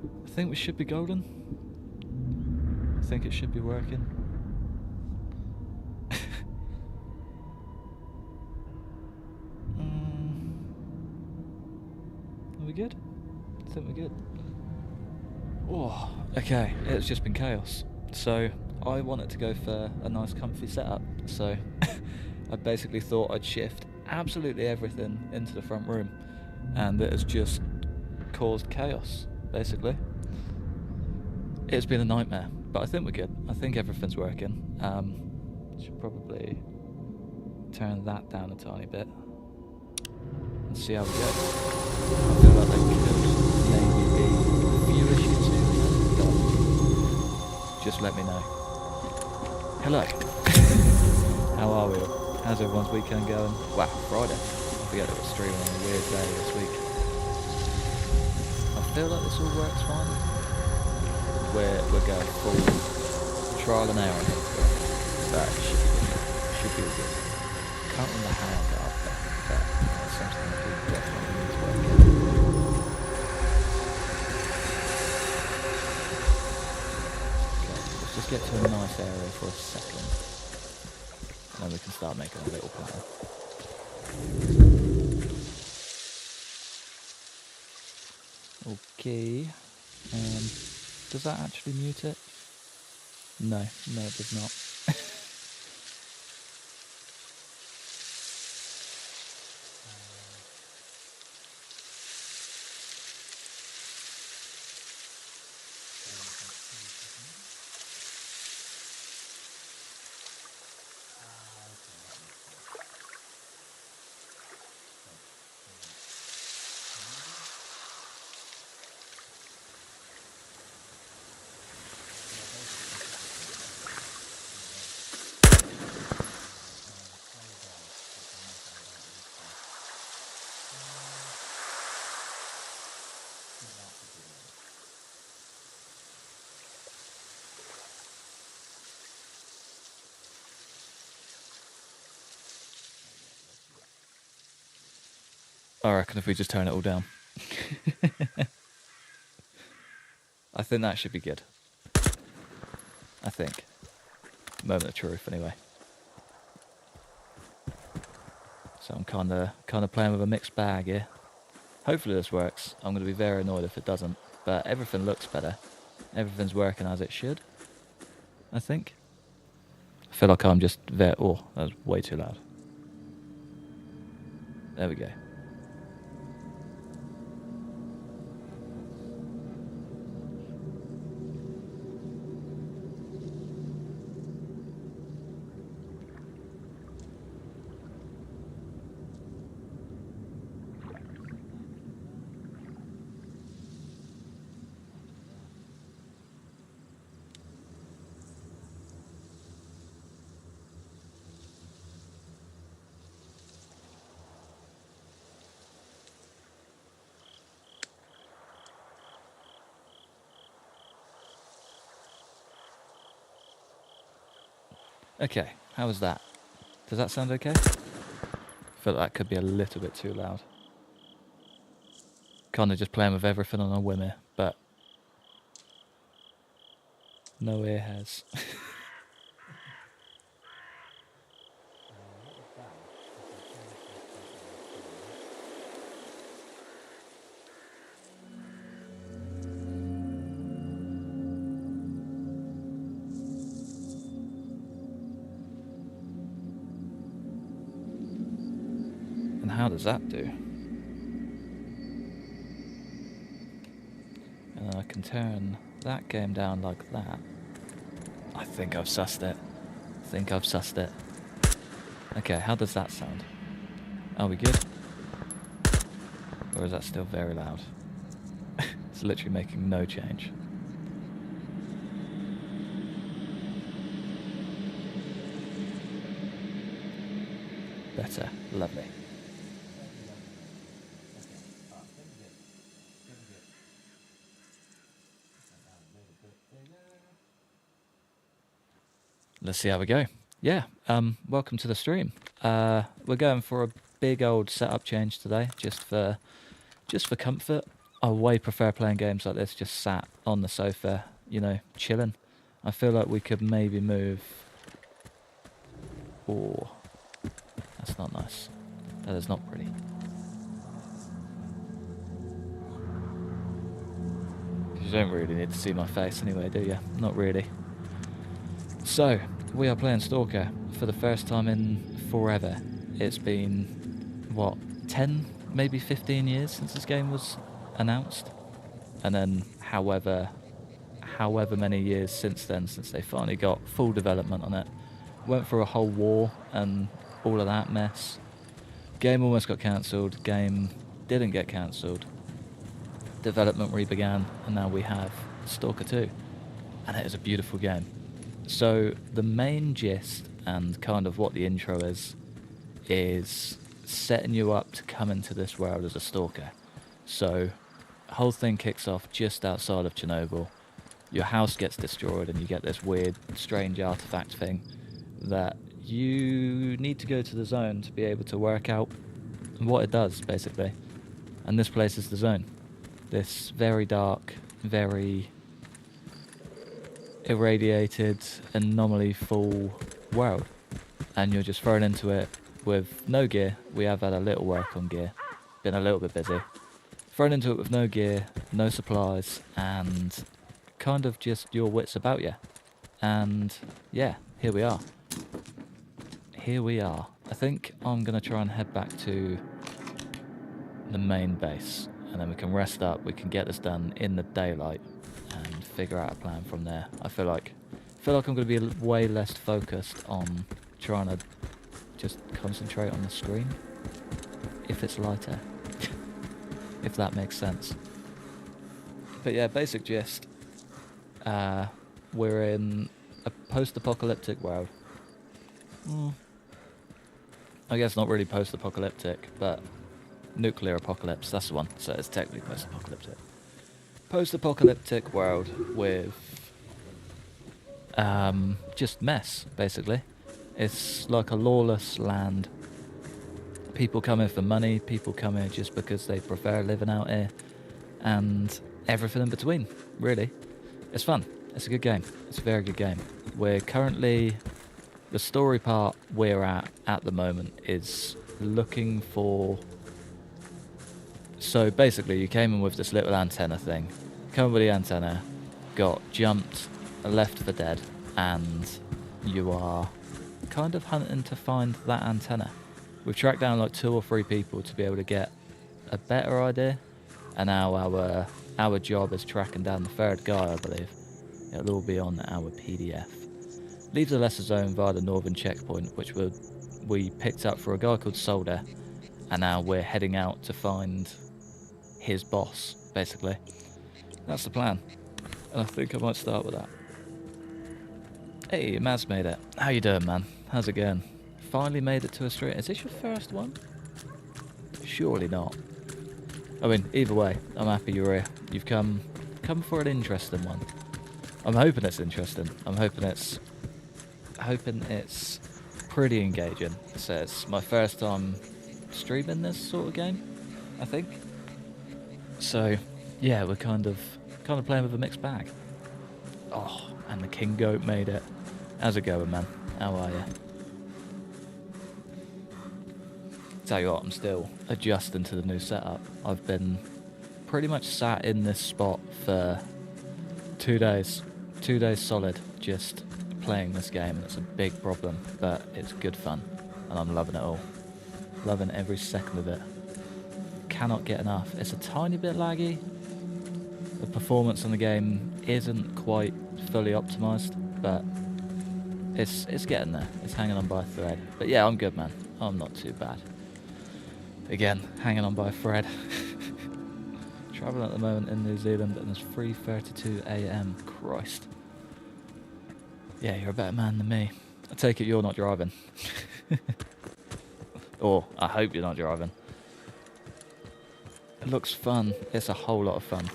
I think we should be golden. I think it should be working. Are we good? I think we're good. Oh, okay, it's just been chaos. So I wanted to go for a nice comfy setup, so I basically thought I'd shift absolutely everything into the front room, and it has just caused chaos, basically. It's been a nightmare, but I think we're good. I think everything's working. Should probably turn that down a tiny bit and see how we go. I feel like there could maybe be a few issues here, but just let me know. Hello. How are we all? How's everyone's weekend going? Wow, Friday. I forget that we're streaming on a weird day this week. I feel like this all works fine. We're going full trial and error here. But it should be all good. Can't remember how I got up there, but that's something that we definitely need to work out. Okay, let's just get to a nice area for a second, and then we can start making a little plan. Okay, does that actually mute it? No, it does not. I reckon if we just turn it all down. I think that should be good. I think. Moment of truth, anyway. So I'm kind of playing with a mixed bag here. Hopefully this works. I'm going to be very annoyed if it doesn't. But everything looks better. Everything's working as it should, I think. I feel like I'm just there. Oh, that was way too loud. There we go. Okay, how was that? Does that sound okay? I feel like that could be a little bit too loud. Kind of just playing with everything on a whim here, but no ear has. And how does that do? And then I can turn that game down like that. I think I've sussed it. Okay, how does that sound? Are we good? Or is that still very loud? It's literally making no change. Better. Lovely. Let's see how we go. Yeah, welcome to the stream. We're going for a big old setup change today, just for comfort. I way prefer playing games like this just sat on the sofa, you know, chilling. I feel like we could maybe move... Oh, that's not nice. That is not pretty. You don't really need to see my face anyway, do you? Not really. So, we are playing Stalker for the first time in forever. It's been, what, 10, maybe 15 years since this game was announced? And then however many years since then, since they finally got full development on it. Went through a whole war and all of that mess. Game almost got cancelled, game didn't get cancelled. Development re-began, and now we have Stalker 2. And it is a beautiful game. So the main gist and kind of what the intro is setting you up to come into this world as a stalker. So the whole thing kicks off just outside of Chernobyl. Your house gets destroyed and you get this weird, strange artifact thing that you need to go to the zone to be able to work out what it does, basically. And this place is the zone. This very dark, very irradiated, anomaly full world. And you're just thrown into it with no gear. We have had a little work on gear. Been a little bit busy. Thrown into it with no gear, no supplies, and kind of just your wits about you. And yeah, here we are. Here we are. I think I'm going to try and head back to the main base. And then we can rest up, we can get this done in the daylight and figure out a plan from there. I feel like I'm going to be way less focused on trying to just concentrate on the screen if it's lighter. If that makes sense. But yeah, basic gist. We're in a post-apocalyptic world. I guess not really post-apocalyptic, but nuclear apocalypse, that's the one. So it's technically post-apocalyptic. Post-apocalyptic world with just mess, basically. It's like a lawless land. People come here for money, people come here just because they prefer living out here, and everything in between, really. It's fun. It's a good game. It's a very good game. We're currently... The story part we're at the moment is looking for... So basically you came in with this little antenna thing. Come with the antenna, got jumped, left for dead, and you are kind of hunting to find that antenna. We've tracked down like 2 or 3 people to be able to get a better idea, and now our job is tracking down the 3rd guy, I believe. It'll all be on our PDF. Leave the lesser zone via the northern checkpoint, which we picked up for a guy called Solder, and now we're heading out to find his boss, basically. That's the plan, and I think I might start with that. Hey, Maz made it. How you doing, man? How's it going? Finally made it to a stream. Is this your first one? Surely not. I mean, either way, I'm happy you're here. You've come for an interesting one. I'm hoping it's interesting. I'm hoping it's pretty engaging. So it's my first time streaming this sort of game, I think. So yeah, we're kind of playing with a mixed bag. Oh, and the King Goat made it. How's it going, man? How are you? Tell you what, I'm still adjusting to the new setup. I've been pretty much sat in this spot for 2 days. 2 days solid, just playing this game. It's a big problem, but it's good fun, and I'm loving it all. Loving every second of it. Cannot get enough. It's a tiny bit laggy. The performance on the game isn't quite fully optimised, but it's getting there. It's hanging on by a thread. But yeah, I'm good, man. I'm not too bad. Again, hanging on by a thread. Travelling at the moment in New Zealand, and it's 3:32 AM. Christ. Yeah, you're a better man than me. I take it you're not driving. Or, I hope you're not driving. It looks fun. It's a whole lot of fun.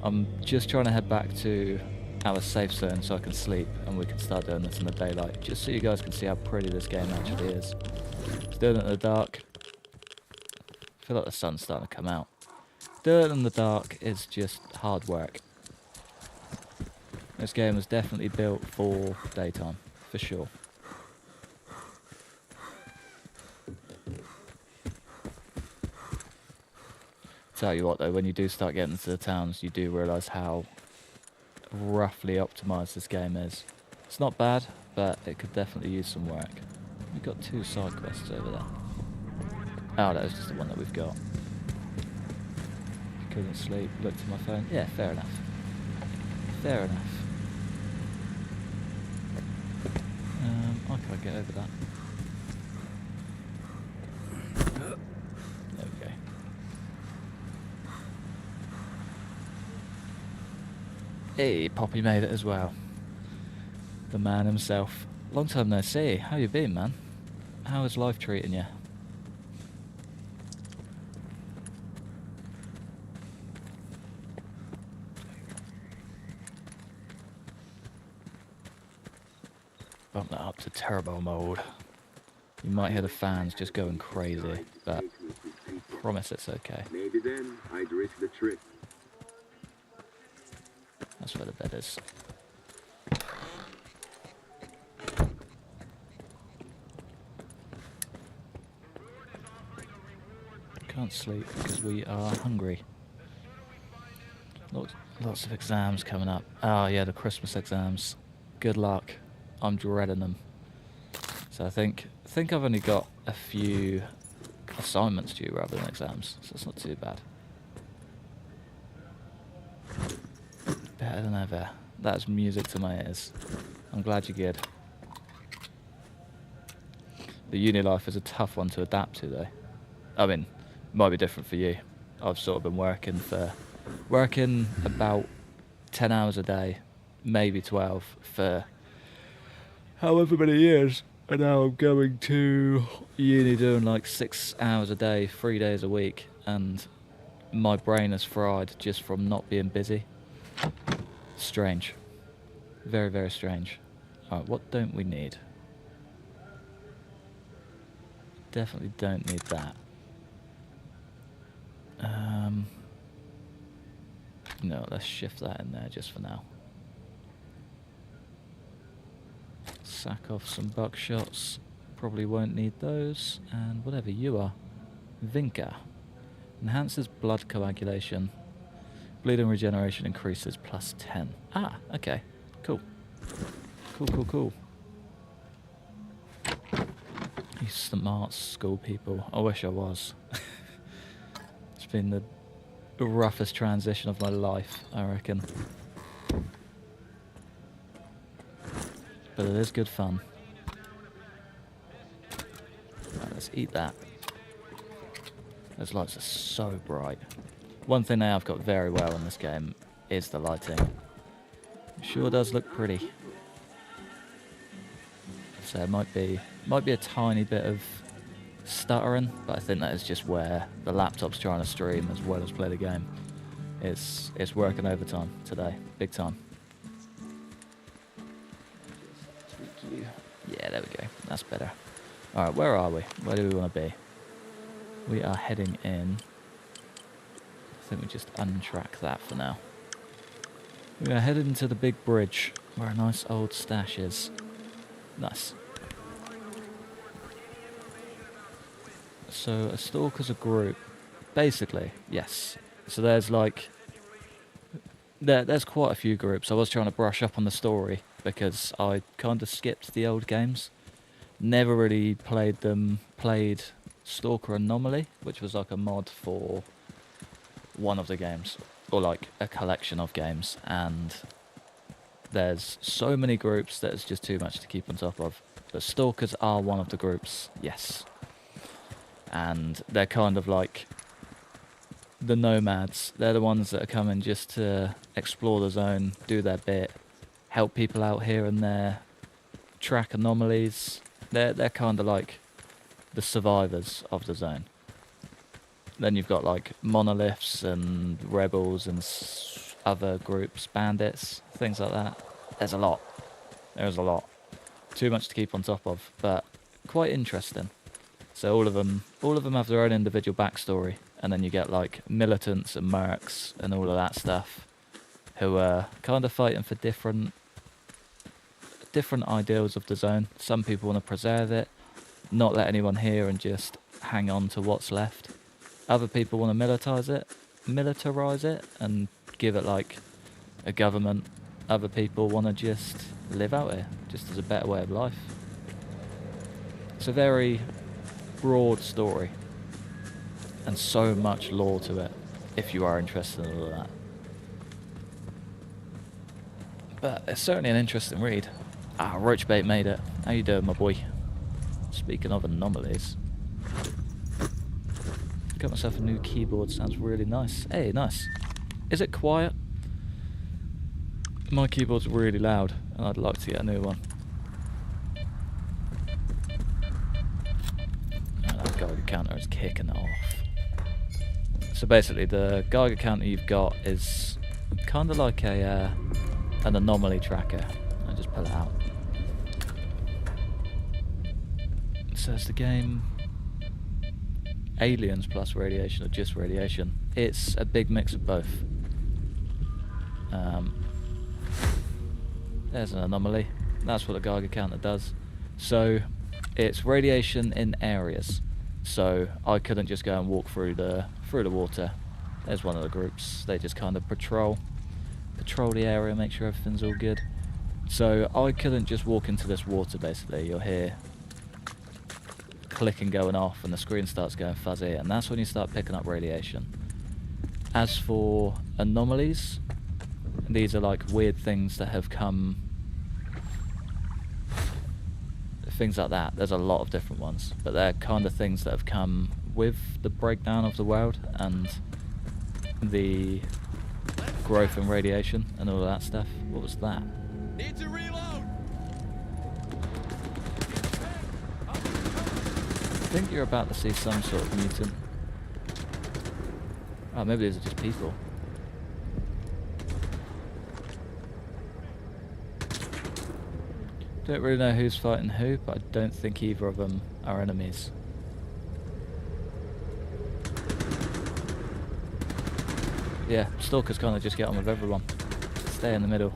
I'm just trying to head back to our safe zone so I can sleep and we can start doing this in the daylight, just so you guys can see how pretty this game actually is. It's doing it in the dark. I feel like the sun's starting to come out. Doing it in the dark is just hard work. This game was definitely built for daytime, for sure. Tell you what though, when you do start getting into the towns, you do realise how roughly optimised this game is. It's not bad, but it could definitely use some work. We've got 2 side quests over there. Oh, that was just the one that we've got. Couldn't sleep, looked at my phone. Yeah, fair enough. Fair enough. I can't get over that. There we go. Hey, Poppy made it as well. The man himself. Long time no see. How you been, man? How is life treating you? Bump that up to turbo mode. You might hear the fans just going crazy, but I promise it's okay. Maybe then I'd risk the trip. That's where the bed is. Can't sleep because we are hungry. Lots of exams coming up. Oh yeah, the Christmas exams. Good luck. I'm dreading them. So I think I've only got a few assignments due rather than exams, so it's not too bad. Better than ever. That's music to my ears. I'm glad you're good. The uni life is a tough one to adapt to though. I mean, it might be different for you. I've sort of been working about 10 hours a day, maybe 12 for however many years, and now I'm going to uni doing like 6 hours a day, 3 days a week, and my brain is fried just from not being busy. Strange. Very, very strange. Alright, what don't we need? Definitely don't need that. No, let's shift that in there just for now. Sack off some buckshots. Probably won't need those. And whatever you are. Vinca. Enhances blood coagulation. Bleeding regeneration increases plus 10. Ah, okay. Cool. Cool. You smart school people. I wish I was. It's been the roughest transition of my life, I reckon. But it is good fun. Right, let's eat that. Those lights are so bright. One thing they have got very well in this game is the lighting. It sure does look pretty. So it might be a tiny bit of stuttering, but I think that is just where the laptop's trying to stream as well as play the game. It's working overtime today, big time. Yeah, there we go. That's better. Alright, where are we? Where do we want to be? We are heading in. I think we just untrack that for now. We are headed into the big bridge where a nice old stash is. Nice. So a Stalker's a group. Basically, yes. So there's like... There's quite a few groups. I was trying to brush up on the story because I kind of skipped the old games. Never really played them. Played Stalker Anomaly, which was like a mod for one of the games, or like a collection of games, and there's so many groups that it's just too much to keep on top of. But Stalkers are one of the groups, yes. And they're kind of like the nomads. They're the ones that are coming just to explore the zone, do their bit, help people out here and there, track anomalies. They're kind of like the survivors of the zone. Then you've got like monoliths and rebels and other groups, bandits, things like that. There's a lot. There's a lot. Too much to keep on top of, but quite interesting. So all of them have their own individual backstory, and then you get like militants and mercs and all of that stuff, who are kind of fighting for different ideals of the zone. Some people want to preserve it, not let anyone here, and just hang on to what's left. Other people want to militarize it, and give it like a government. Other people want to just live out here, just as a better way of life. It's a very broad story, and so much lore to it, if you are interested in all of that. But it's certainly an interesting read. Ah, Roachbait made it. How you doing, my boy? Speaking of anomalies, got myself a new keyboard. Sounds really nice. Hey, nice. Is it quiet? My keyboard's really loud, and I'd like to get a new one. And that Geiger counter is kicking off. So basically, the Geiger counter you've got is kind of like an anomaly tracker. I just pull it out. So it's the game aliens plus radiation, or just radiation. It's a big mix of both. There's an anomaly. That's what the Geiger counter does. So it's radiation in areas. So I couldn't just go and walk through the water. There's one of the groups. They just kind of patrol the area, make sure everything's all good. So I couldn't just walk into this water. Basically, you'll hear clicking going off, and the screen starts going fuzzy, and that's when you start picking up radiation. As for anomalies, these are like weird things that have come, things like that. There's a lot of different ones, but they're kind of things that have come with the breakdown of the world and the growth in radiation and all of that stuff. What was that? Need to reload. I think you're about to see some sort of mutant. Oh, maybe these are just people. Don't really know who's fighting who, but I don't think either of them are enemies. Yeah, Stalkers kind of just get on with everyone. Stay in the middle.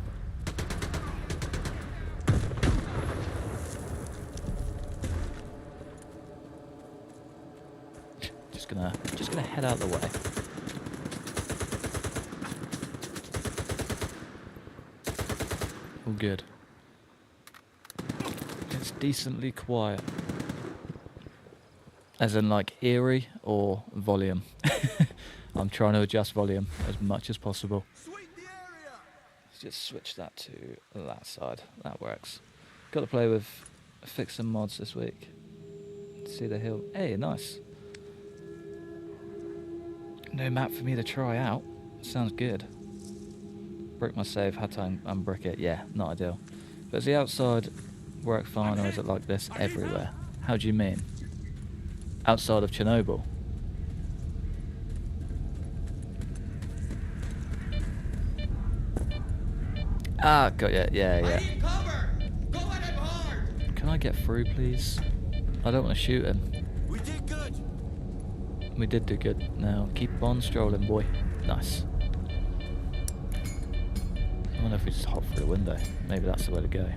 Just gonna head out the way. All good. It's decently quiet. As in like eerie or volume. I'm trying to adjust volume as much as possible. Let's just switch that to that side. That works. Got to play with fix some mods this week. See the hill. Hey, nice. No map for me to try out. Sounds good. Brick my save, had to unbrick it. Yeah, not ideal. But does the outside work fine, or is it like this everywhere? How do you mean? Outside of Chernobyl? Ah, got ya. Yeah. Can I get through, please? I don't want to shoot him. We did good. We did do good. Now keep on strolling, boy. Nice. I wonder if we just hop through the window. Maybe that's the way to go.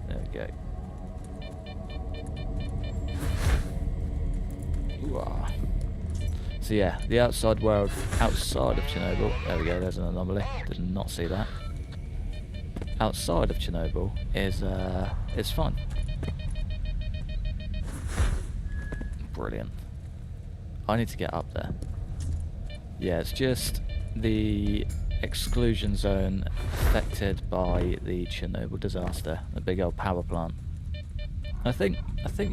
There we go. Ooh-ah. So yeah, the outside world outside of Chernobyl. There we go. There's an anomaly. Did not see that. Outside of Chernobyl is fun. Brilliant. I need to get up there. Yeah, it's just the exclusion zone affected by the Chernobyl disaster, the big old power plant. I think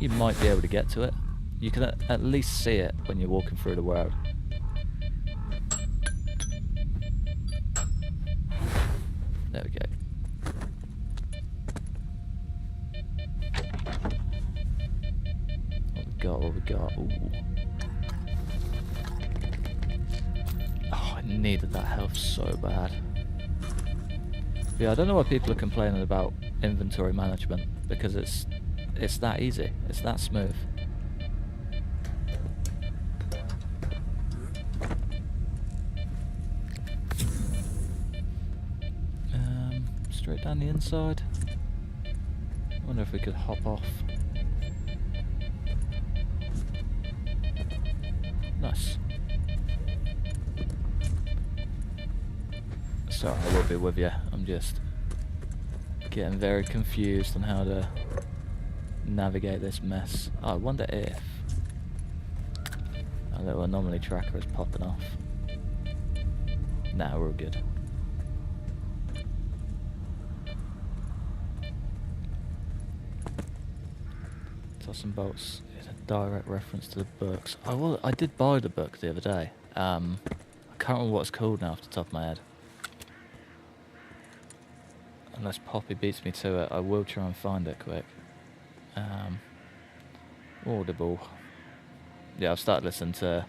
you might be able to get to it. You can at least see it when you're walking through the world. There we go. What we got? Ooh. Oh, I needed that health so bad. Yeah, I don't know why people are complaining about inventory management, because it's It's that easy. It's that smooth. Straight down the inside. I wonder if we could hop off. Nice. Sorry, I will be with you. I'm just getting very confused on how to navigate this mess. Oh, I wonder if our little anomaly tracker is popping off. Nah, we're all good. Toss and bolts is a direct reference to the books. I did buy the book the other day. I can't remember what it's called now off the top of my head. Unless Poppy beats me to it, I will try and find it quick. Audible. Yeah, I've started listening to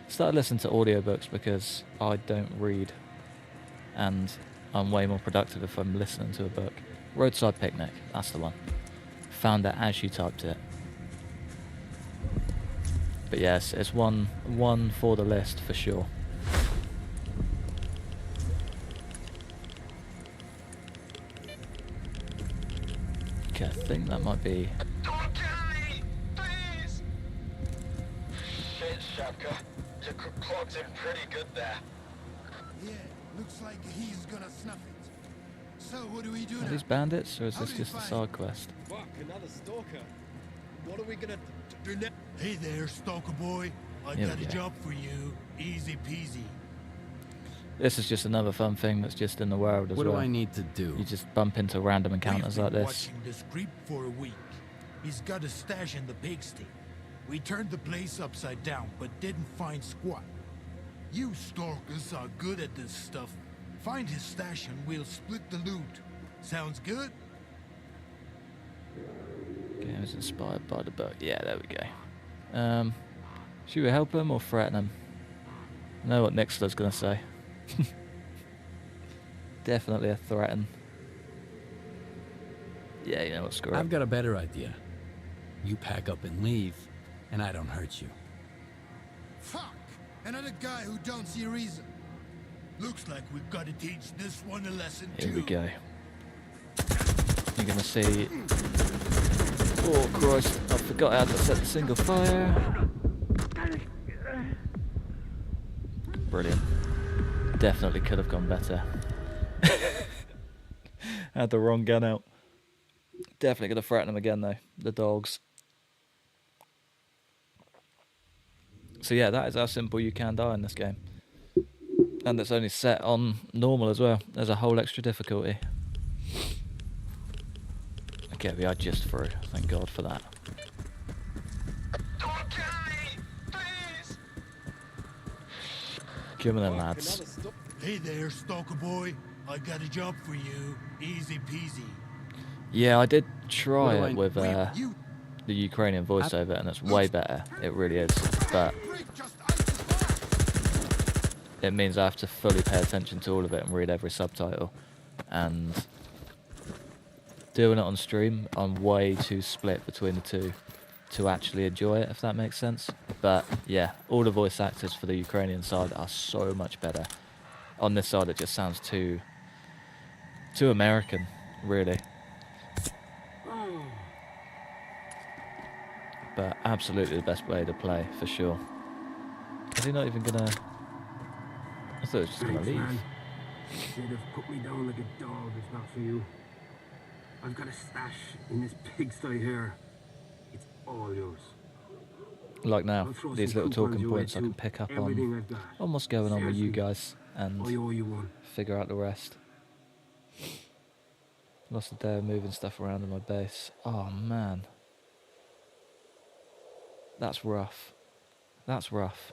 audiobooks because I don't read, and I'm way more productive if I'm listening to a book. Roadside Picnic, that's the one. Found it as you typed it. But yes, it's one for the list for sure. Okay, I think that might be. Don't kill me, please! Shit, Shaka. You clocked in pretty good there. Yeah, looks like he's gonna snuff it. So what do we do Are now? these bandits, or is How this do you just a find side quest? Fuck, another stalker. What are we gonna do next? Hey there, Stalker boy. I Here got we a go. job for you. Easy peasy. This is just another fun thing that's just in the world as What well. do I need to do? You just bump into random encounters We've like been this. watching this creep for a week. He's got a stash in the pigsty. We turned the place upside down, but didn't find squat. You stalkers are good at this stuff. Find his stash and we'll split the loot. Sounds good? Game is inspired by the book. Yeah, there we go. Should we help him or threaten him? I know what Nixler's gonna say. Definitely a threaten. Yeah, you know what, screw it. I've got a better idea. You pack up and leave, and I don't hurt you. Fuck! Another guy who don't see reason. Looks like we've got to teach this one a lesson too. Here we go. You're gonna see. Oh Christ! I forgot how to set the single fire. Brilliant. Definitely could have gone better. Had the wrong gun out. Definitely gonna threaten them again though. The dogs. So yeah, that is how simple you can die in this game. And it's only set on normal as well. There's a whole extra difficulty. Okay, we are just through. Thank God for that. Don't kill me, please! Give me them, Fuck, lads. another stalker. Hey there, Stalker boy. I got a job for you. Easy peasy. Yeah, I did try What do it I- with Wait, you the Ukrainian voiceover, and it's way better. It really is. But just it means I have to fully pay attention to all of it and read every subtitle. And doing it on stream, I'm way too split between the two to actually enjoy it, if that makes sense. But yeah, all the voice actors for the Ukrainian side are so much better. On this side, it just sounds too American, really. But absolutely the best way to play, for sure. Is he not even gonna... I thought he was just gonna leave. They'd have put me down like a dog if not for you. I've got a stash in this pigsty here. It's all yours. Like now, I'll throw these some little coupons talking your way points I too. can pick up Everything on I've got. what's going on with you Seriously. guys and I owe you one. figure out the rest. Lost a day of moving stuff around in my base. Oh man. That's rough. That's rough.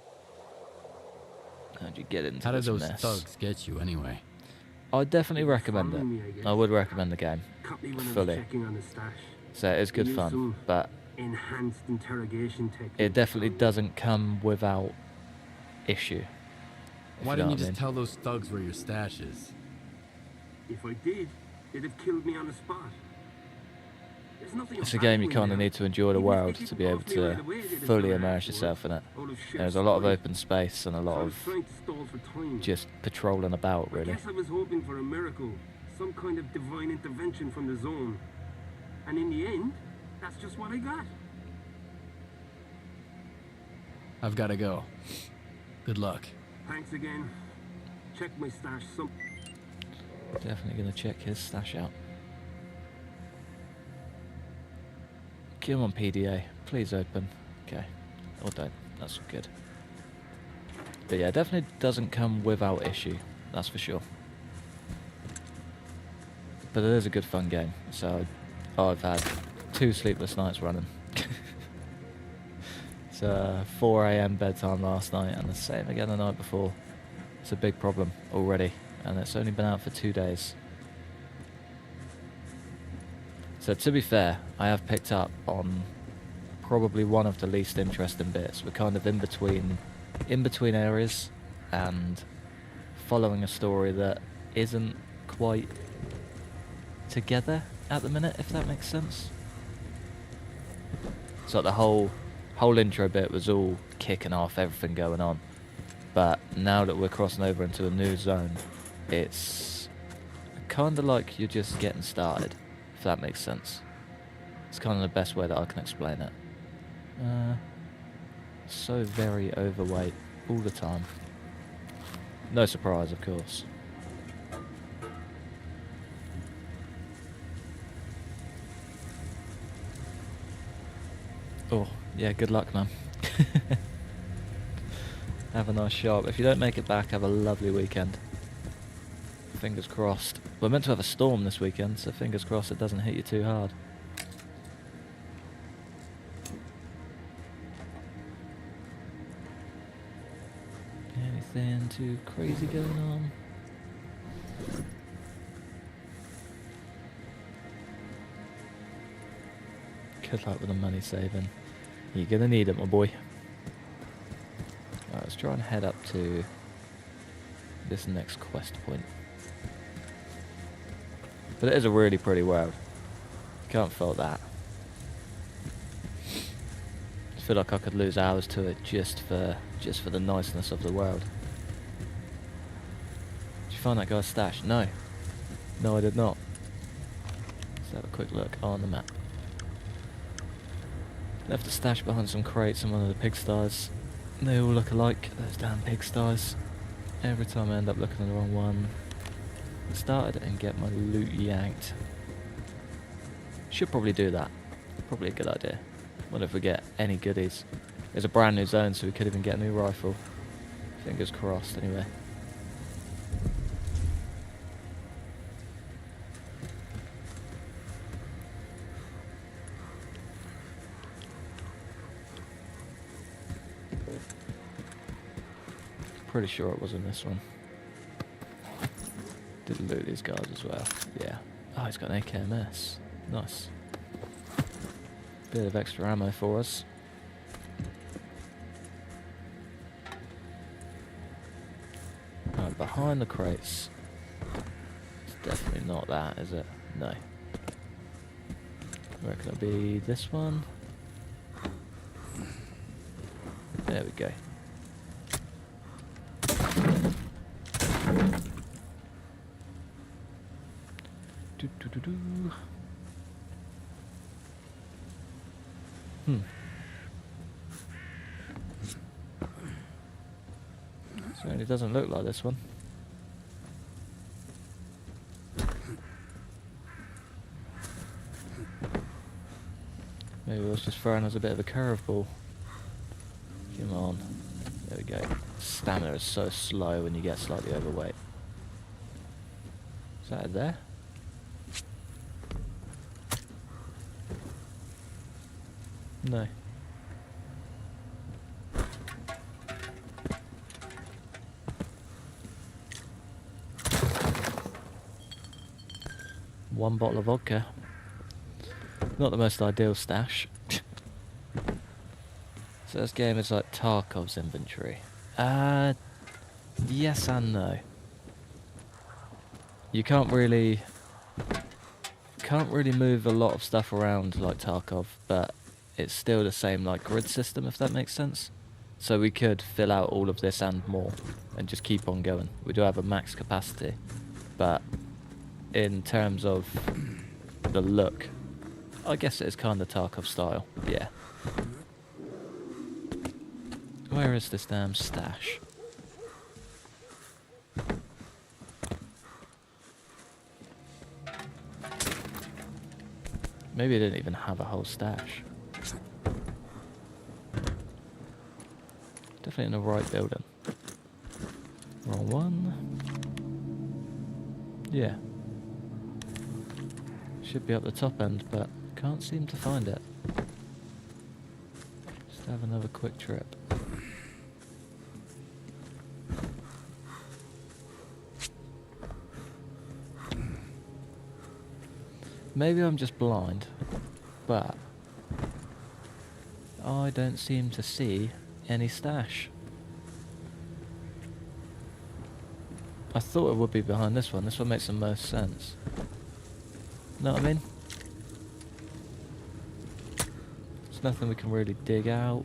How'd you get into How did this those mess? thugs get you anyway? I'd definitely recommend Following me, I it. guess. I would recommend the game. Caught me when I was Fully. checking on the stash. So it is good Use fun, some but enhanced interrogation technique. it definitely doesn't come without issue. if Why know didn't you what I just tell those thugs where your stash is? If I did, they'd have killed me on the spot. There's nothing It's a of game value you in kind of them. need to enjoy the Even if they world to didn't be able off me to right away, they'd fully come immerse afterwards, yourself in it. out of sheer There's a lot of spite. open space and a lot So I was of trying to stall for time. just patrolling about, I really. guess I was hoping for a miracle, some kind of divine intervention from the zone. And in the end, that's just what I got. I've got to go. Good luck. Thanks again. Check my stash some... Definitely going to check his stash out. Come on, PDA. Please open. Okay. Or don't. That's good. But yeah, definitely doesn't come without issue. That's for sure. But it is a good fun game. So I've had 2 sleepless nights running. It's 4 AM bedtime last night and the same again the night before. It's a big problem already. And it's only been out for 2 days. So to be fair, I have picked up on probably one of the least interesting bits. We're kind of in between areas and following a story that isn't quite together at the minute, if that makes sense. So the whole intro bit was all kicking off, everything going on. But now that we're crossing over into a new zone, it's kind of like you're just getting started, if that makes sense. It's kind of the best way that I can explain it. So very overweight all the time. No surprise, of course. Oh, yeah, good luck, man. Have a nice shop. If you don't make it back, have a lovely weekend. Fingers crossed. We're meant to have a storm this weekend, so fingers crossed it doesn't hit you too hard. Anything too crazy going on? Good luck with the money saving. You're gonna need it, my boy. Alright, let's try and head up to this next quest point. But it is a really pretty world. Can't fault that. I feel like I could lose hours to it just for the niceness of the world. Did you find that guy's stash? No. No, I did not. Let's have a quick look on the map. Left a stash behind some crates in one of the pigsties. They all look alike, those damn pigsties. Every time I end up looking at the wrong one. Started and get my loot yanked. Should probably do that. Probably a good idea. Wonder if we get any goodies. There's a brand new zone, so we could even get a new rifle. Fingers crossed, anyway. Pretty sure it was in this one. Did loot these guys as well. Yeah. Oh, he's got an AKMS. Nice. Bit of extra ammo for us. Right, behind the crates. It's definitely not that, is it? No. Where can it be? This one? There we go. Certainly doesn't look like this one. Maybe it was just throwing us a bit of a curveball. Come on. There we go. Stamina is so slow when you get slightly overweight. Is that it there? No. One bottle of vodka. Not the most ideal stash. So this game is like Tarkov's inventory. Yes and no. You can't really can't really move a lot of stuff around like Tarkov, but it's still the same like grid system, if that makes sense. So we could fill out all of this and more and just keep on going. We do have a max capacity, but in terms of the look, I guess it is kind of Tarkov style, yeah. Where is this damn stash? Maybe I didn't even have a whole stash. Definitely in the right building. Wrong one. Yeah. Should be up the top end, but can't seem to find it. Just have another quick trip. Maybe I'm just blind, but I don't seem to see any stash. I thought it would be behind this one. This one makes the most sense. Know what I mean? There's nothing we can really dig out.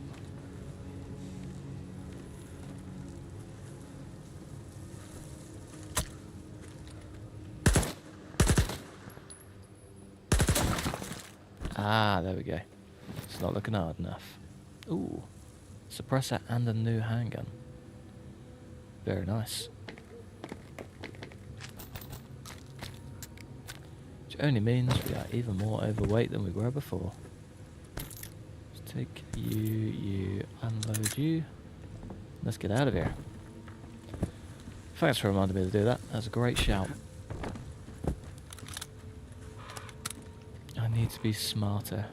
Ah, there we go. It's not looking hard enough. Ooh. Suppressor and a new handgun. Very nice. Which only means we are even more overweight than we were before. Let's take you, unload you. Let's get out of here. Thanks for reminding me to do that. That's a great shout. I need to be smarter.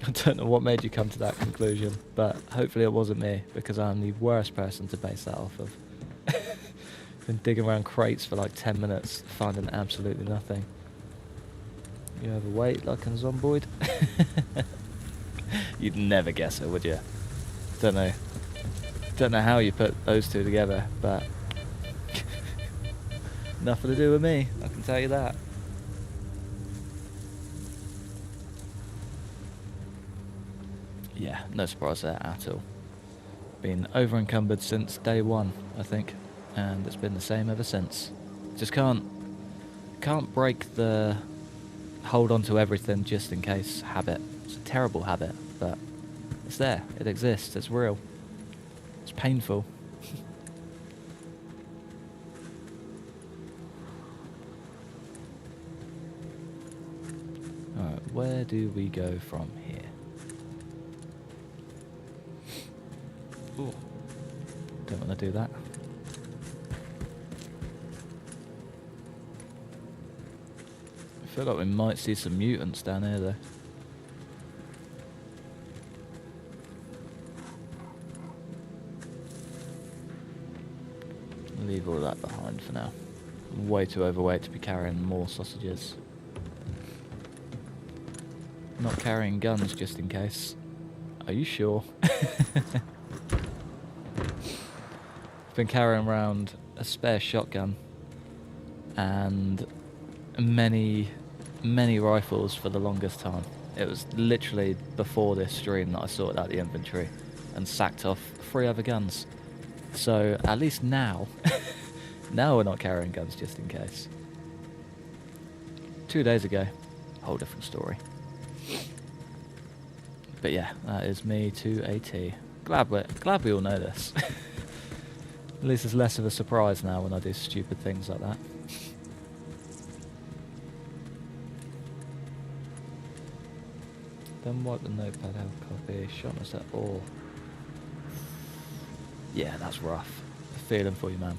I don't know what made you come to that conclusion, but hopefully it wasn't me, because I'm the worst person to base that off of. Been digging around crates for like 10 minutes, finding absolutely nothing. You overweight like a zomboid? You'd never guess it, would you? Don't know how you put those two together, but nothing to do with me, I can tell you that. Yeah, no surprise there at all. Been over encumbered since day one, I think, and it's been the same ever since. Just can't break the hold on to everything just in case habit. It's a terrible habit, but it's there, it exists, it's real. It's painful. Alright, where do we go from here? Ooh, don't want to do that. I feel like we might see some mutants down here though. Leave all that behind for now. I'm way too overweight to be carrying more sausages. Not carrying guns just in case. Are you sure? Been carrying around a spare shotgun and many rifles for the longest time. It was literally before this stream that I sorted out the inventory and sacked off 3 other guns. So at least now now we're not carrying guns just in case. 2 days ago, whole different story. But yeah, that is me to a T. Glad we all know this. At least it's less of a surprise now when I do stupid things like that. Then wipe the notepad out, copy, shot us at all. Yeah, that's rough. Feeling for you, man.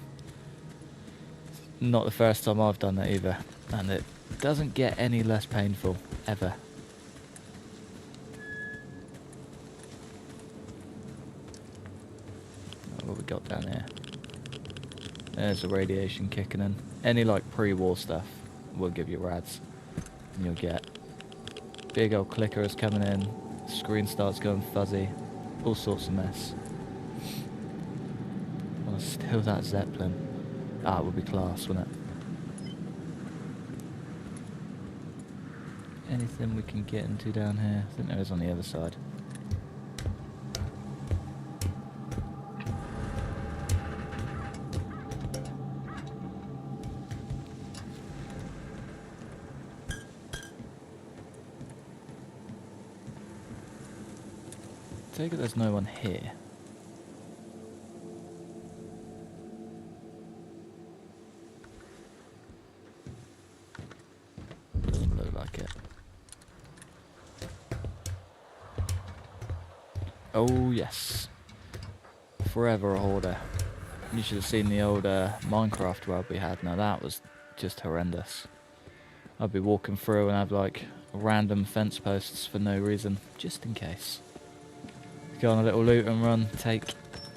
Not the first time I've done that either, and it doesn't get any less painful, ever. What we got down here? There's the radiation kicking in. Any like pre-war stuff will give you rads. And you'll get big old clickers coming in, screen starts going fuzzy, all sorts of mess. Oh, still that Zeppelin. Ah, it would be class, wouldn't it? Anything we can get into down here? I think there is on the other side. Take it there's no one here. Doesn't look like it. Oh yes. Forever a hoarder. You should have seen the old Minecraft world we had. Now that was just horrendous. I'd be walking through and have like random fence posts for no reason, just in case. Go on a little loot and run, take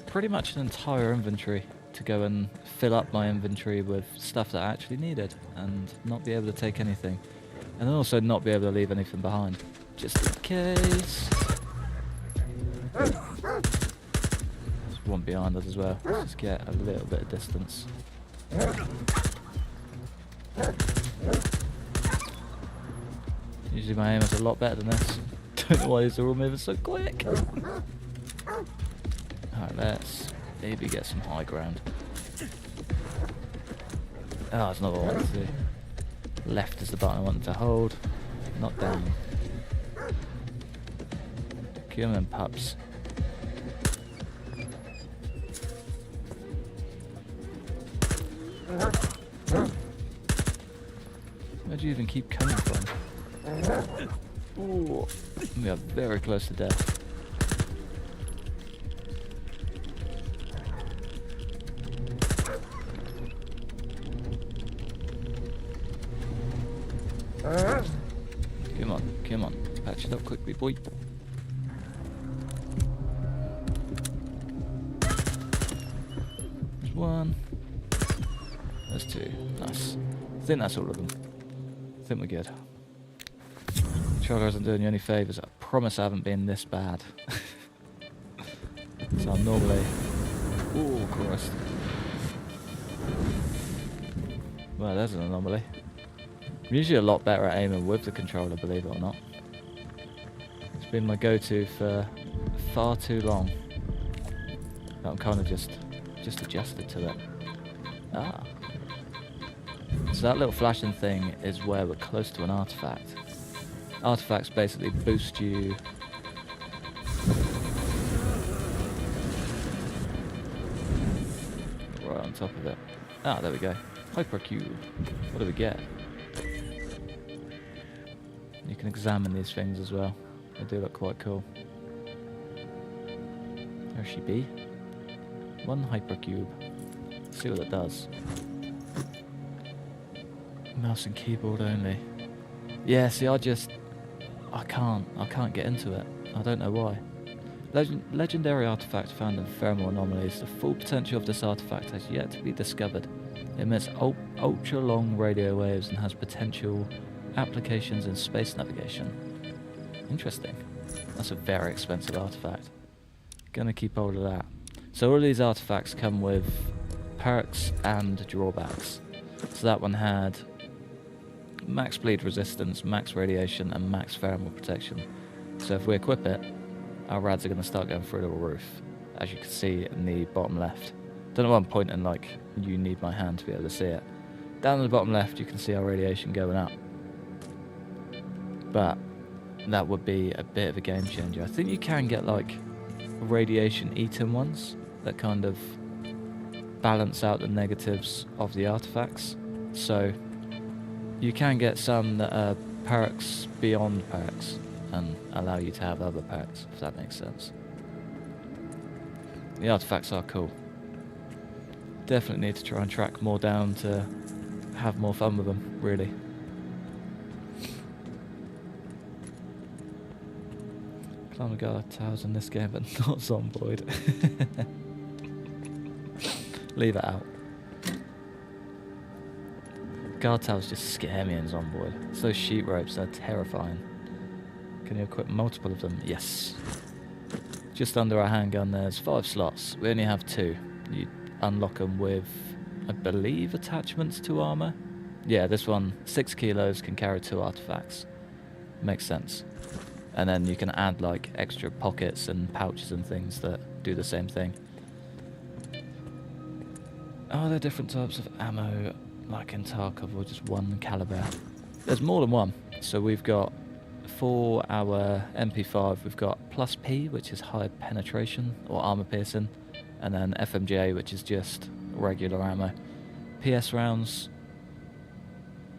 pretty much an entire inventory to go and fill up my inventory with stuff that I actually needed and not be able to take anything. And then also not be able to leave anything behind, just in case. There's one behind us as well, let's just get a little bit of distance. Usually my aim is a lot better than this. Don't know why these are all moving so quick. Alright, let's maybe get some high ground. Oh, that's not what I wanted to do. Left is the button I wanted to hold, not down. Come on, pups. Where do you even keep coming from? Ooh, we are very close to death. Come on, patch it up quickly, boy. There's one. There's two. Nice. I think that's all of them. I think we're good. Controller isn't doing you any favours. I promise I haven't been this bad. So I'm normally... Oh, Christ. Well, there's an anomaly. I'm usually a lot better at aiming with the controller, believe it or not. It's been my go-to for far too long. But I'm kind of just adjusted to it. Ah. So that little flashing thing is where we're close to an artifact. Artifacts basically boost you... right on top of it. Ah, there we go. Hypercube. What do we get? You can examine these things as well. They do look quite cool. There she be. One hypercube. See what it does. Mouse and keyboard only. Yeah, see, I can't get into it. I don't know why. Legendary artifact found in thermal anomalies. The full potential of this artifact has yet to be discovered. It emits ultra-long radio waves and has potential applications in space navigation. Interesting. That's a very expensive artifact. Gonna keep hold of that. So all of these artifacts come with perks and drawbacks. So that one had max bleed resistance, max radiation, and max thermal protection. So if we equip it, our rads are going to start going through the roof, as you can see in the bottom left. Don't know why I'm pointing like you need my hand to be able to see it. Down in the bottom left you can see our radiation going up. But that would be a bit of a game changer. I think you can get like radiation eaten ones that kind of balance out the negatives of the artifacts. So you can get some that are perks beyond perks and allow you to have other perks, if that makes sense. The artifacts are cool. Definitely need to try and track more down to have more fun with them, really. Climb guard towers in this game, but not Zomboid. Leave it out. Guard towers just scare me in Zomboid. It's those sheet ropes, they're terrifying. Can you equip multiple of them? Yes. Just under our handgun there's 5 slots. We only have 2. You unlock them with, I believe, attachments to armor. Yeah, this one, 6 kilos, can carry 2 artifacts. Makes sense. And then you can add like extra pockets and pouches and things that do the same thing. Are there different types of ammo like in Tarkov, or just one caliber? There's more than one. So we've got, for our MP5, we've got plus P, which is high penetration or armor piercing, and then FMGA, which is just regular ammo. PS rounds,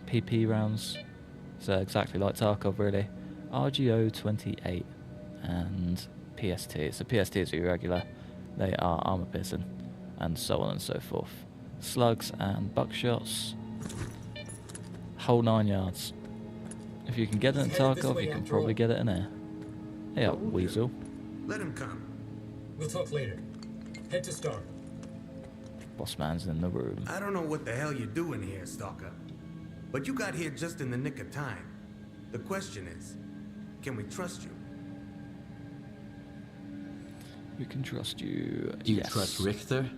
PP rounds, so exactly like Tarkov really. RGO 28 and PST. So PSTs are irregular, they are armor piercing, and so on and so forth. Slugs and buckshots, whole 9 yards. If you can get it in Tarkov, you can probably get it in here. Hey up, Weasel. Let him come. We'll talk later. Head to Star. Boss man's in the room. I don't know what the hell you're doing here, Stalker. But you got here just in the nick of time. The question is, can we trust you? We can trust you. Do you Yes. trust Richter?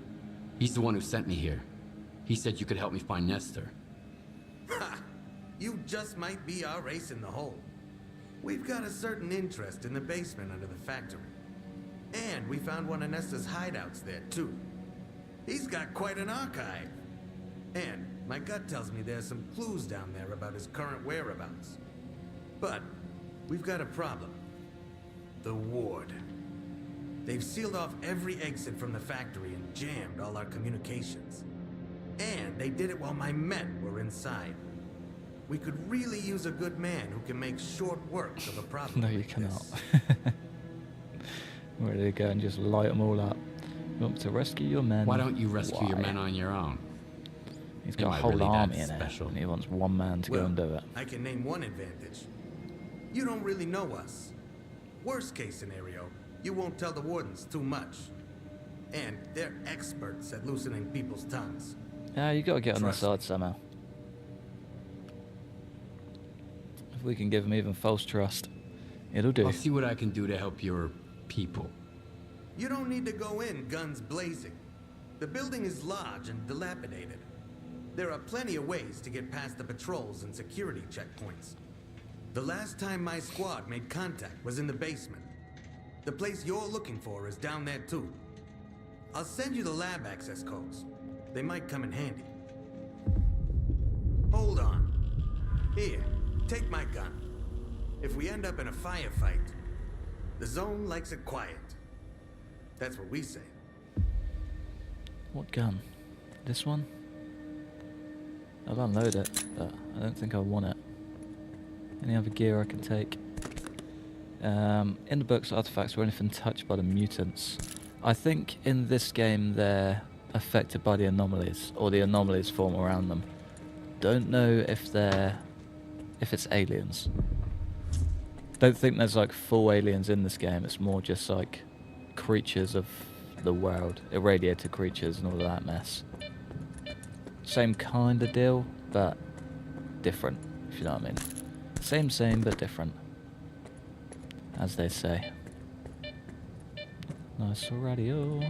He's the one who sent me here. He said you could help me find Nestor. Ha! You just might be our ace in the hole. We've got a certain interest in the basement under the factory. And we found one of Nestor's hideouts there, too. He's got quite an archive. And my gut tells me there's some clues down there about his current whereabouts. But we've got a problem. The ward. They've sealed off every exit from the factory and jammed all our communications. And they did it while my men were inside. We could really use a good man who can make short work of a problem. No, you like cannot. this. Ready to go and just light them all up. You want to rescue your men? Why don't you rescue your Why? men on your own? He's Am got a I whole really that army in special? it, and he wants one man to go and do it. I can name one advantage. You don't really know us. Worst case scenario, you won't tell the wardens too much. And they're experts at loosening people's tongues. Yeah, you got to get on their Trust side somehow. If we can give them even false trust, it'll do. I'll see what I can do to help your people. You don't need to go in guns blazing. The building is large and dilapidated. There are plenty of ways to get past the patrols and security checkpoints. The last time my squad made contact was in the basement. The place you're looking for is down there too. I'll send you the lab access codes. They might come in handy. Hold on. Here, take my gun. If we end up in a firefight, the zone likes it quiet. That's what we say. What gun? This one? I'll unload it, but I don't think I want it. Any other gear I can take? In the books, artifacts were anything touched by the mutants. I think in this game they're affected by the anomalies, or the anomalies form around them. Don't know if it's aliens. Don't think there's like full aliens in this game. It's more just like creatures of the world, irradiated creatures and all of that mess. Same kind of deal, but different, if you know what I mean. Same, but different, as they say. Nice radio.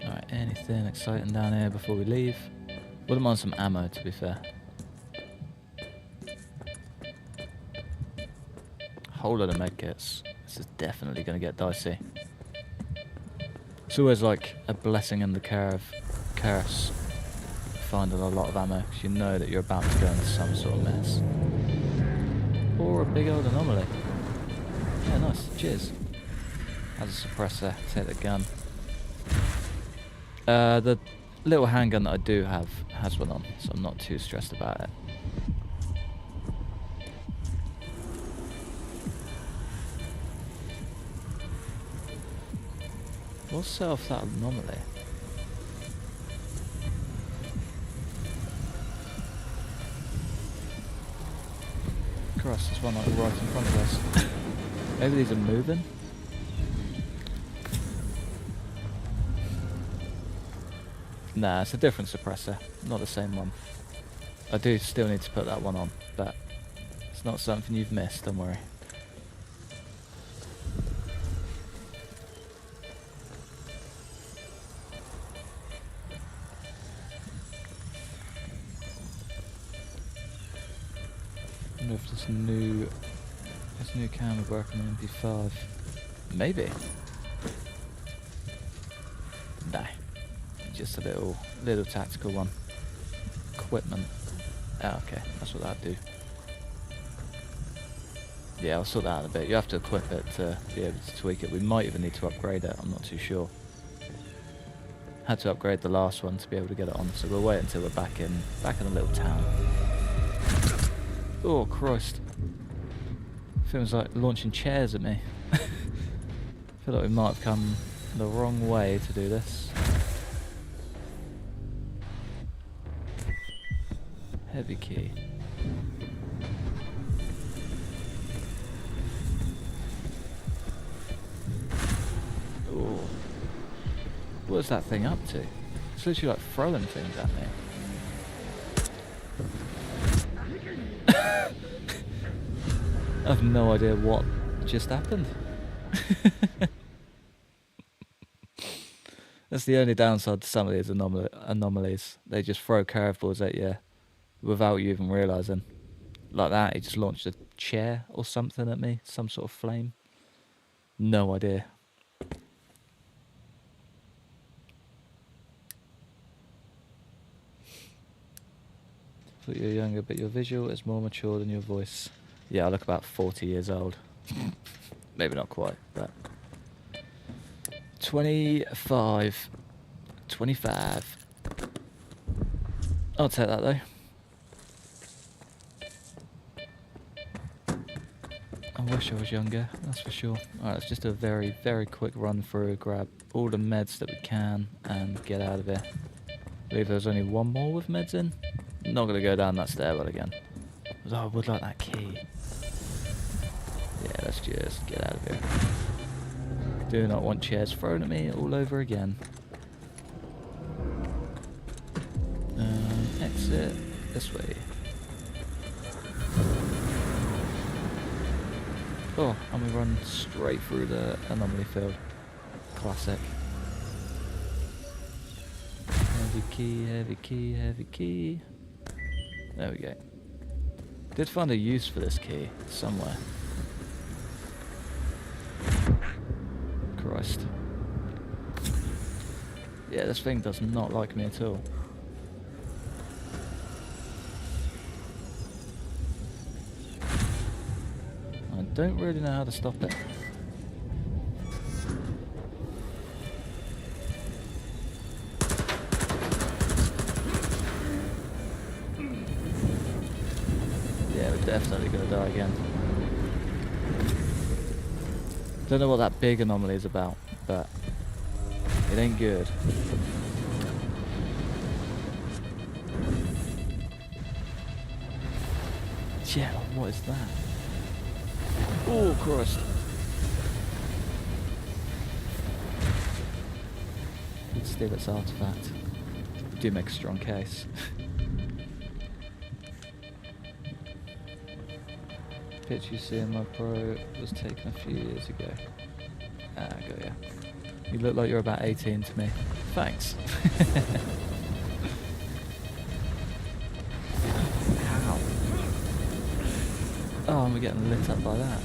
Alright, anything exciting down here before we leave? Wouldn't mind some ammo, to be fair. Whole lot of medkits. This is definitely going to get dicey. It's always like a blessing in the curse finding a lot of ammo, because you know that you're about to go into some sort of mess. Or a big old anomaly. Yeah, nice. Cheers. Has a suppressor. Take the gun. The little handgun that I do have has one on, so I'm not too stressed about it. We'll set off that anomaly. Christ, there's one like right in front of us. Maybe these are moving? Nah, it's a different suppressor, not the same one. I do still need to put that one on, but it's not something you've missed, don't worry. wonder if this new camera working on MP5. Maybe. Nah. Just a little tactical one. Equipment. Ah, okay, that's what that'd do. Yeah, I'll sort that out in a bit. You have to equip it to be able to tweak it. We might even need to upgrade it, I'm not too sure. Had to upgrade the last one to be able to get it on, so we'll wait until we're back in a little town. Oh Christ. Feels like launching chairs at me. I feel like we might have come the wrong way to do this. Heavy key. Oh. What is that thing up to? It's literally like throwing things at me. I have no idea what just happened. That's the only downside to some of these anomalies. They just throw curveballs at you without you even realising. Like that, he just launched a chair or something at me, some sort of flame. No idea. Thought you were younger, but your visual is more mature than your voice. Yeah, I look about 40 years old. Maybe not quite, but... 25. 25. I'll take that though. I wish I was younger, that's for sure. Alright, let's just do a very, very quick run through, grab all the meds that we can, and get out of here. I believe there's only one more with meds in. Not going to go down that stairwell again. Oh, I would like that key. Yeah, let's just get out of here. Do not want chairs thrown at me all over again. Exit this way. Oh, and we run straight through the anomaly field. Classic. Heavy key, heavy key, heavy key. There we go. Did find a use for this key somewhere. Christ. Yeah, this thing does not like me at all. I don't really know how to stop it. Yeah, we're definitely gonna die again. Don't know what that big anomaly is about, but it ain't good. Yeah, what is that? Oh, Christ. Let's steal its artifact. We do make a strong case. Picture you see in my pro was taken a few years ago. Ah, got ya. You look like you're about 18 to me. Thanks. Ow. Oh, I'm getting lit up by that.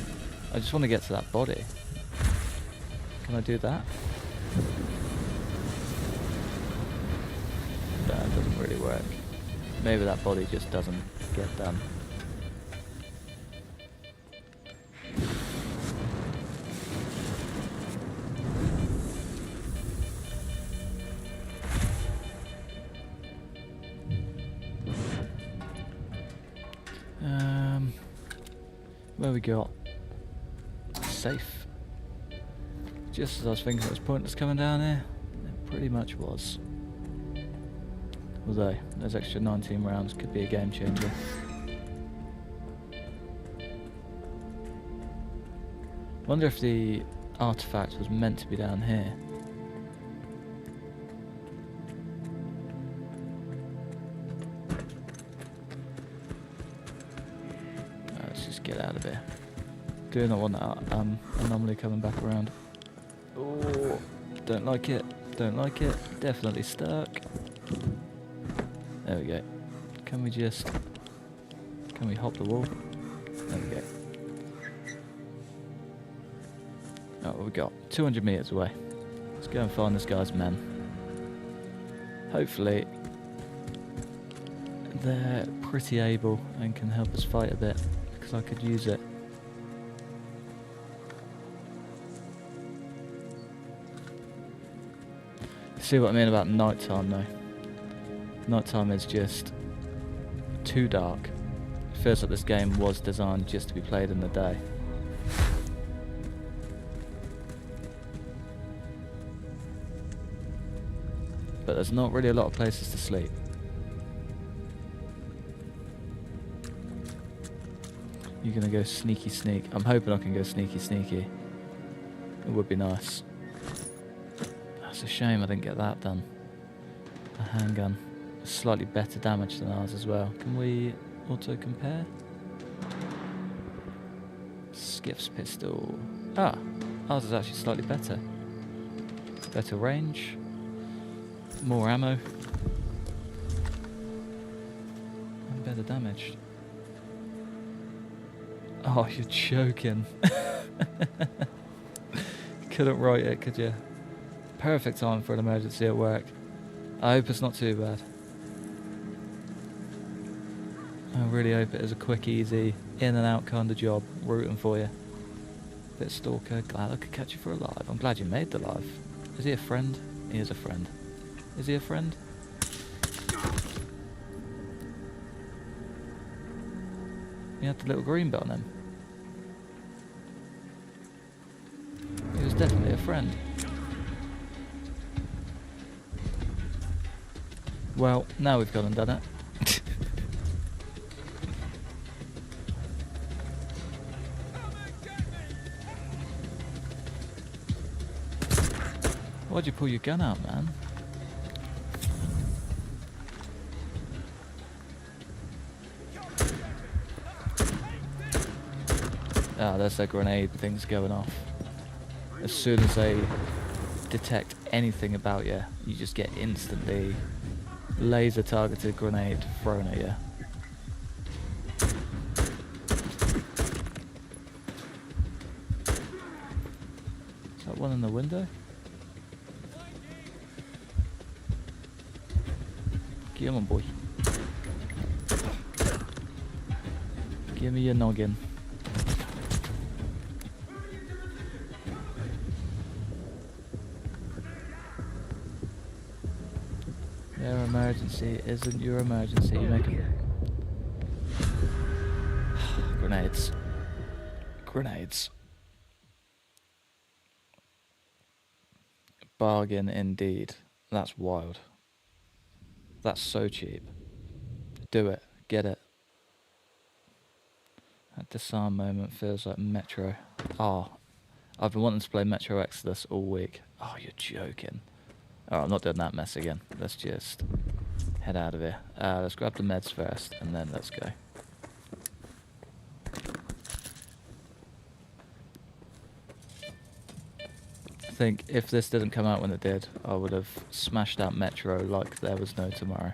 I just want to get to that body. Can I do that? That doesn't really work. Maybe that body just doesn't get done. Where we got? Safe. Just as I was thinking it was pointless coming down here, it pretty much was. Although, those extra 19 rounds could be a game changer. Wonder if the artifact was meant to be down here. Let's just get out of here. Do not want that anomaly coming back around. Oh, don't like it. Don't like it. Definitely stuck. There we go. Can we hop the wall? There we go. Oh, what we got? 200 meters away. Let's go and find this guy's men. Hopefully, they're pretty able and can help us fight a bit, because I could use it. See what I mean about nighttime though? Nighttime is just too dark. It feels like this game was designed just to be played in the day. But there's not really a lot of places to sleep. You're gonna go sneaky sneak. I'm hoping I can go sneaky sneaky. It would be nice. It's a shame I didn't get that done. A handgun. Slightly better damage than ours as well. Can we auto compare? Skiff's pistol. Ah, ours is actually slightly better. Better range. More ammo. And better damage. Oh, you're joking. Couldn't write it, could you? Perfect time for an emergency at work. I hope it's not too bad. I really hope it is a quick, easy, in and out kind of job, rooting for you. Bit Stalker, glad I could catch you for a live. I'm glad you made the live. Is he a friend? He is a friend. Is he a friend? He had the little green bit on him. He was definitely a friend. Well, now we've gone and done it. Why'd you pull your gun out, man? Ah, there's their grenade things going off. As soon as they detect anything about you, you just get instantly laser targeted grenade thrown at you. Is that one in the window? Come on, boy. Give me your noggin. Their emergency isn't your emergency. You make it. Grenades. Grenades. Bargain indeed. That's wild. That's so cheap. Do it. Get it. That disarm moment feels like Metro. Oh, I've been wanting to play Metro Exodus all week. Oh, you're joking. Oh, I'm not doing that mess again. Let's just head out of here. Let's grab the meds first, and then let's go. I think if this didn't come out when it did, I would have smashed out Metro like there was no tomorrow.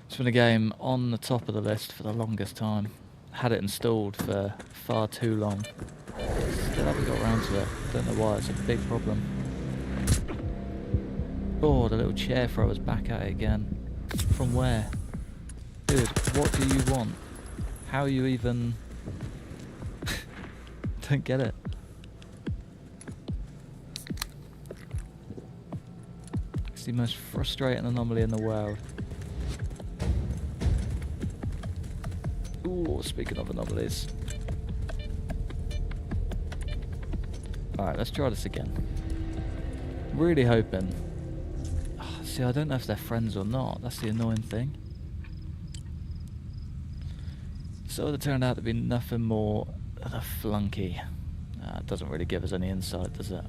It's been a game on the top of the list for the longest time. Had it installed for far too long. Still haven't got around to it. Don't know why, it's a big problem. Oh, the little chair thrower's back at it again. From where? Dude, what do you want? How are you even... Don't get it. It's the most frustrating anomaly in the world. Ooh, speaking of anomalies. Alright, let's try this again. Really hoping... See, I don't know if they're friends or not. That's the annoying thing. So it turned out to be nothing more than a flunky. It doesn't really give us any insight, does it?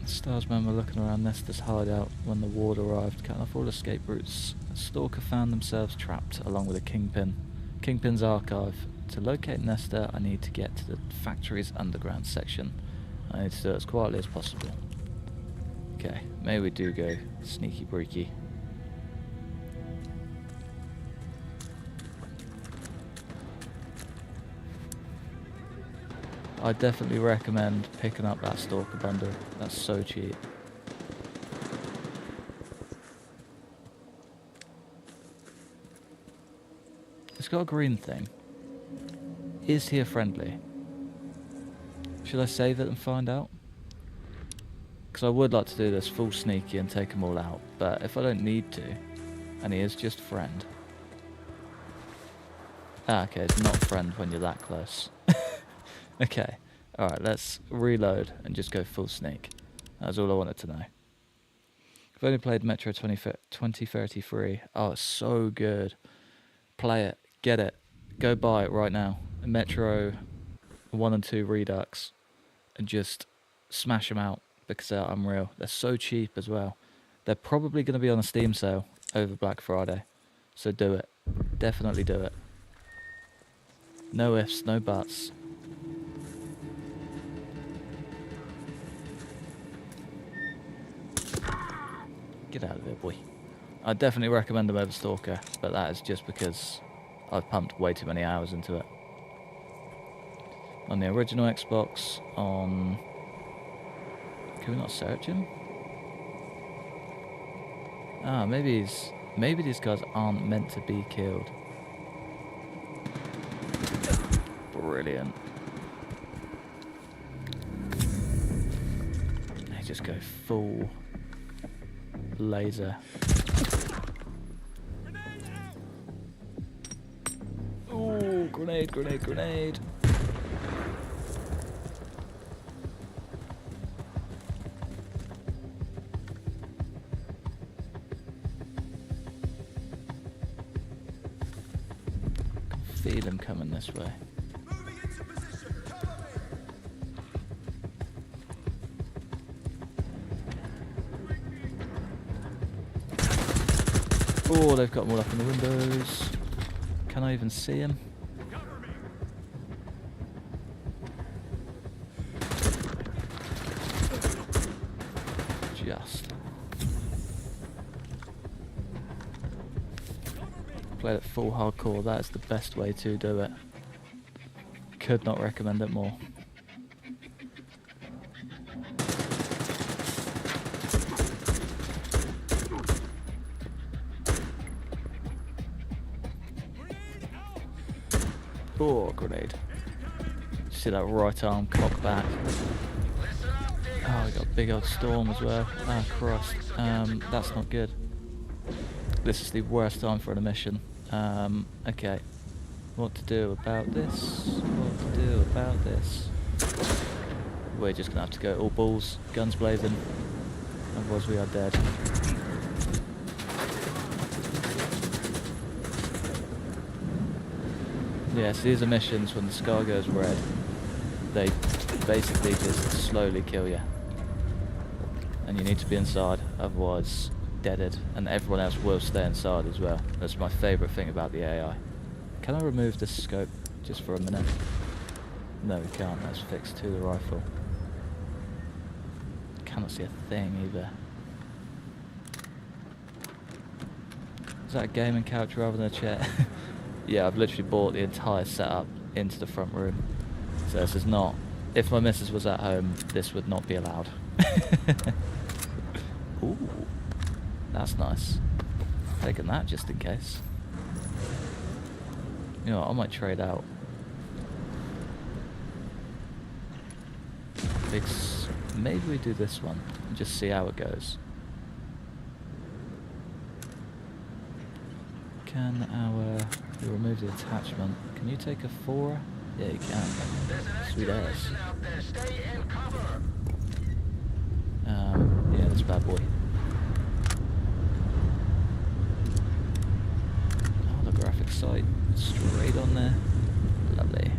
Starsmen were looking around Nestor's hideout when the ward arrived, cutting off all escape routes. Stalker found themselves trapped along with a Kingpin. Kingpin's archive. To locate Nestor, I need to get to the factory's underground section. I need to do it as quietly as possible. Okay, maybe we do go sneaky breaky. I definitely recommend picking up that Stalker bundle. That's so cheap. It's got a green thing. Is he a friendly? Should I save it and find out? Because I would like to do this full sneaky and take them all out, but if I don't need to, and he is just friend. Ah, okay, it's not friend when you're that close. Okay, alright, let's reload and just go full sneak. That's all I wanted to know. I've only played Metro 2033. Oh, it's so good. Play it, get it, go buy it right now. Metro 1 and 2 Redux, and just smash them out because they're unreal. They're so cheap as well. They're probably going to be on a Steam sale over Black Friday, so do it. Definitely do it. No ifs, no buts. Get out of there, boy. I definitely recommend them over Stalker, but that is just because I've pumped way too many hours into it. On the original Xbox, on... Can we not search him? Ah, maybe these guys aren't meant to be killed. Brilliant. They just go full laser. Ooh, grenade, grenade, grenade. Feel him coming this way. Oh, they've got them all up in the windows. Can I even see him? Just. Play it full hardcore, that is the best way to do it. Could not recommend it more. Oh, grenade. See that right arm cock back. Oh, we got a big old storm as well. Ah, Christ. That's not good. This is the worst time for an emission. Okay. What to do about this? What to do about this? We're just gonna have to go all balls, guns blazing. Otherwise we are dead. Yeah, so these emissions, when the sky goes red, they basically just slowly kill you. And you need to be inside, otherwise deaded. And everyone else will stay inside as well. That's my favourite thing about the AI. Can I remove this scope just for a minute? No, we can't. That's fixed to the rifle. Cannot see a thing either. Is that a gaming couch rather than a chair? Yeah, I've literally bought the entire setup into the front room. So this is not... If my missus was at home, this would not be allowed. Ooh, that's nice. Taking that just in case. You know what, I might trade out. Maybe we do this one and just see how it goes. Can our... We remove the attachment. Can you take a 4? Yeah, you can. Sweet ass. Yeah, that's a bad boy. Holographic sight straight on there. Lovely.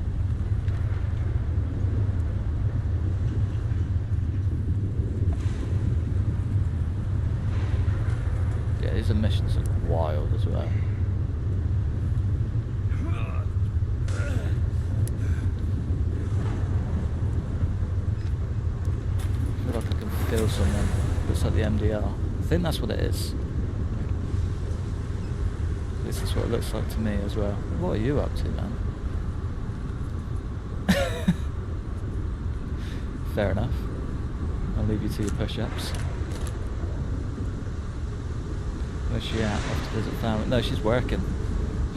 Yeah, these emissions are wild as well. I feel like I can feel someone. Looks like the MDR. I think that's what it is. This is what it looks like to me as well. What are you up to, man? fair enough. I'll leave you to your push-ups. Where's she at? Off to visit family. No, she's working.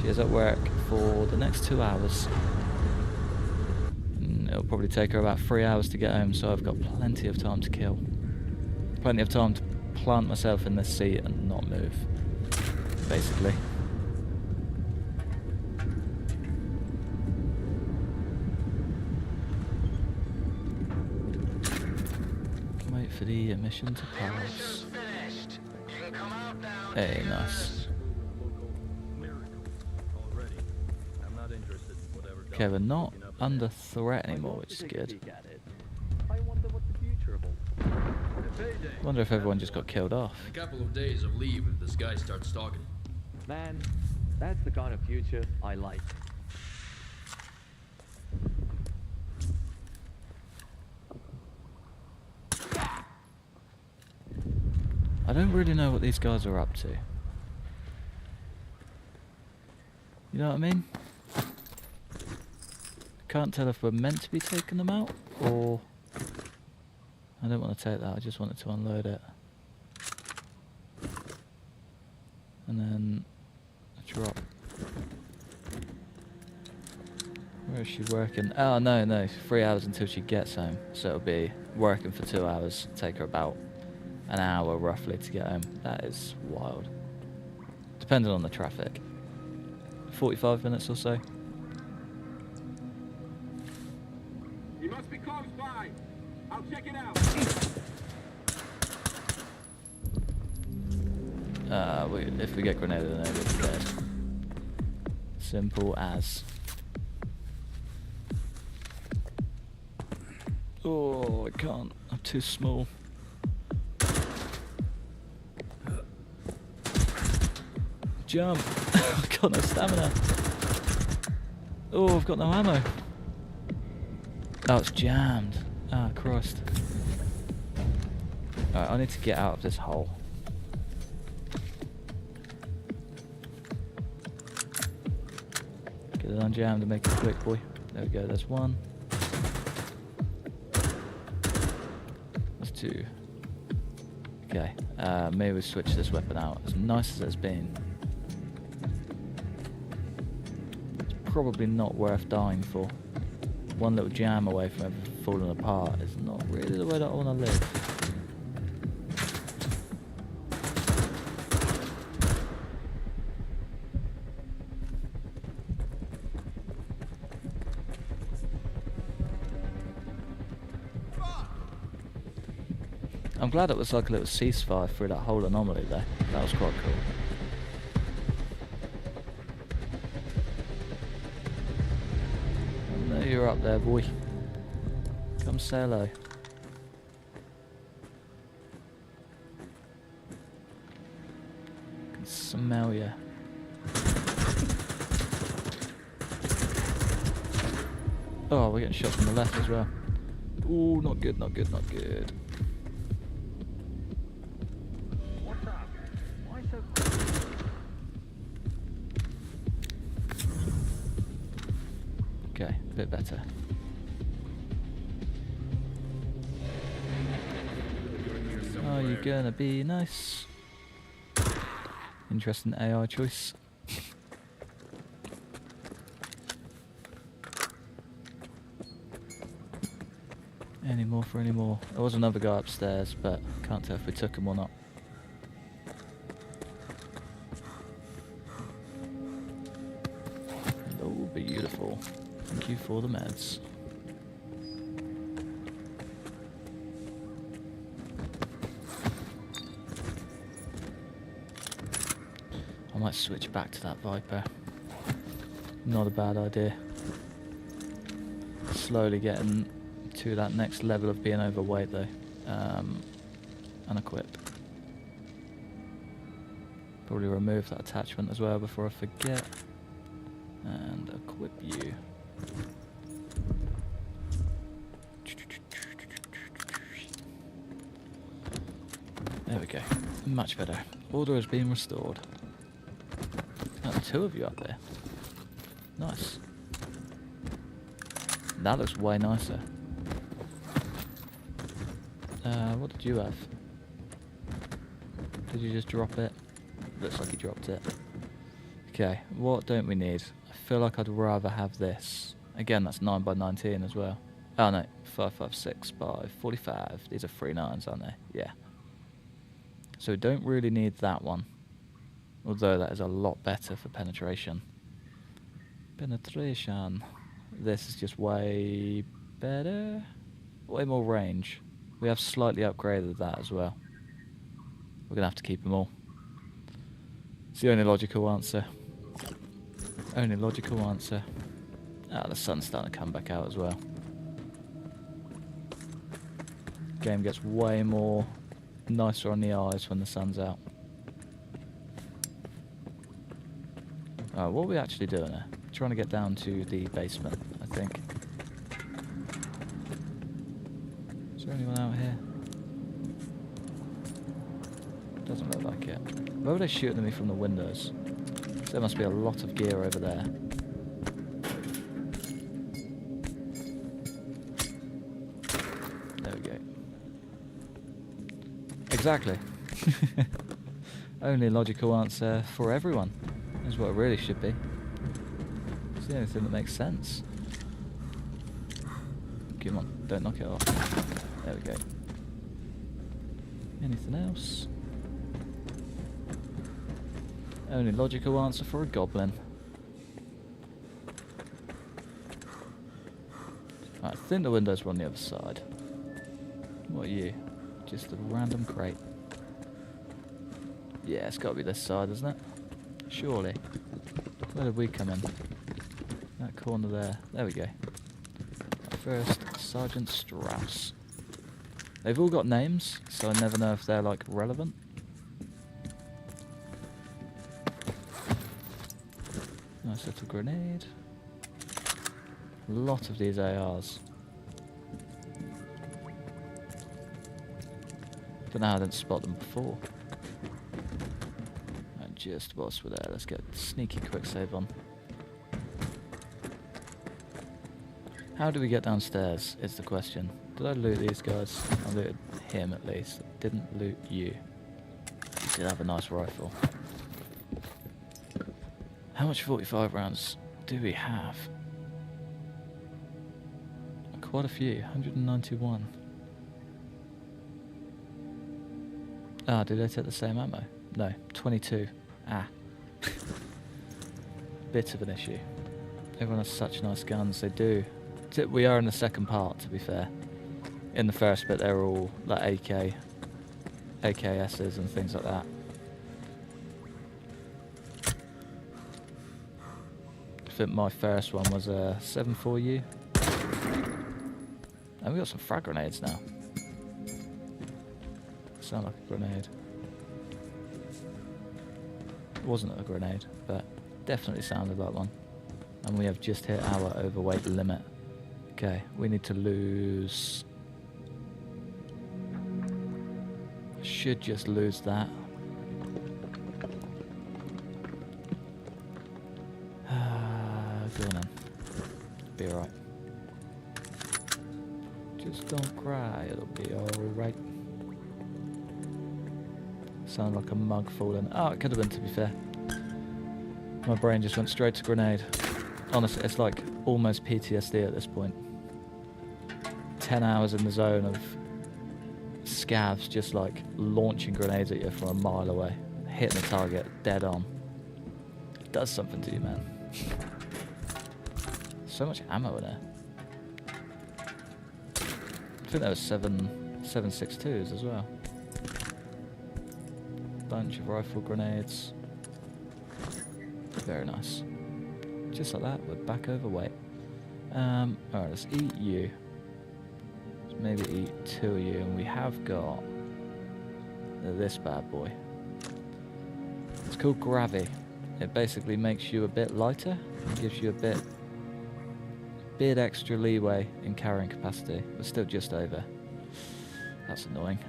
She is at work for the next 2 hours. And it'll probably take her about 3 hours to get home, so I've got plenty of time to kill. Plenty of time to plant myself in this seat and not move, basically. Wait for the emission to pass. Finished. You can come out now. Hey, nice. Okay, we're not under threat anymore, which is good. Wonder if everyone just got killed off. In a couple of days of leave if this guy starts talking. Man, that's the kind of future I like. I don't really know what these guys are up to. You know what I mean? Can't tell if we're meant to be taking them out, or... I don't want to take that, I just wanted to unload it. And then... a drop. Where is she working? Oh, no, 3 hours until she gets home. So it'll be working for 2 hours, take her about an hour roughly to get home. That is wild. Depending on the traffic. 45 minutes or so. You must be close by. I'll check it out. If we get grenaded in there, we're dead. Simple as. Oh, I can't. I'm too small. Jump! I've got no stamina. Oh, I've got no ammo. Oh, it's jammed. Ah, Christ. Alright, I need to get out of this hole. Get it unjammed and make it quick, boy. There we go, there's one. There's two. Okay, maybe we switch this weapon out. As nice as it's been, it's probably not worth dying for. One little jam away from everything falling apart is not really the way that I want to live. I'm glad it was like a little ceasefire through that whole anomaly there. That was quite cool. I know you're up there, boy. Come say hello. I can smell you. Oh, we're getting shots from the left as well. Ooh, not good, not good, not good. Okay, a bit better. Are you gonna be nice? Interesting AI choice. Any more for any more? There was another guy upstairs, but can't tell if we took him or not. Oh, beautiful. Thank you for the meds. I might switch back to that Viper. Not a bad idea. Slowly getting to that next level of being overweight though. Unequip. Probably remove that attachment as well before I forget. And equip you. There we go. Much better. Order has been restored. Oh, 2 of you up there. Nice. That looks way nicer. What did you have? Did you just drop it? Looks like you dropped it. Okay, what don't we need? I feel like I'd rather have this. Again, that's 9 by 19 as well. Oh no, 556 by 45. These are 3 9s, aren't they? Yeah. So we don't really need that one. Although that is a lot better for penetration. Penetration. This is just way better. Way more range. We have slightly upgraded that as well. We're going to have to keep them all. It's the only logical answer. Only logical answer. Ah, the sun's starting to come back out as well. Game gets way more nicer on the eyes when the sun's out. Alright, what are we actually doing here? Trying to get down to the basement, I think. Is there anyone out here? Doesn't look like it. Where were they shooting at me from the windows? So there must be a lot of gear over there. There we go. Exactly. Only logical answer for everyone is what it really should be. It's the only thing that makes sense. Come on, don't knock it off. There we go. Anything else? Only logical answer for a goblin. Right, I think the windows were on the other side. What are you? Just a random crate. Yeah, it's got to be this side, isn't it? Surely. Where did we come in? That corner there. There we go. First, Sergeant Strauss. They've all got names, so I never know if they're, like, relevant. Nice little grenade. A lot of these ARs. Don't know how I didn't spot them before. And just whilst we're there, let's get a sneaky quick save on. How do we get downstairs is the question. Did I loot these guys? I looted him at least. I didn't loot you. You did have a nice rifle. How much 45 rounds do we have? Quite a few. 191. Ah, did they take the same ammo? No, 22. Ah. Bit of an issue. Everyone has such nice guns, they do. We are in the second part, to be fair. In the first bit, they're all like AKSs and things like that. I think my first one was a 7.4U. And we got some frag grenades now. Sound like a grenade. It wasn't a grenade, but definitely sounded like one. And we have just hit our overweight limit. Okay, we need to lose... Should just lose that. Go on then. Be alright. Just don't cry, it'll be alright. Sound like a mug falling. Oh, it could have been, to be fair. My brain just went straight to grenade. Honestly, it's like almost PTSD at this point. 10 hours in the zone of scavs just like launching grenades at you from a mile away. Hitting the target dead on. It does something to you, man. So much ammo in there. I think there was 7.62s as well. Bunch of rifle grenades. Very nice. Just like that, we're back overweight. Alright, let's eat you. Let's maybe eat 2 of you, and we have got this bad boy. It's called Gravy. It basically makes you a bit lighter, and gives you a bit extra leeway in carrying capacity, but still just over. That's annoying.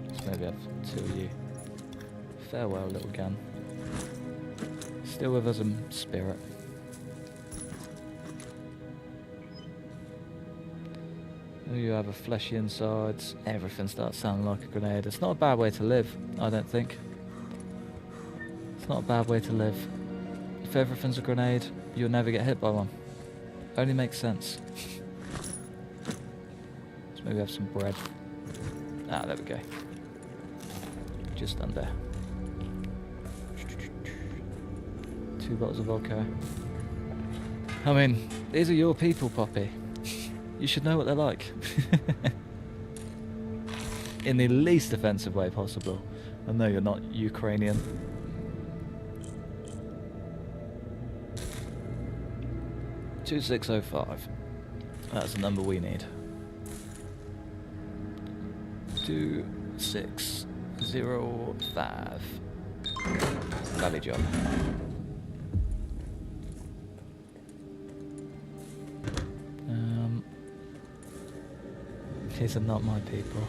Let's maybe have 2 of you. Farewell, little gun. Still with us in spirit. You have a fleshy insides. Everything starts sounding like a grenade. It's not a bad way to live, I don't think. It's not a bad way to live. If everything's a grenade, you'll never get hit by one. Only makes sense. Let's maybe have some bread. Ah, there we go. Just under. 2 bottles of vodka. I mean, these are your people, Poppy. You should know what they're like. In the least offensive way possible. I know you're not Ukrainian. $2605. That's the number we need. 2605. Lovely job. These are not my people.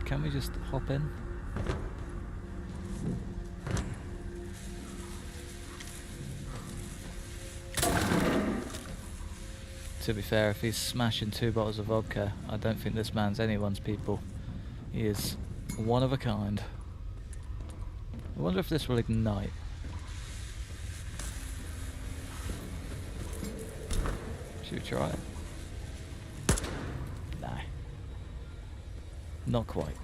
Can we just hop in? To be fair, if he's smashing 2 bottles of vodka, I don't think this man's anyone's people. He is one of a kind. I wonder if this will ignite. Should we try it? Nah. Not quite.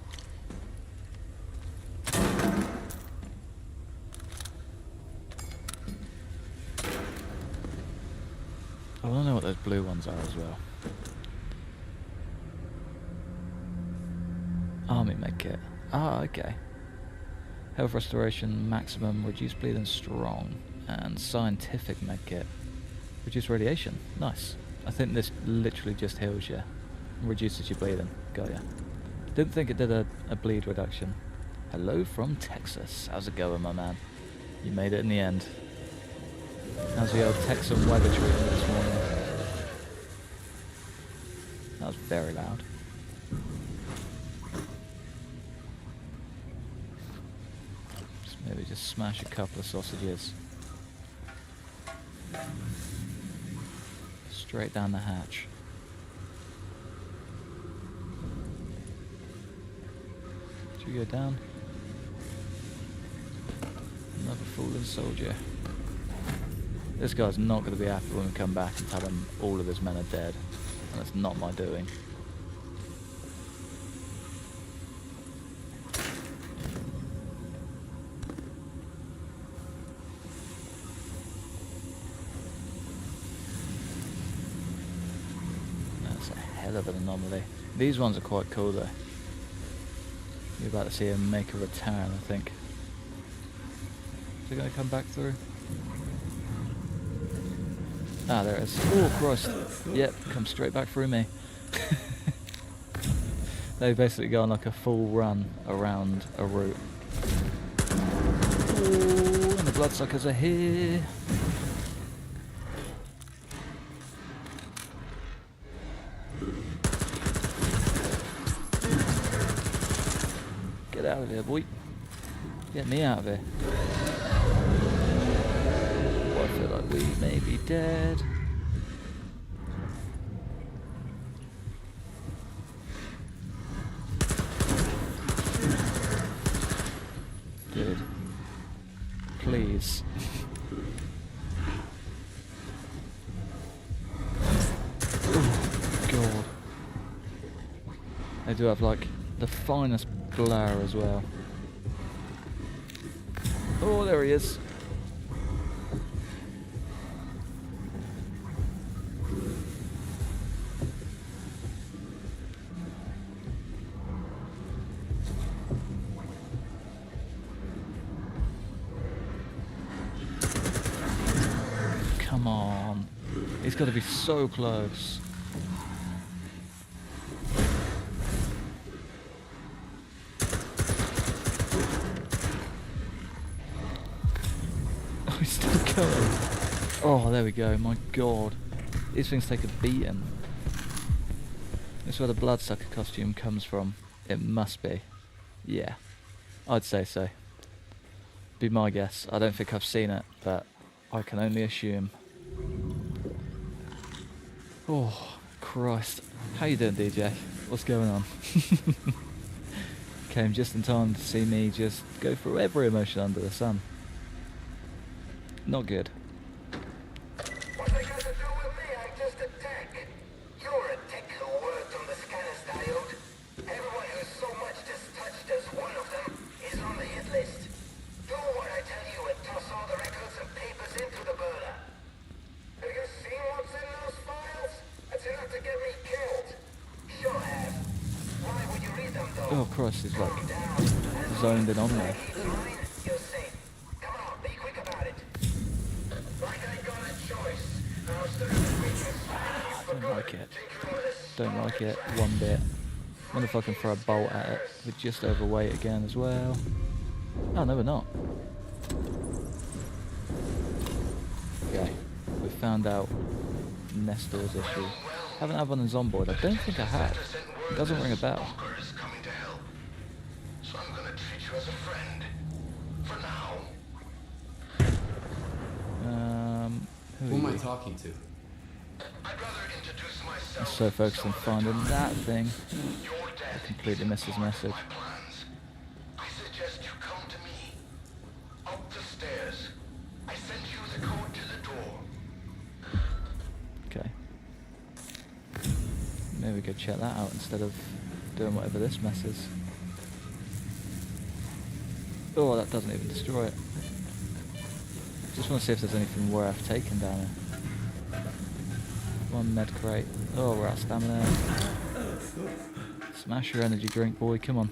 I want to know what those blue ones are as well. Army medkit. Ah, okay. Health restoration maximum, reduce bleeding strong, and scientific medkit. Reduce radiation. Nice. I think this literally just heals you. Reduces your bleeding. Got ya. Didn't think it did a bleed reduction. Hello from Texas. How's it going, my man? You made it in the end. How's the old Texan weather treating this morning? That was very loud. Maybe just smash a couple of sausages. Straight down the hatch. Should we go down? Another fallen soldier. This guy's not going to be happy when we come back and tell him all of his men are dead. And that's not my doing. Of an anomaly. These ones are quite cool though. You're about to see him make a return, I think. Is he going to come back through? Ah, there it is. Oh, Christ. Yep, come straight back through me. They basically go on like a full run around a route. Oh, and the bloodsuckers are here. Get out of here, boy. Get me out of here. Oh, I feel like we may be dead. Good. Please. Oh, God. They do have like the finest glare as well. Oh, there he is. Come on. He's got to be so close. Oh, there we go. My God. These things take a beating. This is where the bloodsucker costume comes from. It must be. Yeah. I'd say so. Be my guess. I don't think I've seen it, but I can only assume. Oh, Christ. How you doing, DJ? What's going on? Came just in time to see me just go through every emotion under the sun. Not good. What they got to do with me? I'm just a tech. You're a tech who worked on the scanner's diode. Everyone who's so much as touched as one of them is on the hit list. Do what I tell you and toss all the records and papers into the burner. Have you seen what's in those files? That's enough to get me killed. Sure have. Why would you read them though? Oh, Christ, he's like zoned in on me. You're safe. Come on, be quick about it. Like I got a choice. Don't like it. Don't like it one bit. Wonder if I can throw a bolt at it. We're just overweight again as well. Oh, no, we're not. Okay, we found out Nestor's issue. Haven't had one in Zomboid. I don't think I have. It doesn't ring a bell. So I'm gonna treat you as a friend. For now. Who am I talking to? I'd rather introduce I'm myself. so focused on finding that thing. Your death I completely missed his message. my plans. I suggest you come to me. Up the stairs. I sent you the code to the door. Okay. Maybe we could check that out instead of doing whatever this mess is. Oh, that doesn't even destroy it. Just want to see if there's anything worth taking down here. One med crate. Oh, we're out of stamina. Smash your energy drink, boy. Come on.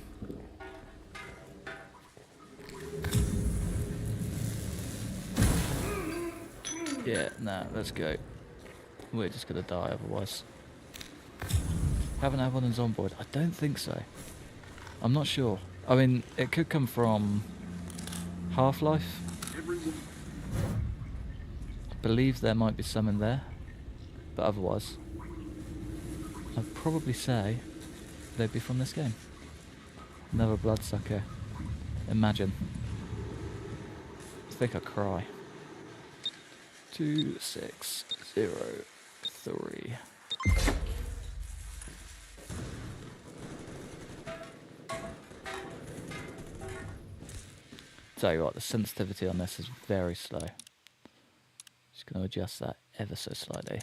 Yeah, nah, let's go. We're just gonna die otherwise. Haven't had one in Zomboid. I don't think so. I'm not sure. I mean, it could come from Half-Life. I believe there might be some in there, but otherwise, I'd probably say they'd be from this game. Another bloodsucker. Imagine. I think I'd cry. 2603. Tell you what, the sensitivity on this is very slow. Just going to adjust that ever so slightly.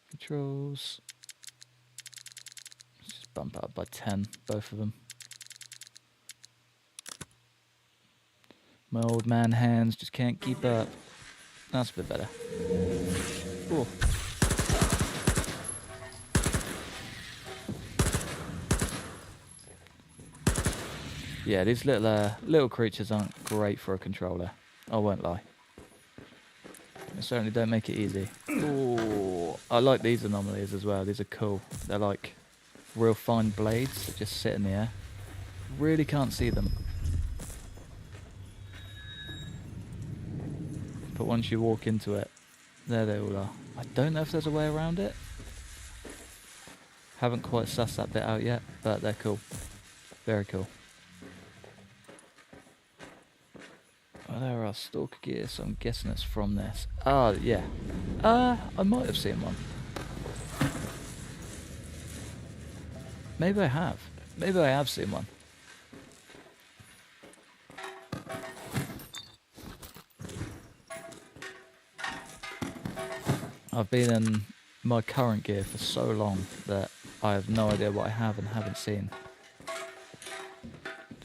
Controls. Let's just bump up by 10, both of them. My old man hands just can't keep up. That's a bit better. Ooh. Yeah, these little creatures aren't great for a controller. I won't lie. They certainly don't make it easy. Ooh, I like these anomalies as well. These are cool. They're like real fine blades that just sit in the air. Really can't see them. But once you walk into it, there they all are. I don't know if there's a way around it. Haven't quite sussed that bit out yet, but they're cool. Very cool. Oh, there are Stalker gear, so I'm guessing it's from this. Ah, yeah. I might have seen one. Maybe I have. Maybe I have seen one. I've been in my current gear for so long that I have no idea what I have and haven't seen.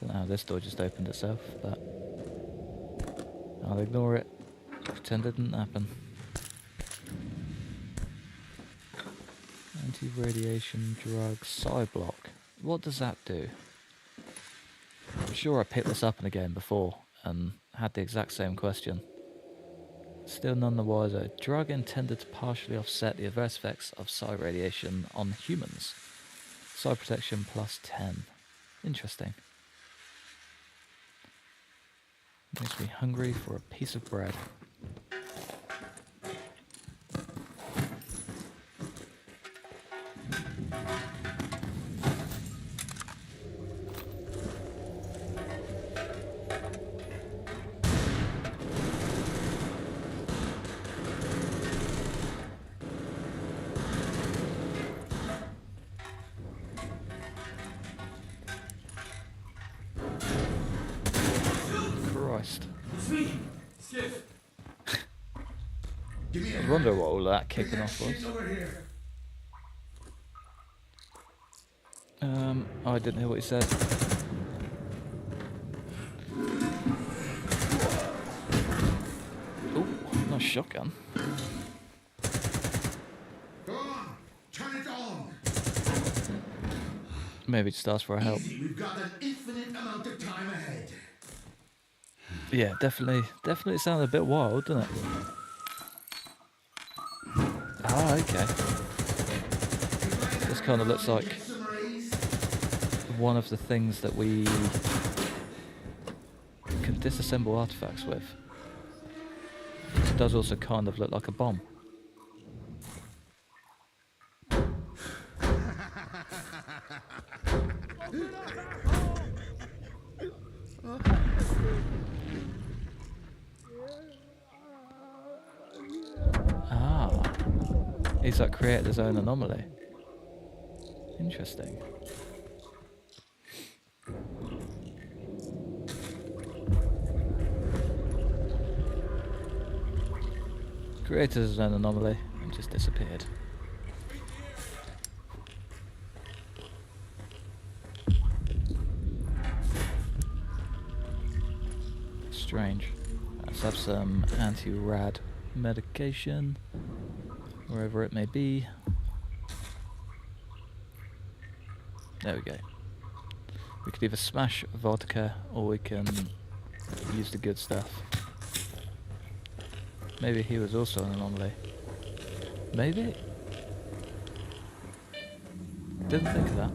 Don't know how this door just opened itself, but I'll ignore it. Pretend it didn't happen. Anti-radiation drug Psyblock. What does that do? I'm sure I picked this up in a game before and had the exact same question. Still none the wiser. Drug intended to partially offset the adverse effects of psi radiation on humans. Psi protection plus 10. Interesting. Makes me hungry for a piece of bread. me! Skiff! Give me a I wonder what all that kicking off was. over here. I didn't hear what he said. Oh, nice shotgun. Go on! Turn it on! Maybe just ask for help. Easy, we've got an infinite amount of time ahead. Yeah, definitely sounded a bit wild, doesn't it? Ah, okay. This kind of looks like one of the things that we can disassemble artifacts with. It does also kind of look like a bomb. Ah, he's like created his own anomaly. Interesting. Created his own anomaly and just disappeared. Strange. Let's have some anti-rad medication, wherever it may be. There we go. We could either smash vodka or we can use the good stuff. Maybe he was also an anomaly. Maybe? Didn't think of that.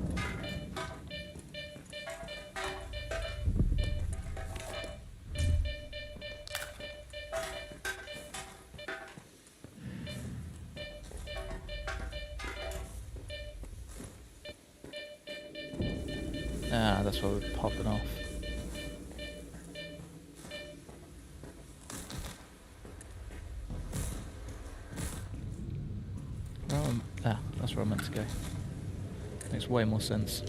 Ah, that's why we're popping off. That's where I meant to go. Makes way more sense.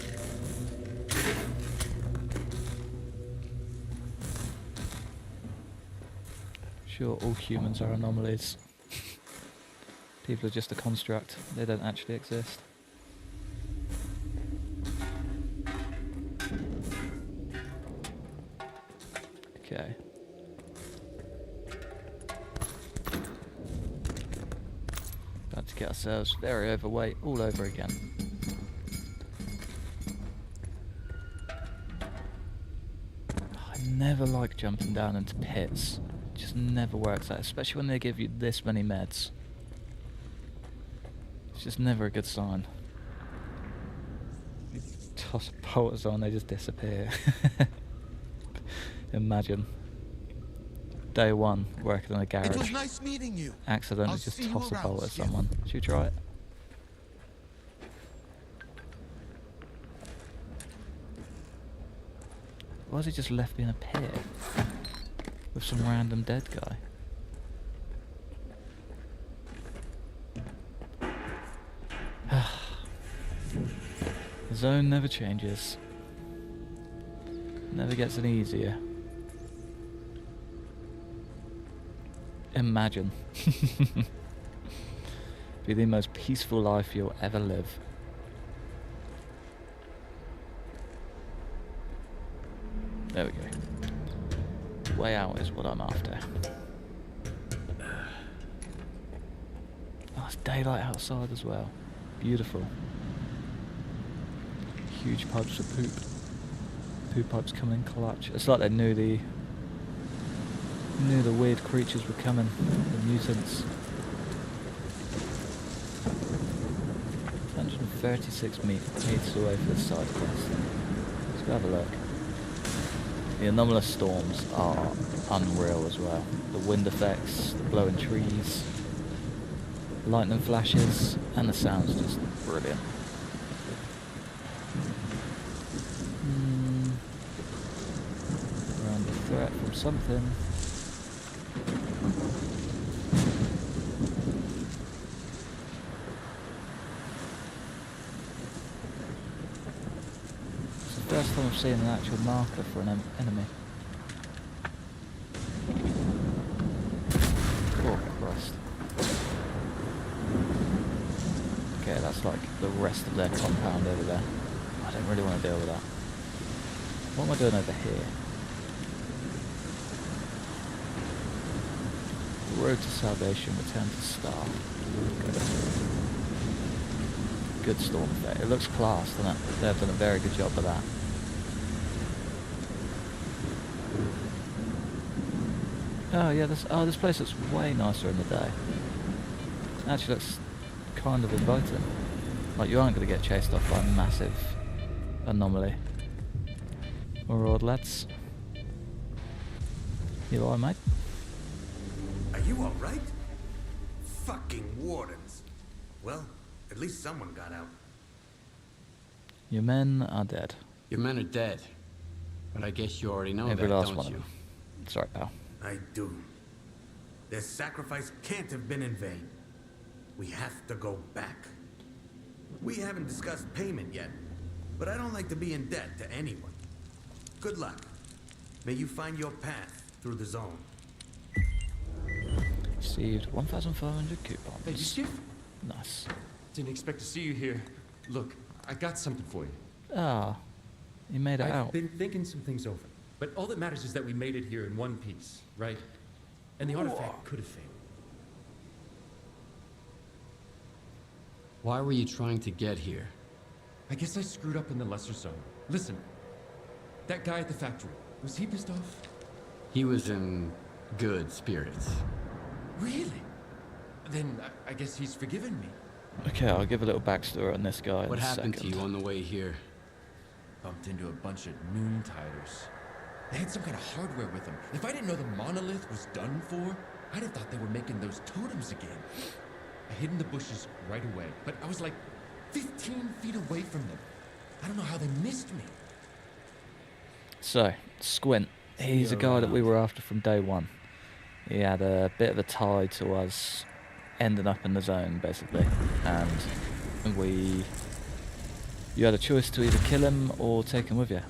Sure, all humans are anomalies. People are just a construct. They don't actually exist. Okay. About to get ourselves very overweight all over again. I never like jumping down into pits. It just never works out, especially when they give you this many meds. It's just never a good sign. You toss bolters on, they just disappear. Imagine. Day one, working in a garage. It was nice meeting you. Accidentally I'll just see you toss a around, bolt at Skip. someone. Should we try it? Why has he just left me in a pit? With some random dead guy? The zone never changes. Never gets any easier. Imagine. Be the most peaceful life you'll ever live. There we go. Way out is what I'm after. Oh, it's daylight outside as well. Beautiful. Huge pipes of poop. Poop pipes coming in clutch. It's like they knew the weird creatures were coming, the mutants. 136 meters away from the side quest. Let's go have a look. The anomalous storms are unreal as well. The wind effects, the blowing trees, lightning flashes, and the sound's just brilliant. We're under threat from something. It's the first time I've seen an actual marker for an enemy. rest of their compound over there. I don't really want to deal with that. What am I doing over here? Road to salvation, return to star. Good storm effect. It looks class, doesn't it? They've done a very good job of that. Oh yeah, this place looks way nicer in the day. Actually looks kind of inviting. Like you aren't going to get chased off by a massive anomaly. Alright lads. You alright mate? Are you alright? Fucking wardens. Well, at least someone got out. Your men are dead. Your men are dead. But I guess you already know Every that, last don't one you? of them. Sorry pal. I do. Their sacrifice can't have been in vain. We have to go back. We haven't discussed payment yet, but I don't like to be in debt to anyone. Good luck. May you find your path through the zone. Received 1,500 coupons. Hey, Yusuf? Nice. Didn't expect to see you here. Look, I got something for you. Ah, you made it I've out. been thinking some things over. But all that matters is that we made it here in one piece, right? And the artifact could have failed. Why were you trying to get here? I guess I screwed up in the lesser zone. Listen, that guy at the factory, was he pissed off? He was in good spirits. Really? Then I guess he's forgiven me. Okay, I'll give a little backstory on this guy. What in a happened second. to you on the way here? Bumped into a bunch of noon-tiders. They had some kind of hardware with them. If I didn't know the monolith was done for, I'd have thought they were making those totems again. I hid in the bushes right away, but I was like 15 feet away from them. I don't know how they missed me. So, Squint. He's a guy that we were after from day one. He had a bit of a tie to us ending up in the zone, basically. And you had a choice to either kill him or take him with you.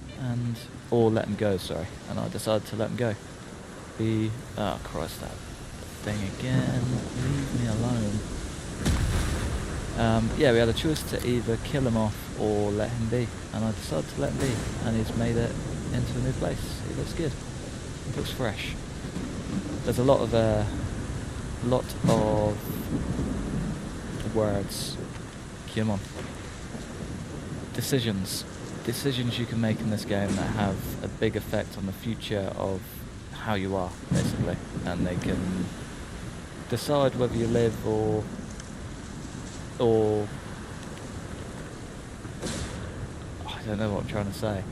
Or let him go, sorry. And I decided to let him go. Oh Christ, that thing again. Leave me alone. Yeah, we had a choice to either kill him off or let him be. And I decided to let him be. And he's made it into a new place. He looks good. He looks fresh. There's a lot of words. Come on. Decisions you can make in this game that have a big effect on the future of how you are, basically, and they can decide whether you live or I don't know what I'm trying to say.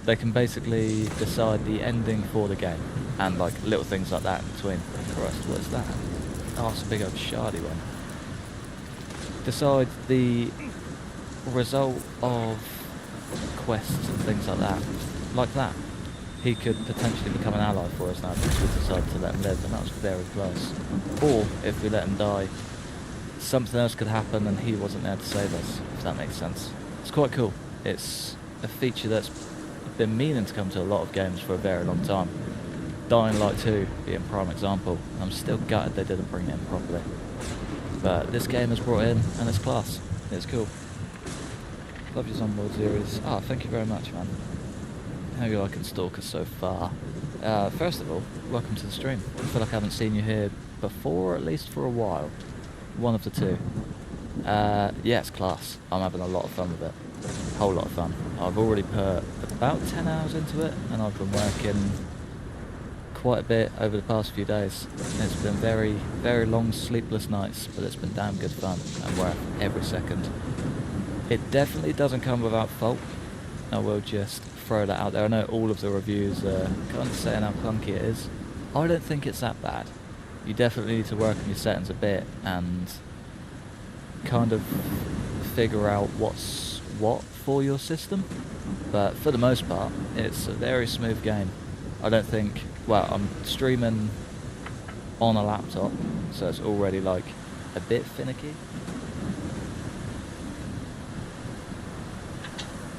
They can basically decide the ending for the game, and like little things like that in between. Christ, what's that? Oh, it's a big old shardy one. Decide the result of quests and things like that. Like that. He could potentially become an ally for us now because we decided to let him live, and that was very close. Or, if we let him die, something else could happen and he wasn't there to save us, if that makes sense. It's quite cool. It's a feature that's been meaning to come to a lot of games for a very long time. Dying Light 2 being prime example. I'm still gutted they didn't bring it in properly. But this game has brought it in, and it's class. It's cool. Love your Onboard series. Ah, thank you very much, man. How are you liking Stalker so far? First of all, welcome to the stream. I feel like I haven't seen you here before, or at least for a while. One of the two. Yeah, it's class. I'm having a lot of fun with it. A whole lot of fun. I've already put about 10 hours into it, and I've been working quite a bit over the past few days. It's been very, very long sleepless nights, but it's been damn good fun and worth every second. It definitely doesn't come without fault. I will just throw that out there. I know all of the reviews are kind of saying how clunky it is. I don't think it's that bad. You definitely need to work on your settings a bit and kind of figure out what's what for your system. But for the most part, it's a very smooth game. I don't think... Well, I'm streaming on a laptop, so it's already like a bit finicky.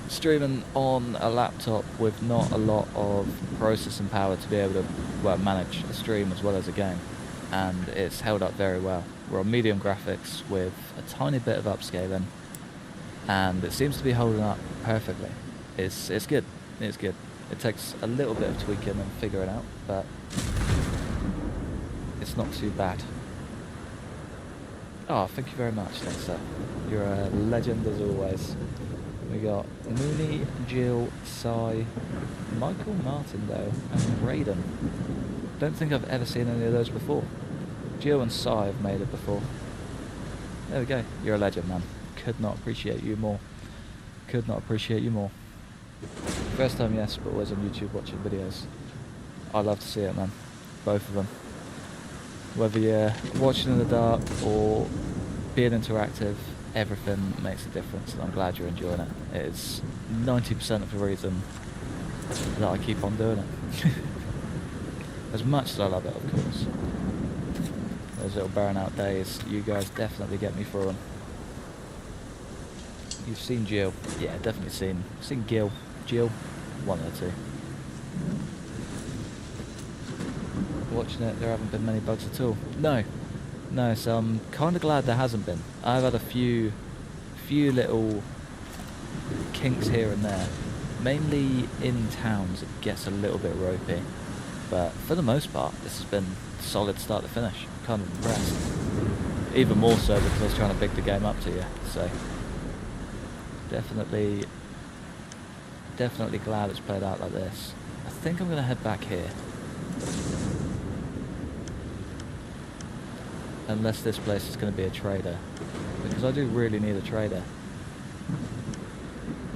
Streaming on a laptop with not a lot of processing power to be able to manage a stream as well as a game, and it's held up very well. We're on medium graphics with a tiny bit of upscaling, and it seems to be holding up perfectly. It's good. It's good. It takes a little bit of tweaking and figuring out, but it's not too bad. Oh, thank you very much, Dexter. You're a legend as always. We got Mooney, Jill, Cy, Michael Martindale, and Raiden. Don't think I've ever seen any of those before. Jill and Cy have made it before. There we go. You're a legend, man. Could not appreciate you more. Could not appreciate you more. First time, yes, but always on YouTube watching videos. I love to see it, man. Both of them. Whether you're watching in the dark or being interactive, everything makes a difference, and I'm glad you're enjoying it. It's 90% of the reason that I keep on doing it. As much as I love it, of course. Those little burnout days, you guys definitely get me through them. You've seen Jill. Yeah, definitely seen Gil. Jill. One or two. Watching it, there haven't been many bugs at all. No, so I'm kind of glad there hasn't been. I've had a few little kinks here and there. Mainly in towns it gets a little bit ropey. But for the most part, this has been solid start to finish. I'm kind of impressed. Even more so because I was trying to big the game up to you. So definitely glad it's played out like this. I think I'm going to head back here. Unless this place is going to be a trader. Because I do really need a trader.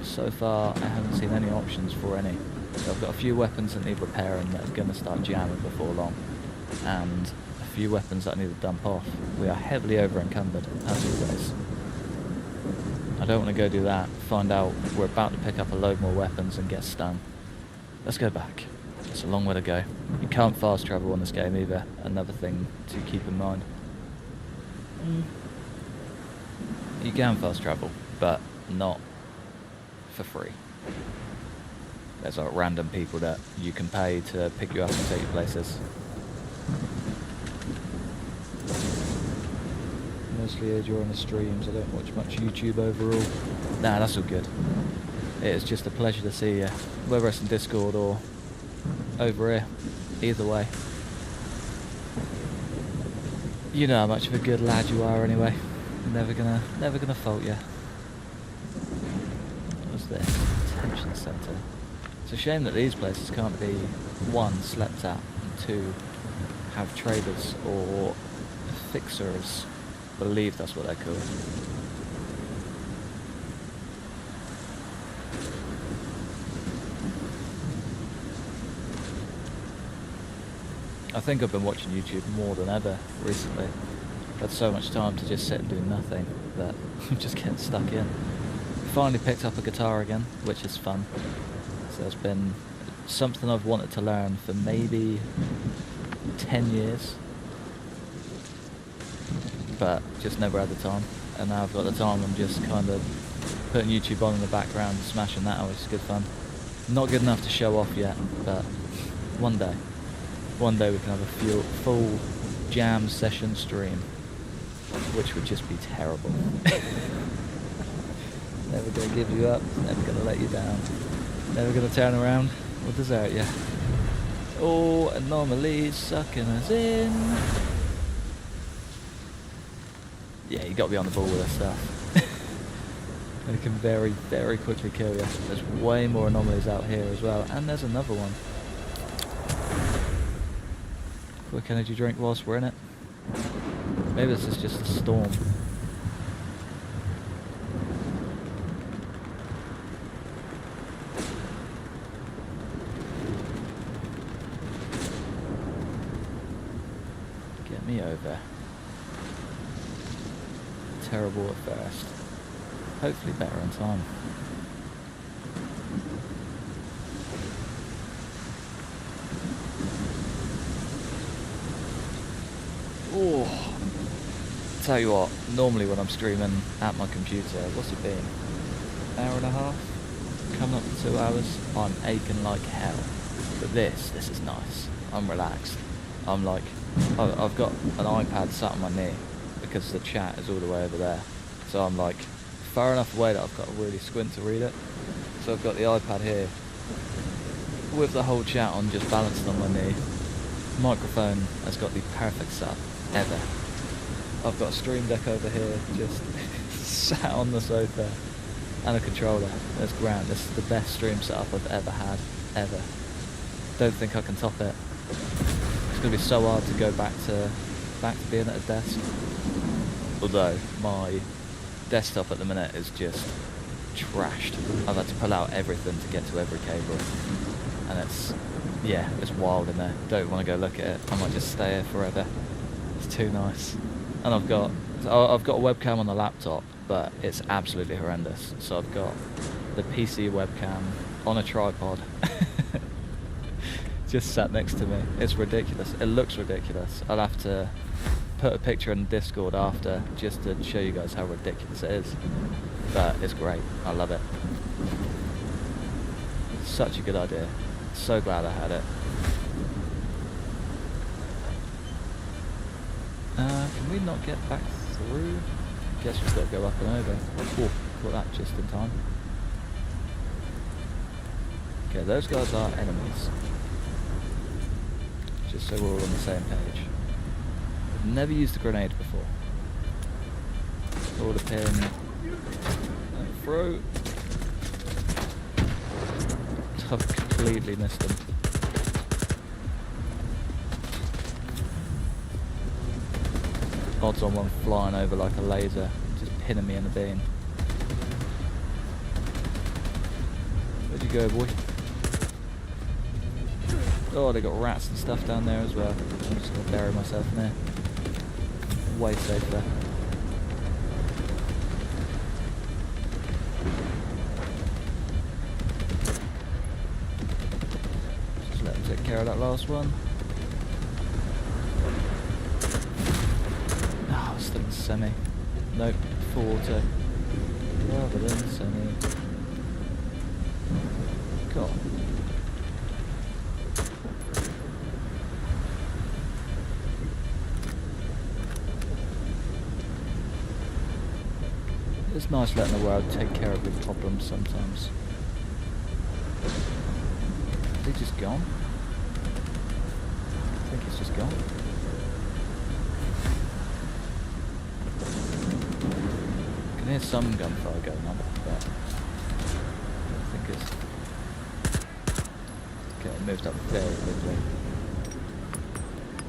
So far, I haven't seen any options for any. I've got a few weapons that need repairing that are going to start jamming before long. And a few weapons that I need to dump off. We are heavily over encumbered, as always. I don't want to go do that, find out we're about to pick up a load more weapons and get stung. Let's go back. It's a long way to go. You can't fast travel on this game either, another thing to keep in mind. You can fast travel, but not for free. There's like random people that you can pay to pick you up and take you places. Mostly here during the streams, I don't watch much YouTube overall. Nah, that's all good. It's just a pleasure to see you, whether it's in Discord or over here. Either way. You know how much of a good lad you are anyway. Never gonna fault you. What's this? Detention centre. It's a shame that these places can't be, one, slept at, and two, have traders or fixers. I believe that's what they're called. I think I've been watching YouTube more than ever recently. I've had so much time to just sit and do nothing that I'm just getting stuck in. Finally picked up a guitar again, which is fun. So it's been something I've wanted to learn for maybe 10 years. But just never had the time. And now I've got the time, I'm just kind of putting YouTube on in the background and smashing that out, which is good fun. Not good enough to show off yet, but one day we can have a full jam session stream, which would just be terrible. Never gonna give you up, never gonna let you down, never gonna turn around or desert you. Oh, anomalies sucking us in. Yeah, you got to be on the ball with this stuff. They can very, very quickly kill you. There's way more anomalies out here as well, and there's another one. Quick energy drink whilst we're in it. Maybe this is just a storm. Get me over. Terrible at first. Hopefully better in time. Oh, tell you what, normally when I'm streaming at my computer, what's it been? Hour and a half? Coming up to 2 hours? I'm aching like hell. But this is nice. I'm relaxed. I'm like, I've got an iPad sat on my knee because the chat is all the way over there. So I'm like far enough away that I've got to really squint to read it. So I've got the iPad here with the whole chat on, just balanced on my knee. Microphone has got the perfect setup ever. I've got a stream deck over here, just sat on the sofa, and a controller. That's grand. This is the best stream setup I've ever had, ever. Don't think I can top it. It's gonna be so hard to go back to being at a desk. Although my desktop at the minute is just trashed. I've had to pull out everything to get to every cable, and it's wild in there. Don't want to go look at it. I might just stay here forever. It's too nice. And I've got a webcam on the laptop, but it's absolutely horrendous. So I've got the PC webcam on a tripod, just sat next to me. It's ridiculous. It looks ridiculous. I'll have to put a picture in Discord after just to show you guys how ridiculous it is. But it's great. I love it. Such a good idea. So glad I had it. Can we not get back through? Guess we've got to go up and over. Oh, got that just in time. Okay, those guys are enemies. Just so we're all on the same page. I've never used a grenade before. Hold a pin. And throw. I've completely missed them. Odds on one flying over like a laser, just pinning me in the beam. Where'd you go, boy? Oh, they got rats and stuff down there as well. I'm just gonna bury myself in there. Way safer. Just let them take care of that last one. Still in semi. Nope, full auto. Rather than semi. God. It's nice letting the world take care of your problems sometimes. Is he just gone? I think he's just gone. There's some gunfire going on, but I think it's... Okay, it moved up very quickly.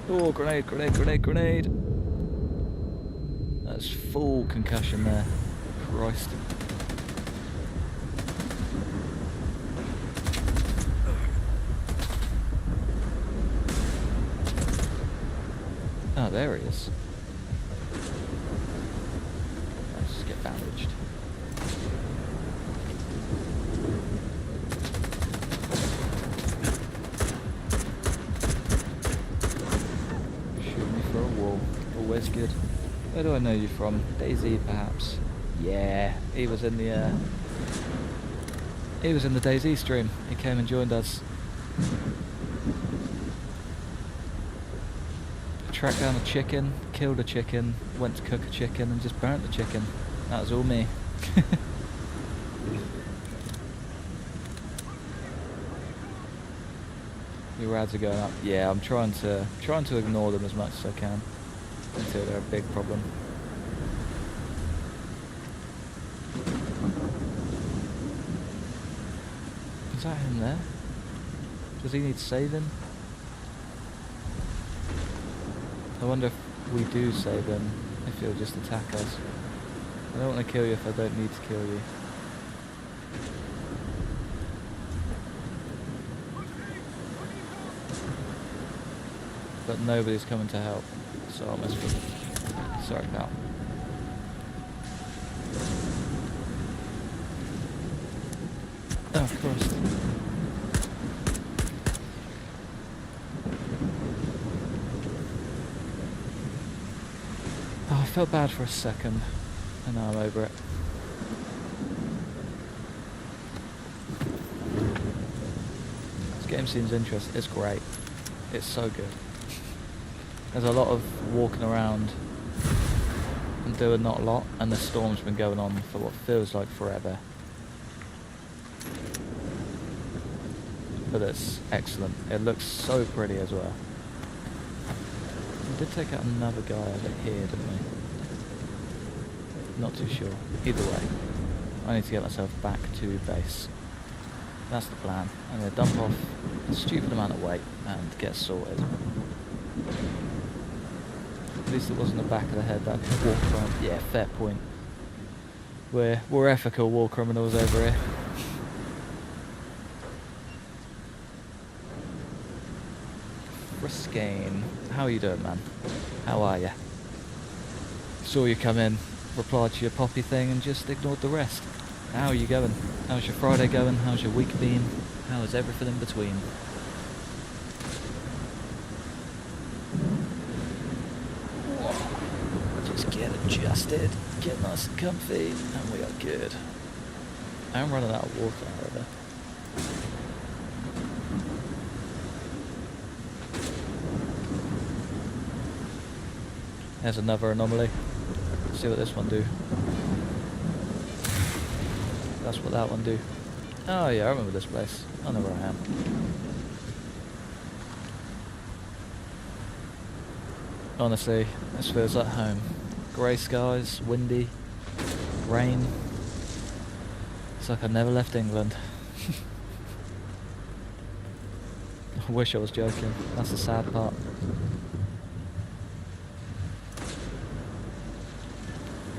Oh, grenade, grenade, grenade, grenade! That's full concussion there. Christ. Oh, there he is. Bandaged. Shoot me for a wall. Always good. Where do I know you from? DayZ, perhaps? Yeah, he was in the DayZ stream. He came and joined us. Tracked down a chicken, killed a chicken, went to cook a chicken and just burnt the chicken. That was all me. Your rads are going up. Yeah, I'm trying to ignore them as much as I can until they're a big problem. Is that him there? Does he need saving? I wonder if we do save him, if he'll just attack us. I don't want to kill you if I don't need to kill you. But nobody's coming to help, so I'll mess with them. Sorry, pal. Oh, of course. Oh, I felt bad for a second. And now I'm over it. This game seems interesting. It's great. It's so good. There's a lot of walking around I'm doing not a lot, and the storm's been going on for what feels like forever. But it's excellent. It looks so pretty as well. We did take out another guy over here, didn't we? Not too sure. Either way, I need to get myself back to base. That's the plan. I'm going to dump off a stupid amount of weight and get sorted. At least it wasn't the back of the head that I could walk around. Yeah, fair point. We're ethical war criminals over here. Riskane, how are you doing, man? How are you? Saw you come in, replied to your poppy thing, and just ignored the rest. How are you going? How's your Friday going? How's your week been? How is everything in between? Just get adjusted, get nice and comfy, and we are good. I'm running out of water, however. There's another anomaly. Let's see what this one do. That's what that one do. Oh yeah, I remember this place. I know where I am. Honestly, this feels like home. Grey skies, windy, rain. It's like I never left England. I wish I was joking. That's the sad part.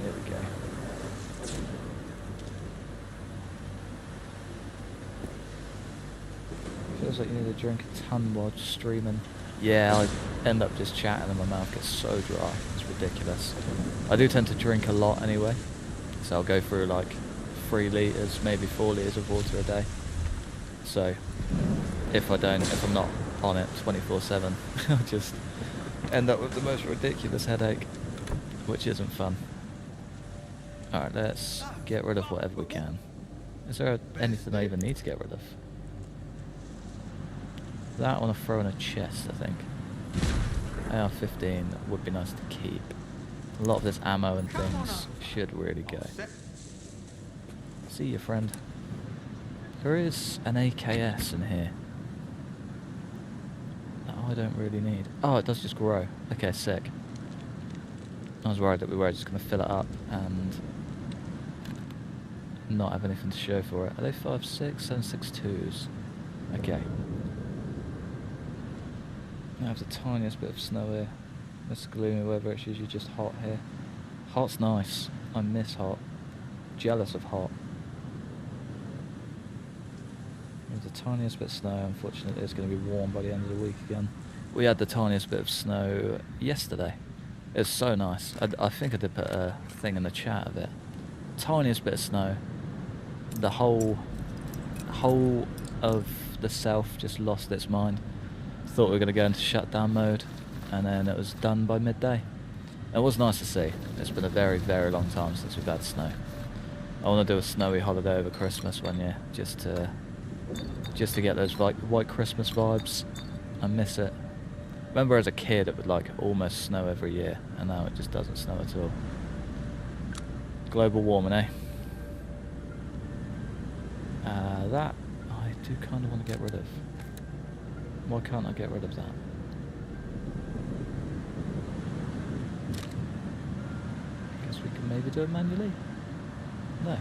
Here we go. Feels like you need to drink a ton while just streaming. Yeah, I end up just chatting and my mouth gets so dry. It's ridiculous. I do tend to drink a lot anyway. So I'll go through like 3 litres, maybe 4 litres of water a day. So if I'm not on it 24/7, I'll just end up with the most ridiculous headache, which isn't fun. Alright, let's get rid of whatever we can. Is there anything I even need to get rid of? That I want to throw in a chest, I think. AR-15 would be nice to keep. A lot of this ammo and things should really go. See you, friend. There is an AKS in here that I don't really need. Oh, it does just grow. Okay, sick. I was worried that we were just going to fill it up and not have anything to show for it. Are they 5.6 and 6.2s? Okay. I have the tiniest bit of snow here. It's gloomy weather, it's usually just hot here. Hot's nice. I miss hot. Jealous of hot. There's the tiniest bit of snow. Unfortunately, it's going to be warm by the end of the week again. We had the tiniest bit of snow yesterday. It's so nice. I think I did put a thing in the chat of it. Tiniest bit of snow. The whole of the south just lost its mind. Thought we were going to go into shutdown mode, and then it was done by midday. It was nice to see. It's been a very, very long time since we've had snow. I want to do a snowy holiday over Christmas one year, just to get those white Christmas vibes. I miss it. Remember as a kid it would like almost snow every year, and now it just doesn't snow at all. Global warming, eh? That I do kind of want to get rid of. Why can't I get rid of that? Guess we can maybe do it manually? No.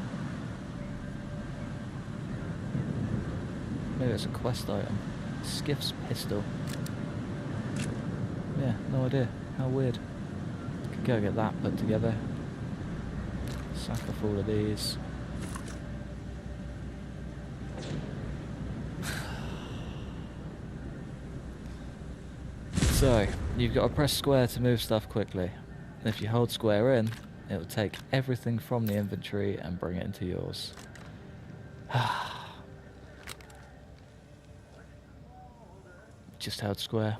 Maybe it's a quest item. Skiff's pistol. Yeah, no idea. How weird. Could go get that put together. Sack off all of these. So, you've got to press square to move stuff quickly. And if you hold square in, it will take everything from the inventory and bring it into yours. Just held square.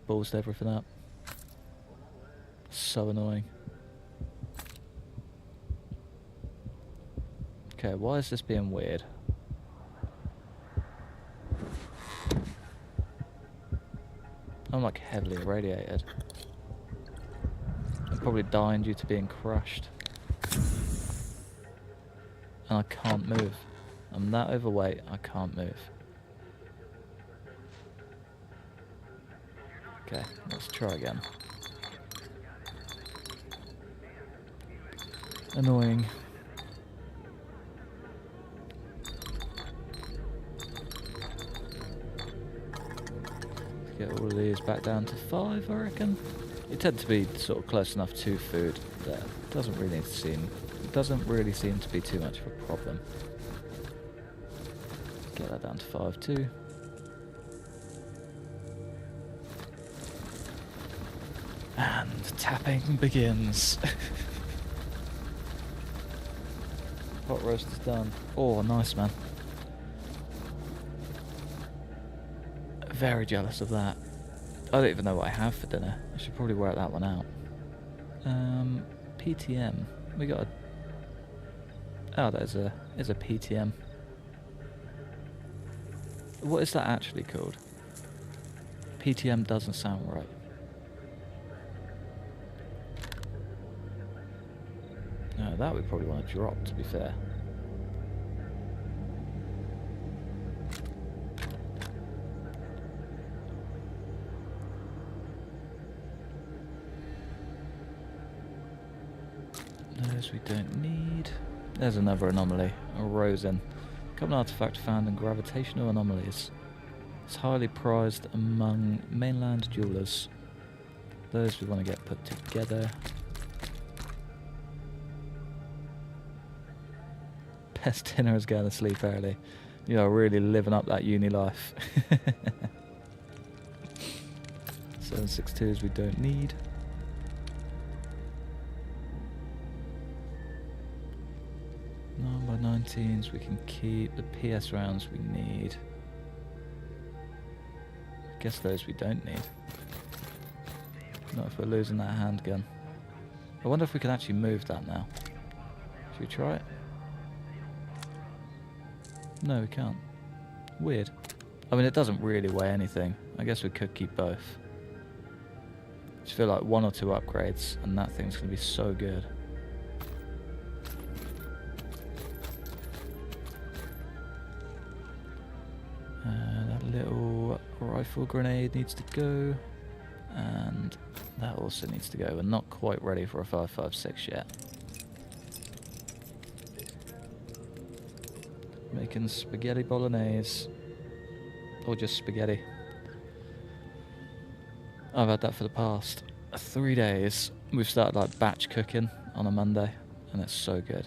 Ballsed everything up. So annoying. Okay, why is this being weird? I'm like heavily irradiated. I'm probably dying due to being crushed. And I can't move. I'm that overweight, I can't move. Okay, let's try again. Annoying. Get all of these back down to 5, I reckon. You tend to be sort of close enough to food that doesn't really seem to be too much of a problem. Get that down to 5 too. And tapping begins. Pot roast is done. Oh, nice, man. Very jealous of that. I don't even know what I have for dinner. I should probably work that one out. PTM. We got a... Oh, that is a PTM. What is that actually called? PTM doesn't sound right. No, that we probably want to drop, to be fair. Those we don't need. There's another anomaly, a Rosen. Common artifact found in gravitational anomalies. It's highly prized among mainland jewelers. Those we want to get put together. Best dinner is going to sleep early. You are really living up that uni life. 762s we don't need. 9x19s we can keep. The PS rounds we need. I guess those we don't need. Not if we're losing that handgun. I wonder if we can actually move that now. Should we try it? No, we can't. Weird. I mean, it doesn't really weigh anything. I guess we could keep both. I just feel like 1 or 2 upgrades and that thing's going to be so good. That little rifle grenade needs to go. And that also needs to go. We're not quite ready for a 5.56 yet. Making spaghetti bolognese. Or just spaghetti. I've had that for the past 3 days. We've started like batch cooking on a Monday. And it's so good.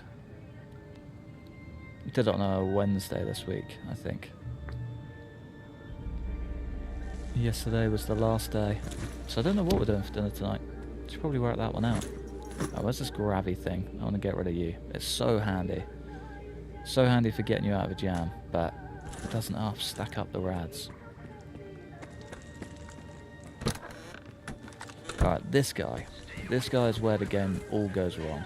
We did it on a Wednesday this week, I think. Yesterday was the last day. So I don't know what we're doing for dinner tonight. Should probably work that one out. Oh, where's this gravy thing? I want to get rid of you. It's so handy. So handy for getting you out of a jam, but it doesn't stack up the rads. Alright, this guy. This guy is where the game all goes wrong.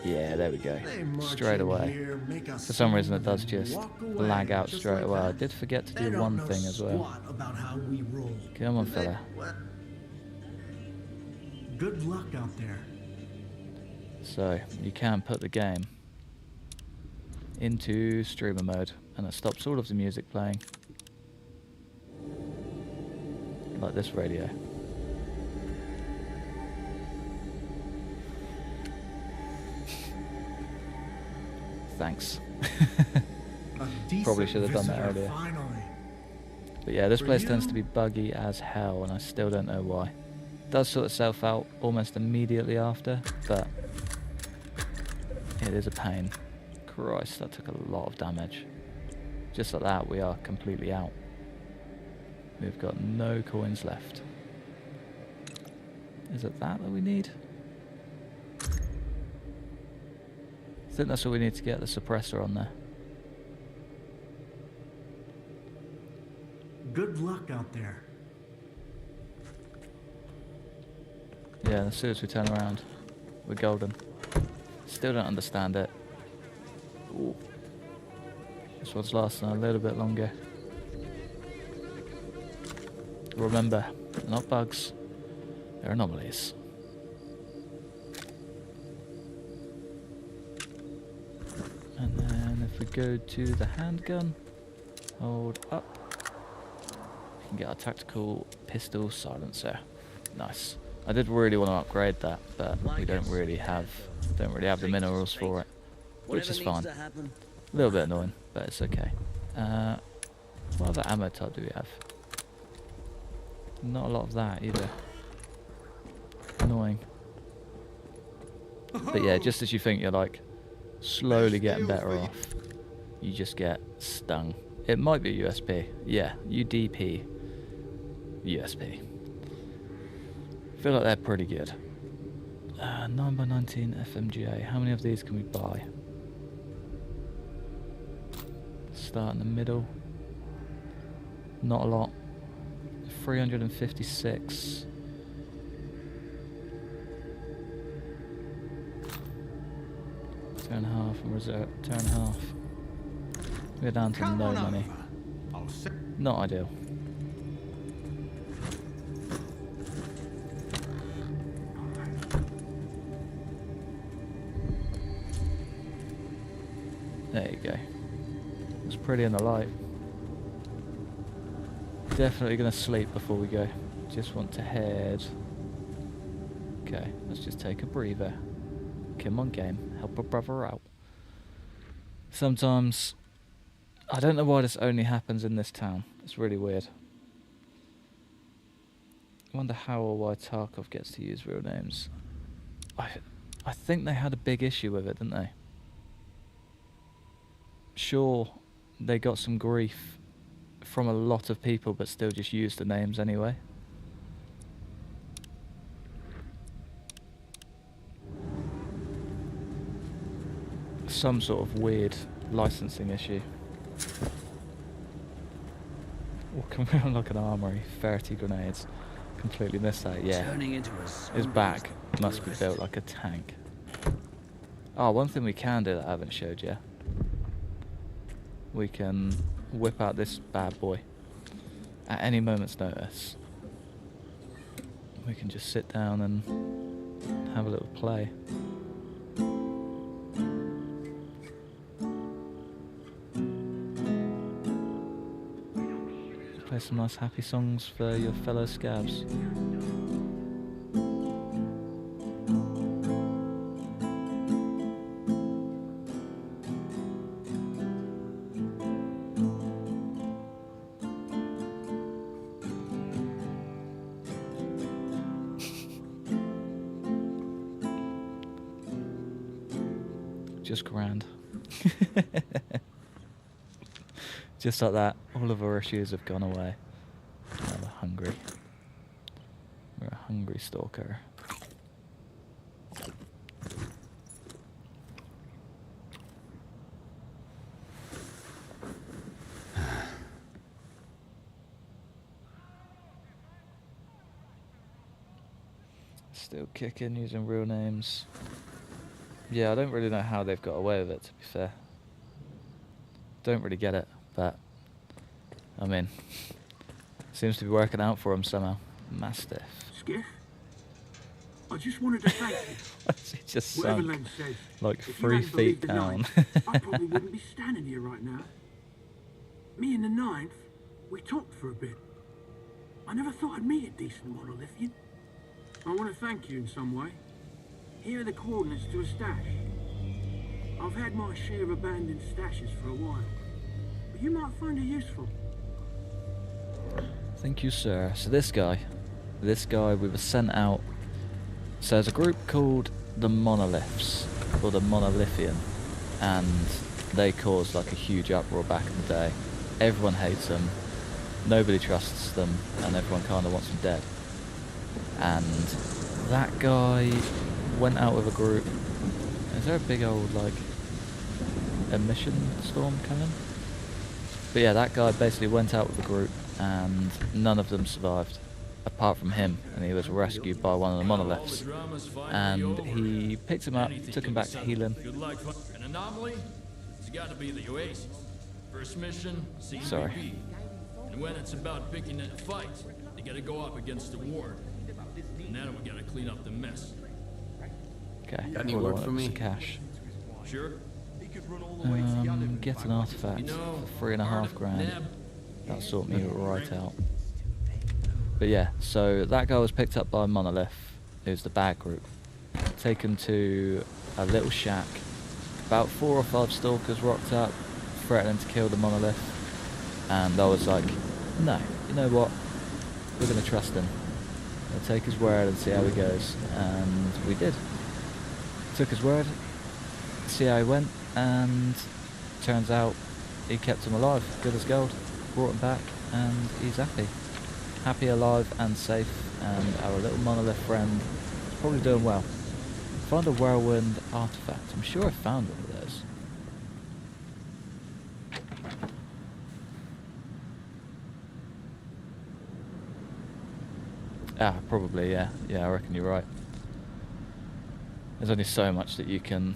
Yeah, there we go. Straight away. For some reason it does just lag out straight away. I did forget to do one thing as well. Come on, fella. Good luck out there. So, you can put the game into streamer mode and it stops all of the music playing. Like this radio. Thanks. Probably should have done that earlier. Finally. But yeah, this place tends to be buggy as hell and I still don't know why. It does sort itself out almost immediately after, but it is a pain. Christ, that took a lot of damage. Just like that, we are completely out. We've got no coins left. Is it that we need? I think that's all we need to get the suppressor on there. Good luck out there. Yeah, as soon as we turn around, we're golden. Still don't understand it. Ooh. This one's lasting a little bit longer. remember, they're not bugs, they're anomalies. And then if we go to the handgun, hold up, we can get our tactical pistol silencer. Nice. I did really want to upgrade that, but we don't really have the minerals for it, which is fine. A little bit annoying, but it's okay. What other ammo type do we have? Not a lot of that either. Annoying. But yeah, just as you think you're like slowly getting better off, you just get stung. It might be USP. Yeah, UDP. USP. Feel like they're pretty good. 9x19 FMGA. How many of these can we buy? Start in the middle. Not a lot. 356. Two and a half and reserve. 2.5. We're down to no money. Not ideal. There you go. It's pretty in the light. Definitely gonna sleep before we go. Just want to head. Okay, let's just take a breather. Come on, game. Help a brother out. Sometimes, I don't know why this only happens in this town. It's really weird. I wonder how or why Tarkov gets to use real names. I think they had a big issue with it, didn't they? Sure, they got some grief from a lot of people, but still just used the names anyway. Some sort of weird licensing issue. Walking around like an armory, 30 grenades. Completely missed that, yeah. His back must be built like a tank. Oh, one thing we can do that I haven't showed you. We can whip out this bad boy at any moment's notice. We can just sit down and have a little play. Play some nice happy songs for your fellow scabs. Just grand. Just like that, all of our issues have gone away. Now we're hungry. We're a hungry stalker. Still kicking, using real names. Yeah, I don't really know how they've got away with it, to be fair. Don't really get it, but I mean, seems to be working out for him somehow. Mastiff. Skiff? I just wanted to thank you. He just Whatever sunk Len says, like if 3 you hadn't believed feet the down. Ninth, I probably wouldn't be standing here right now. Me and the Ninth, we talked for a bit. I never thought I'd meet a decent monolithian. I want to thank you in some way. Here are the coordinates to a stash. I've had my share of abandoned stashes for a while, but you might find it useful. Thank you, sir. So this guy we were sent out. So there's a group called the Monoliths, or the Monolithian, and they caused like a huge uproar back in the day. Everyone hates them, nobody trusts them, and everyone kind of wants them dead. And that guy went out with a group. Is there a big old like emission storm coming? But yeah, that guy basically went out with a group and none of them survived apart from him, and he was rescued by one of the monoliths, and he picked him up, took him back to healing. An anomaly? It's got to be the Oasis. First mission, Sorry. And when it's about picking a fight, they gotta go up against the ward. And then we gotta clean up the mess. Okay, Got any all I word want for was me? the cash. Sure? Get an artifact You know, for 3.5 grand. That'll sort me right out. But yeah, so that guy was picked up by Monolith, who's the bad group. Taken to a little shack. About 4 or 5 stalkers rocked up, threatening to kill the Monolith. And I was like, no, you know what? We're going to trust him. We'll take his word and see how he goes. And we did. Took his word, see how he went, and turns out he kept him alive, good as gold. Brought him back, and he's happy. Happy, alive, and safe, and our little Monolith friend is probably doing well. Find a whirlwind artifact. I'm sure I found one of those. Ah, probably, yeah. Yeah, I reckon you're right. There's only so much that you can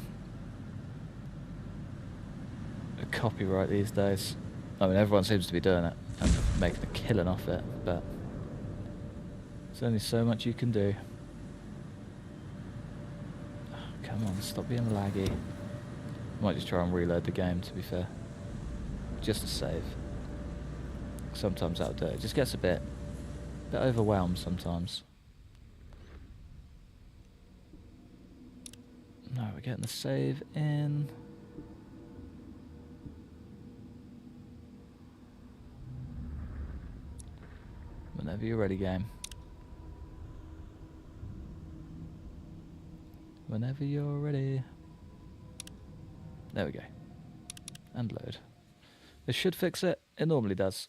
copyright these days. I mean, everyone seems to be doing it and making a killing off it, but there's only so much you can do. Oh, come on, stop being laggy. Might just try and reload the game, to be fair. Just to save. Sometimes that'll do it. It just gets a bit overwhelmed sometimes. No, we're getting the save in. Whenever you're ready, game. Whenever you're ready. There we go. And load. This should fix it. It normally does.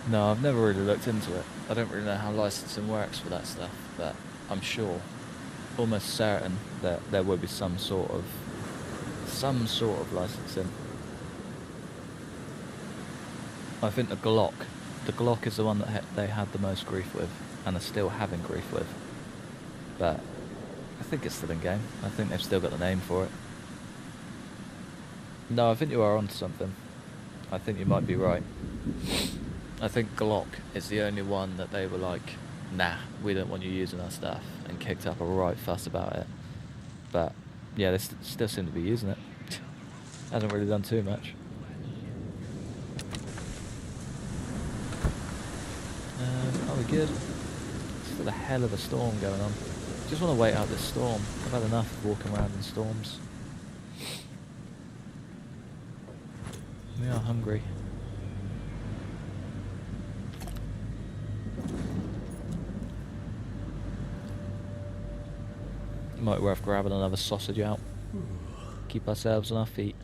No, I've never really looked into it. I don't really know how licensing works for that stuff, but I'm sure, almost certain, that there will be some sort of licensing. I think the Glock is the one that they had the most grief with, and are still having grief with. But I think it's still in game. I think they've still got the name for it. No, I think you are onto something. I think you might be right. I think Glock is the only one that they were like, nah, we don't want you using our stuff, and kicked up a right fuss about it. But yeah, they still seem to be using it. Hasn't really done too much. Are we good? Still a hell of a storm going on. Just want to wait out this storm. I've had enough of walking around in storms. We are hungry. Might be worth grabbing another sausage out. Keep ourselves on our feet.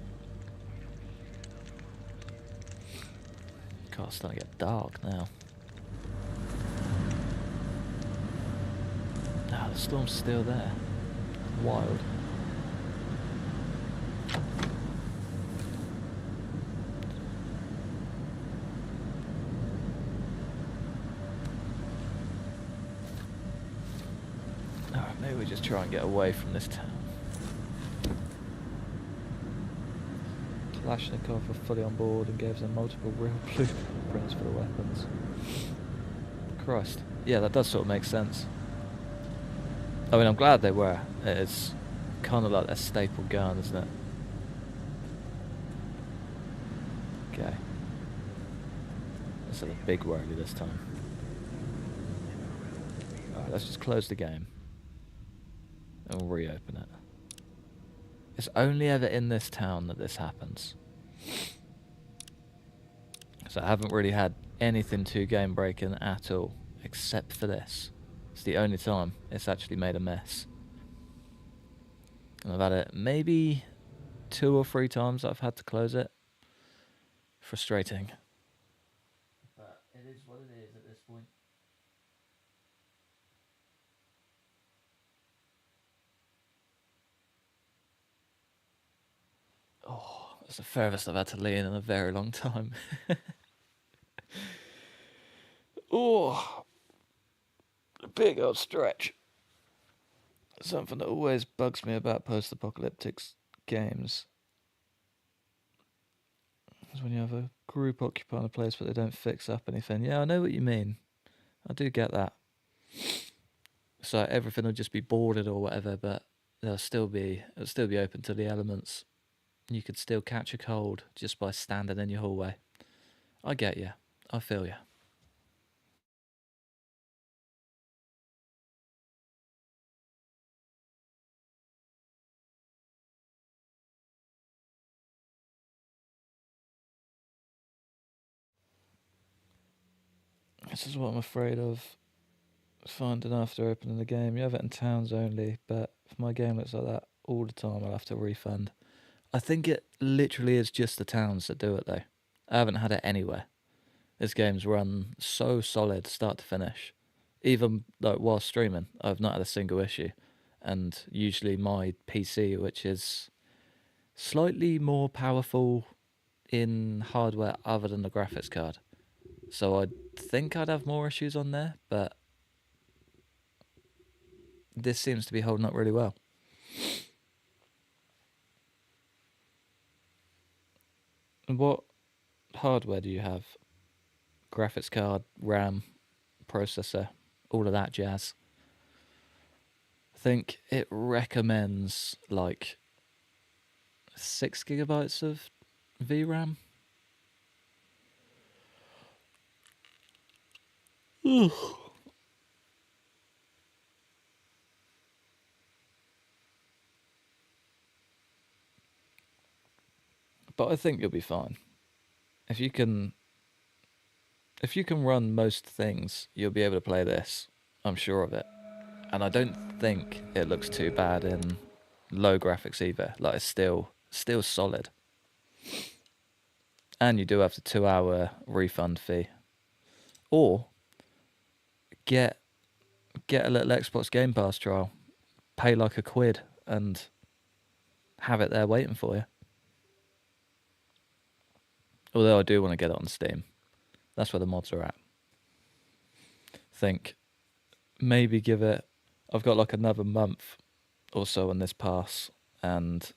God, it's starting to get dark now. Ah, the storm's still there. Wild. Alright, maybe we just try and get away from this town. Kalashnikov were fully on board and gave them multiple real blueprints for the weapons. Christ. Yeah, that does sort of make sense. I mean, I'm glad they were. It's kind of like a staple gun, isn't it? Okay. Let's have a big whirly this time. Alright, let's just close the game. And we'll reopen it. It's only ever in this town that this happens. So I haven't really had anything too game breaking at all, except for this. It's the only time it's actually made a mess. And I've had it maybe 2 or 3 times I've had to close it. Frustrating. But it is what it is at this point. Oh, that's the furthest I've had to lean in a very long time. Oh. big old stretch. Something that always bugs me about post-apocalyptic games is when you have a group occupying a place but they don't fix up anything. Yeah, I know what you mean. I do get that. So everything will just be boarded or whatever, but it'll still be open to the elements. You could still catch a cold just by standing in your hallway. I get you. I feel you. This is what I'm afraid of finding after opening the game. You have it in towns only, but if my game looks like that all the time, I'll have to refund. I think it literally is just the towns that do it though. I haven't had it anywhere. This game's run so solid, start to finish. Even like while streaming, I've not had a single issue. And usually my PC, which is slightly more powerful in hardware other than the graphics card. So I think I'd have more issues on there, but this seems to be holding up really well. What hardware do you have? Graphics card, RAM, processor, all of that jazz. I think it recommends like 6 gigabytes of VRAM. But I think you'll be fine. If you can run most things, you'll be able to play this. I'm sure of it. And I don't think it looks too bad in low graphics either. Like it's still solid. And you do have the 2-hour refund fee. Or get a little Xbox Game Pass trial. Pay like £1 and have it there waiting for you. Although I do want to get it on Steam. That's where the mods are at. Think maybe give it... I've got like another month or so on this pass, and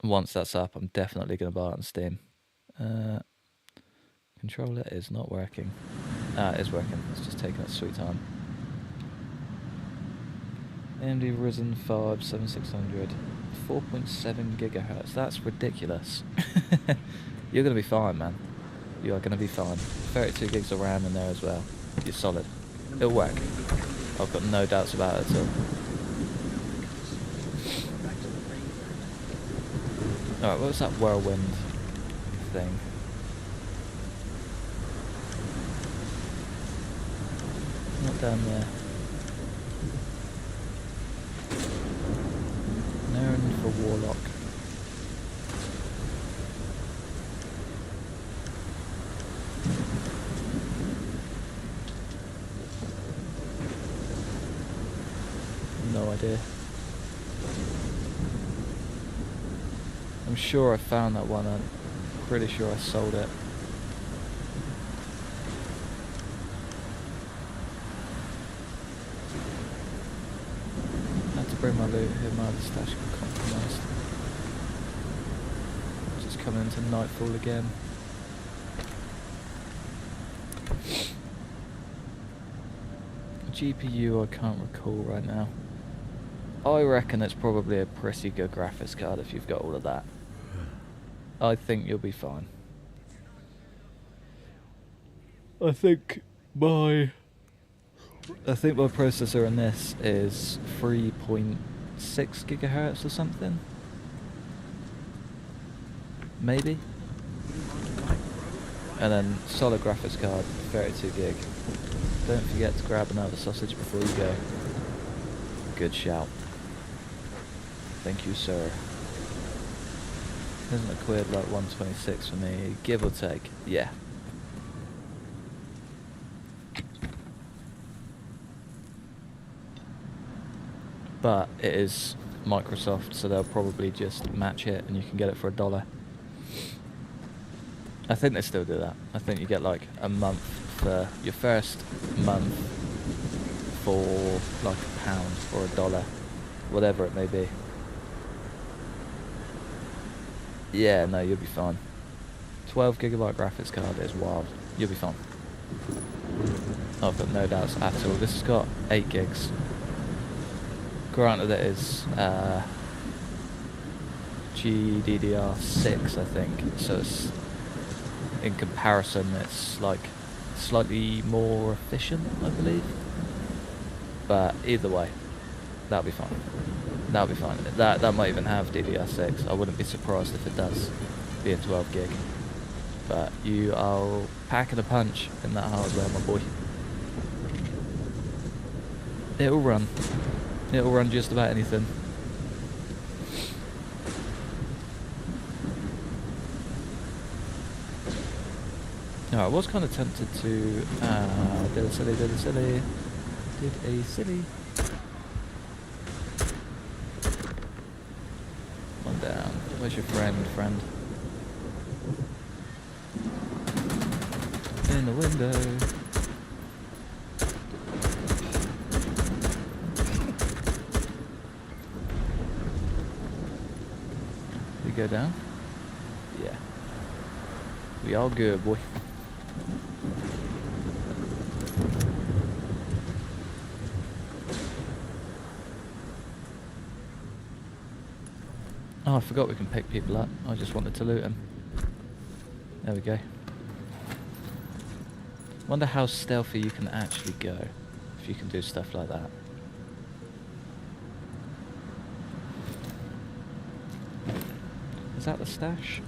once that's up, I'm definitely going to buy it on Steam. Controller is not working. It is working. It's just taking its sweet time. AMD Ryzen 5 7600, 4.7 gigahertz. That's ridiculous. You're going to be fine, man. You are going to be fine. 32 gigs of RAM in there as well. You're solid. It'll work. I've got no doubts about it at all. Alright, what was that whirlwind thing? Not down there. An errand for Warlock. No idea. I'm sure I found that one. I'm pretty sure I sold it. I had to bring my loot here. My other stash got compromised. Just coming into nightfall again. GPU I can't recall right now. I reckon it's probably a pretty good graphics card if you've got all of that. I think you'll be fine. I think my processor in this is 3.6 gigahertz or something. Maybe. And then solid graphics card, 32 gig. Don't forget to grab another sausage before you go. Good shout. Thank you, sir. Isn't a quid like 126 for me, give or take? Yeah. But it is Microsoft, so they'll probably just match it and you can get it for $1. I think they still do that. I think you get like a month for your first month for like £1 or $1, whatever it may be. Yeah, no, you'll be fine. 12GB graphics card is wild. You'll be fine. I've got no doubts at all. This has got 8 gigs. Granted, it is GDDR6, I think. So it's, in comparison, it's like slightly more efficient, I believe. But either way, that'll be fine. That'll be fine. That might even have DDR6. I wouldn't be surprised if it does, being 12 gig. But you are packing a punch in that hardware, my boy. It'll run. It'll run just about anything. No, I was kind of tempted to did a silly. One down. Where's your friend? In the window. We go down? Yeah. We all good, boy. Oh, I forgot we can pick people up. I just wanted to loot them. There we go. Wonder how stealthy you can actually go if you can do stuff like that. Is that the stash?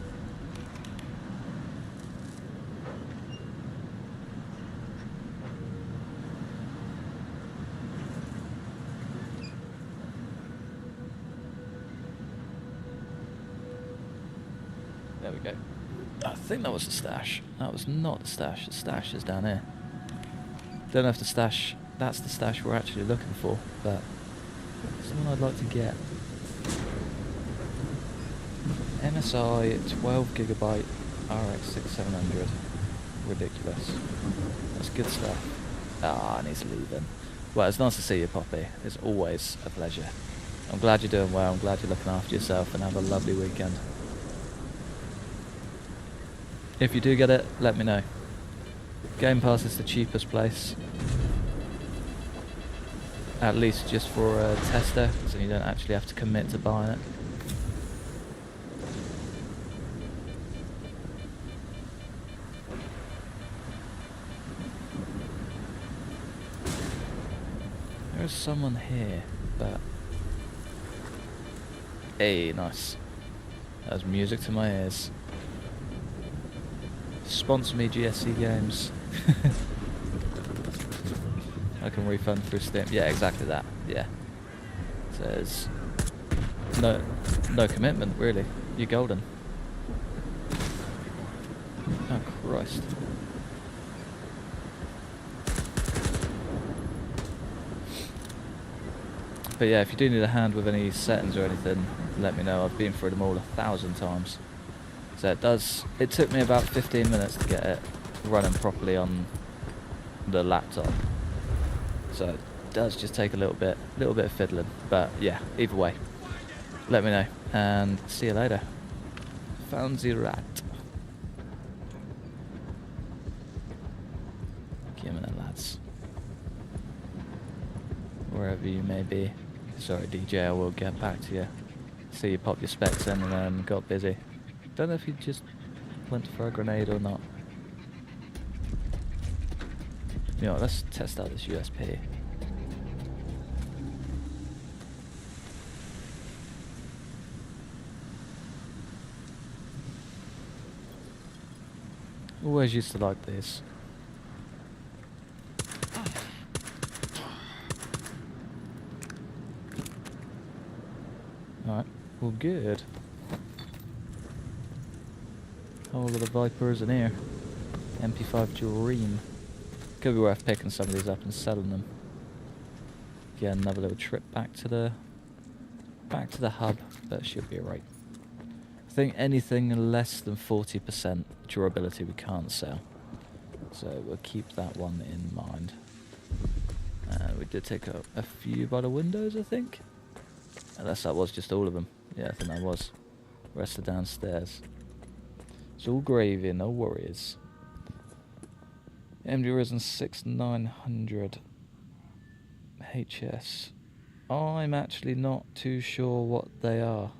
There we go. I think that was the stash. That was not the stash. The stash is down here. Don't know if the stash, that's the stash we're actually looking for, but someone I'd like to get. MSI 12GB RX 6700. Ridiculous. That's good stuff. Ah, I need to leave then. Well, it's nice to see you, Poppy. It's always a pleasure. I'm glad you're doing well. I'm glad you're looking after yourself, and have a lovely weekend. If you do get it, let me know. Game Pass is the cheapest place. At least just for a tester, so you don't actually have to commit to buying it. There's someone here, but... Hey, nice. That was music to my ears. Sponsor me, GSC Games. I can refund through Steam. Yeah, exactly that. Yeah. Says no commitment, really. You're golden. Oh Christ. But yeah, if you do need a hand with any settings or anything, let me know. I've been through them all 1,000 times. So it took me about 15 minutes to get it running properly on the laptop. So it does just take a little bit of fiddling. But yeah, either way, let me know, and see you later. Found the rat. Give me that, lads. Wherever you may be. Sorry, DJ, I will get back to you. See you pop your specs in and then got busy. Don't know if you just went for a grenade or not. You know, let's test out this USP. Always used to like this. Alright, well good. All of the Vipers in here. MP5 Dream. Could be worth picking some of these up and selling them. Get another little trip back to the hub, but should be alright. I think anything less than 40% durability we can't sell. So we'll keep that one in mind. We We did take a few by the windows, I think. Unless that was just all of them. Yeah, I think that was. Rest are downstairs. It's all gravy, no worries. MD Risen 6900 HS. I'm actually not too sure what they are.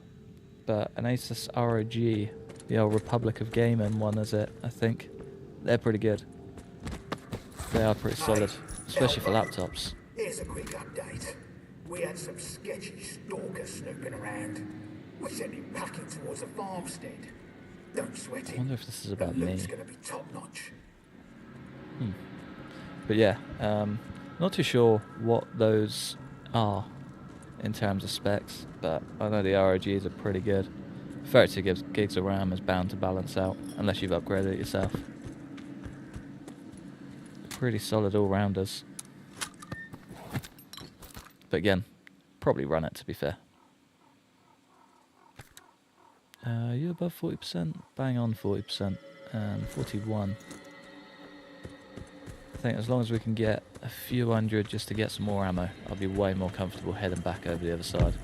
But an Asus ROG, the old Republic of Gaming one, is it? I think. They're pretty good. They are pretty solid, especially for laptops. Here's a quick update. We had some sketchy stalkers snooping around. We sent him packing towards a farmstead. Don't sweat it. I wonder if this is about the me. loot's gonna be top notch. But yeah, not too sure what those are in terms of specs, but I know the ROGs are pretty good. 32 gigs of RAM is bound to balance out, unless you've upgraded it yourself. Pretty solid all-rounders. But again, probably run it, to be fair. You above 40%? Bang on 40%. 41. I think as long as we can get a few hundred just to get some more ammo, I'll be way more comfortable heading back over the other side.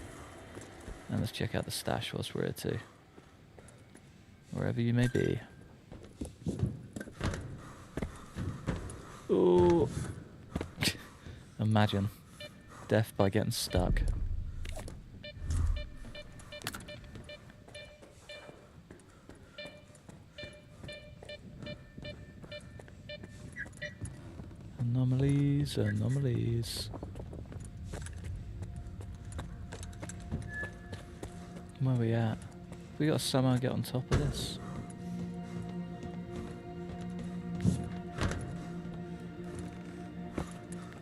And let's check out the stash whilst we're here too. Wherever you may be. Oh! Imagine. Death by getting stuck. Anomalies, anomalies. Where are we at? We got to somehow get on top of this.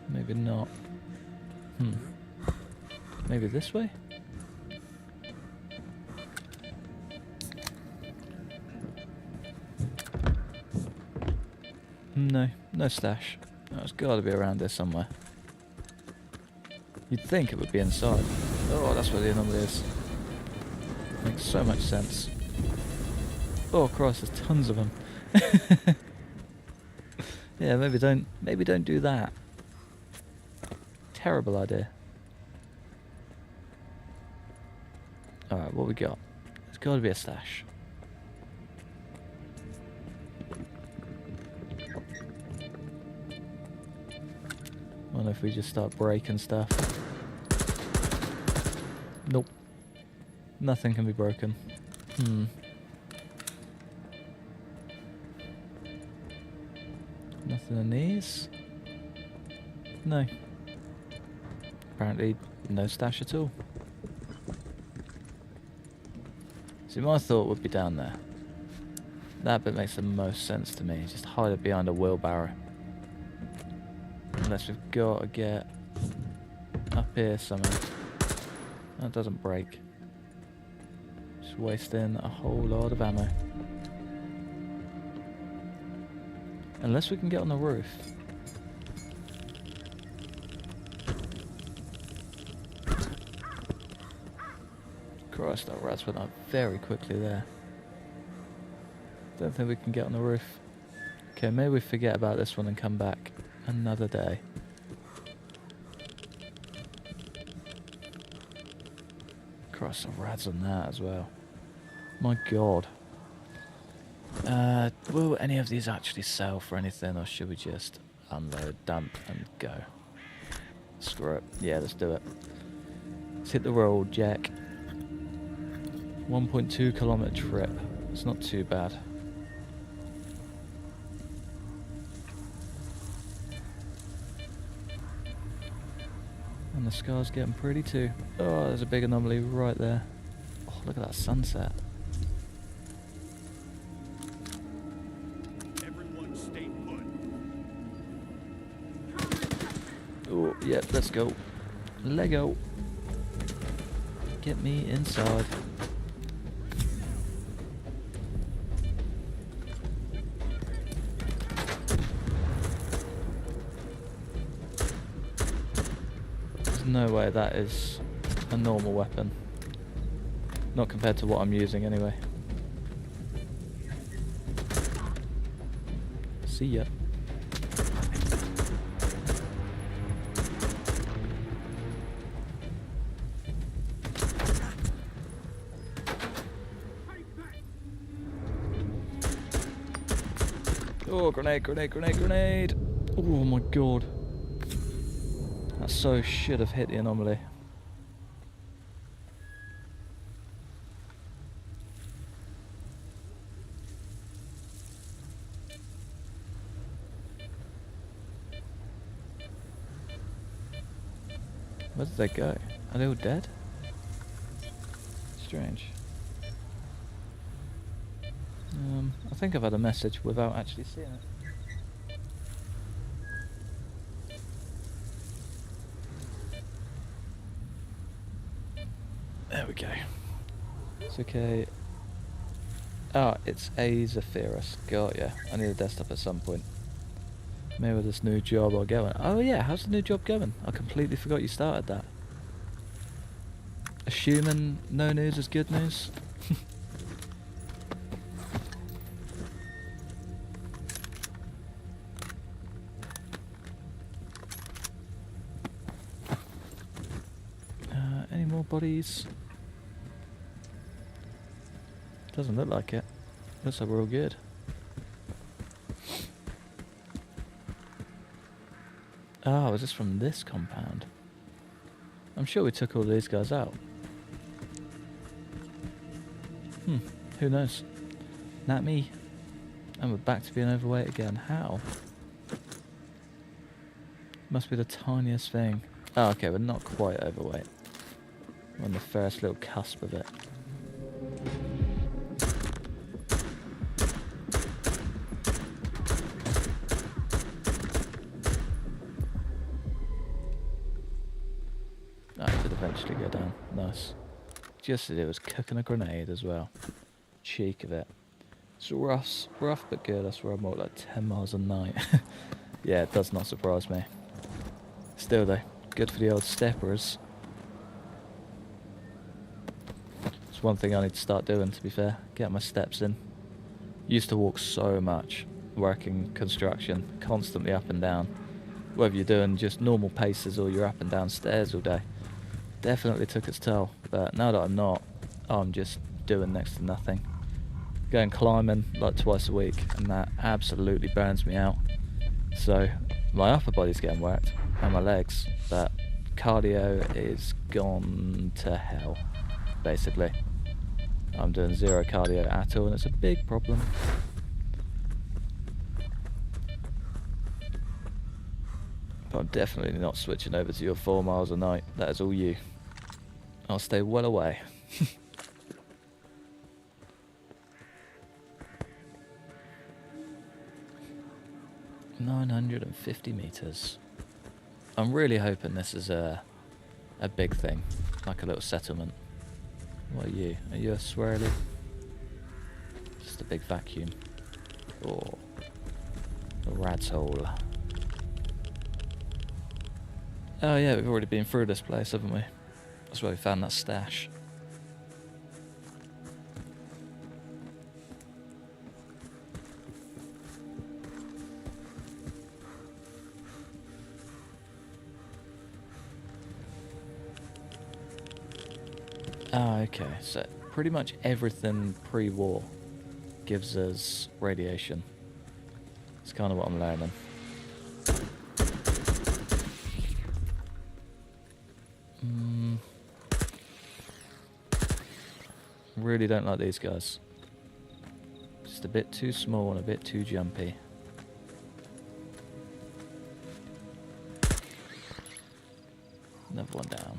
Maybe not. Maybe this way? No, no stash. Oh, it's got to be around there somewhere. You'd think it would be inside. Oh, that's where the anomaly is. Makes so much sense. Oh Christ, there's tons of them. Yeah, maybe don't do that. Terrible idea. Alright, what we got? There's got to be a stash. Wonder if we just start breaking stuff. Nope. Nothing can be broken. Nothing in these? No. Apparently no stash at all. See, my thought would be down there. That bit makes the most sense to me. Just hide it behind a wheelbarrow. Unless we've got to get up here somewhere. That doesn't break. Just wasting a whole lot of ammo. Unless we can get on the roof. Christ, that rats went up very quickly there. Don't think we can get on the roof. Okay, maybe we forget about this one and come back another day. Christ, the rats on that as well. My God. Will any of these actually sell for anything, or should we just unload, dump, and go? Screw it. Yeah, let's do it. Let's hit the road, Jack. 1.2 kilometer trip. It's not too bad. And the sky's getting pretty too. Oh, there's a big anomaly right there. Oh, look at that sunset. Everyone stay put. Oh, yeah, let's go. Lego. Get me inside. There's no way that is a normal weapon. Not compared to what I'm using anyway. See ya. Oh, grenade, grenade, grenade, grenade! Oh my god. That so should have hit the anomaly. Where did they go? Are they all dead? Strange. I think I've had a message without actually seeing it. There we go. It's okay. Ah, it's a Zephyrus. Got ya. I need a desktop at some point. Maybe with this new job I'll get one. Oh yeah, how's the new job going? I completely forgot you started that. Assuming no news is good news. Any more bodies? Doesn't look like it. Looks like we're all good. Oh, is this from this compound? I'm sure we took all these guys out. Who knows? Not me. And we're back to being overweight again. How? Must be the tiniest thing. Oh, okay, we're not quite overweight. We're on the first little cusp of it. I did eventually go down. Nice. Just as it was cooking a grenade as well. Cheek of it. It's rough but good. I swear I'm more like 10 miles a night. Yeah, it does not surprise me. Still though, good for the old steppers. It's one thing I need to start doing, to be fair. Get my steps in. Used to walk so much, working construction, constantly up and down. Whether you're doing just normal paces or you're up and down stairs all day. Definitely took its toll, but now that I'm not, I'm just doing next to nothing. Going climbing like twice a week, and that absolutely burns me out. So my upper body's getting worked, and my legs, but cardio is gone to hell, basically. I'm doing zero cardio at all, and it's a big problem. But I'm definitely not switching over to your 4 miles a night. That is all you. I'll stay well away. 950 meters. I'm really hoping this is a big thing, like a little settlement. What are you? Are you a swirly? Just a big vacuum. Or a rat's hole. Oh yeah, we've already been through this place, haven't we? That's where we found that stash. Ah, okay, so pretty much everything pre-war gives us radiation. It's kind of what I'm learning. Really don't like these guys. Just a bit too small and a bit too jumpy. Another one down.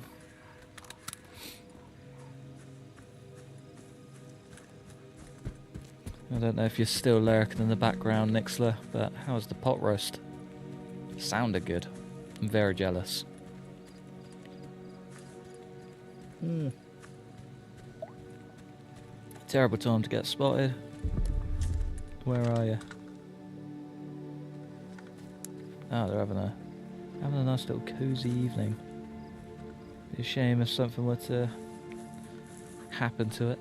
I don't know if you're still lurking in the background, Nixler, but how's the pot roast? Sounded good. I'm very jealous. Terrible time to get spotted. Where are you? Ah, they're having a nice little cozy evening. Be a shame if something were to happen to it.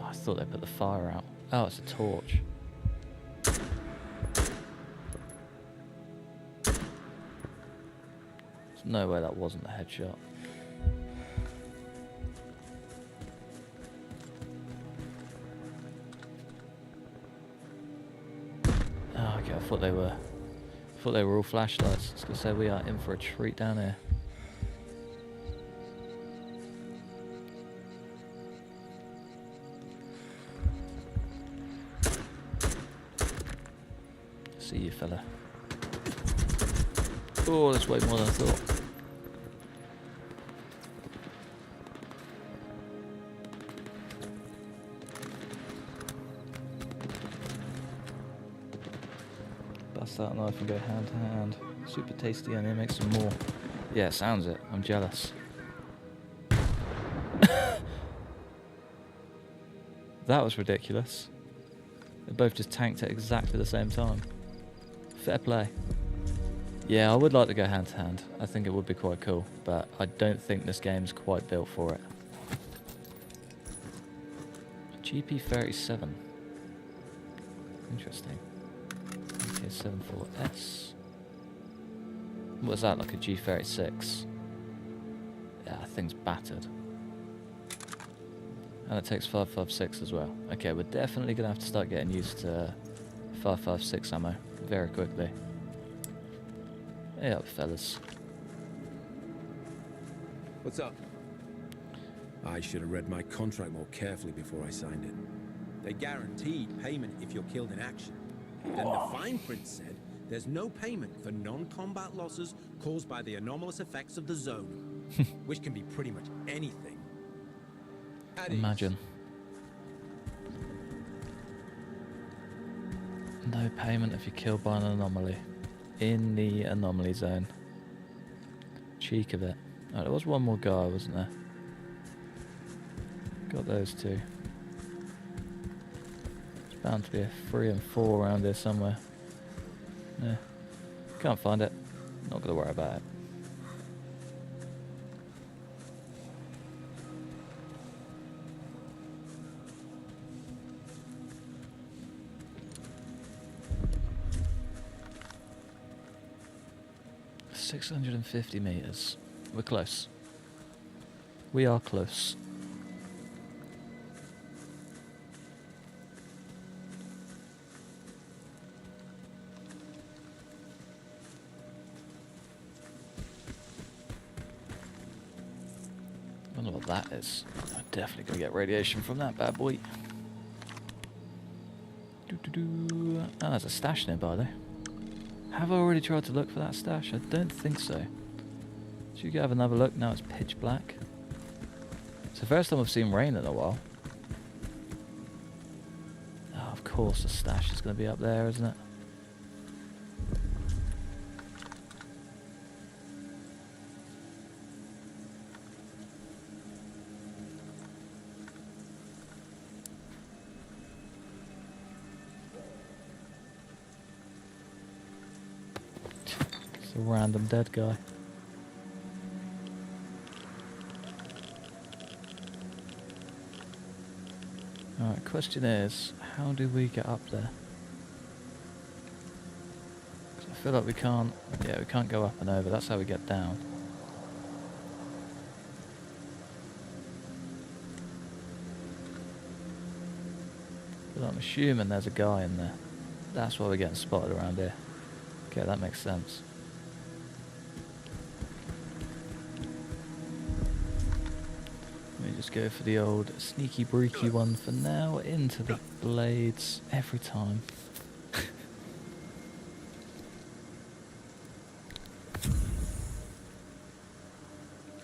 Oh, I thought they put the fire out. Oh, it's a torch. No way that wasn't a headshot. Okay, I thought they were all flashlights. I was gonna say we are in for a treat down here. See you, fella. Oh, that's way more than I thought. Bust that knife and go hand to hand. Super tasty, and then make some more. Yeah, sounds it. I'm jealous. That was ridiculous. They both just tanked at exactly the same time. Fair play. Yeah, I would like to go hand to hand. I think it would be quite cool, but I don't think this game's quite built for it. GP37. Interesting. AK-74S. What's that, like a G36? Yeah, that thing's battered. And it takes 5.56 as well. Okay, we're definitely going to have to start getting used to 5.56 ammo very quickly. Hey up, fellas. What's up? I should have read my contract more carefully before I signed it. They guaranteed payment if you're killed in action. Then the fine print said there's no payment for non-combat losses caused by the anomalous effects of the zone, which can be pretty much anything. Imagine. No payment if you're killed by an anomaly. In the anomaly zone. Cheek of it. Oh, there was one more guy, wasn't there? Got those two. There's bound to be a 3 and 4 around here somewhere. Yeah. Can't find it. Not gonna worry about it. $650 meters. We're close. We are close. I wonder what that is. I'm definitely gonna get radiation from that bad boy. Oh, there's a stash nearby though. Have I already tried to look for that stash? I don't think so. Should we go have another look? Now it's pitch black. It's the first time I've seen rain in a while. Oh, of course the stash is going to be up there, isn't it? A random dead guy. Alright, question is, how do we get up there? 'Cause I feel like we can't, yeah, we can't go up and over, that's how we get down. But I'm assuming there's a guy in there. That's why we're getting spotted around here. Okay, that makes sense. Just go for the old sneaky breaky one for now, into the blades every time.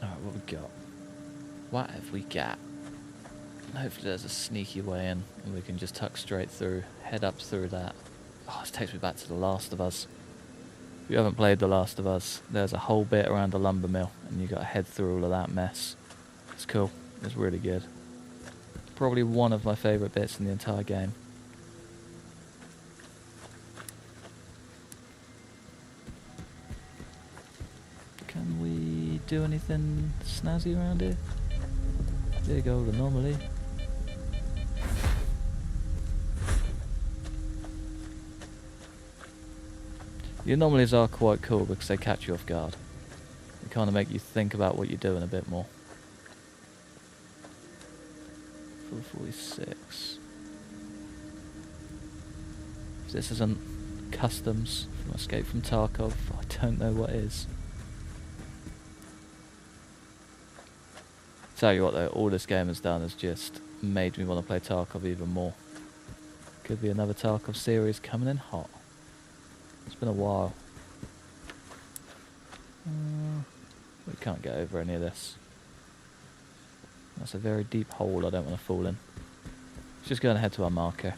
Alright, what we got? What have we got? Hopefully there's a sneaky way in and we can just tuck straight through, head up through that. Oh, this takes me back to The Last of Us. If you haven't played The Last of Us, there's a whole bit around the lumber mill and you got to head through all of that mess. It's cool. It's really good. Probably one of my favourite bits in the entire game. Can we do anything snazzy around here? There you go, the Anomaly. The anomalies are quite cool because they catch you off guard. They kind of make you think about what you're doing a bit more. 446. This isn't customs from Escape from Tarkov. I don't know what is. Tell you what though, all this game has done is just made me want to play Tarkov even more. Could be another Tarkov series coming in hot. It's been a while. We can't get over any of this. That's a very deep hole I don't want to fall in. Let's just go and head to our marker.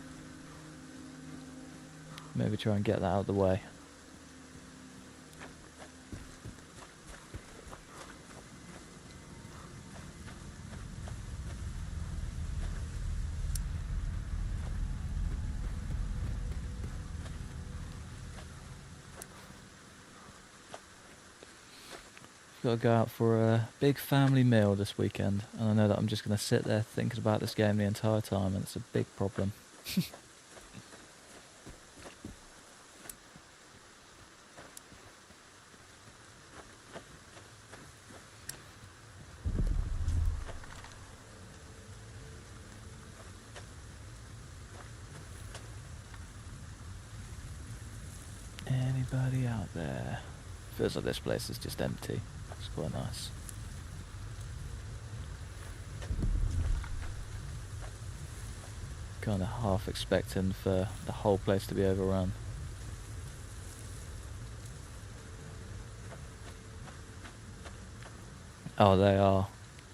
Maybe try and get that out of the way. Got to go out for a big family meal this weekend, and I know that I'm just going to sit there thinking about this game the entire time, and it's a big problem. Anybody out there? Feels like this place is just empty. It's quite nice. Kind of half expecting for the whole place to be overrun. Oh, they are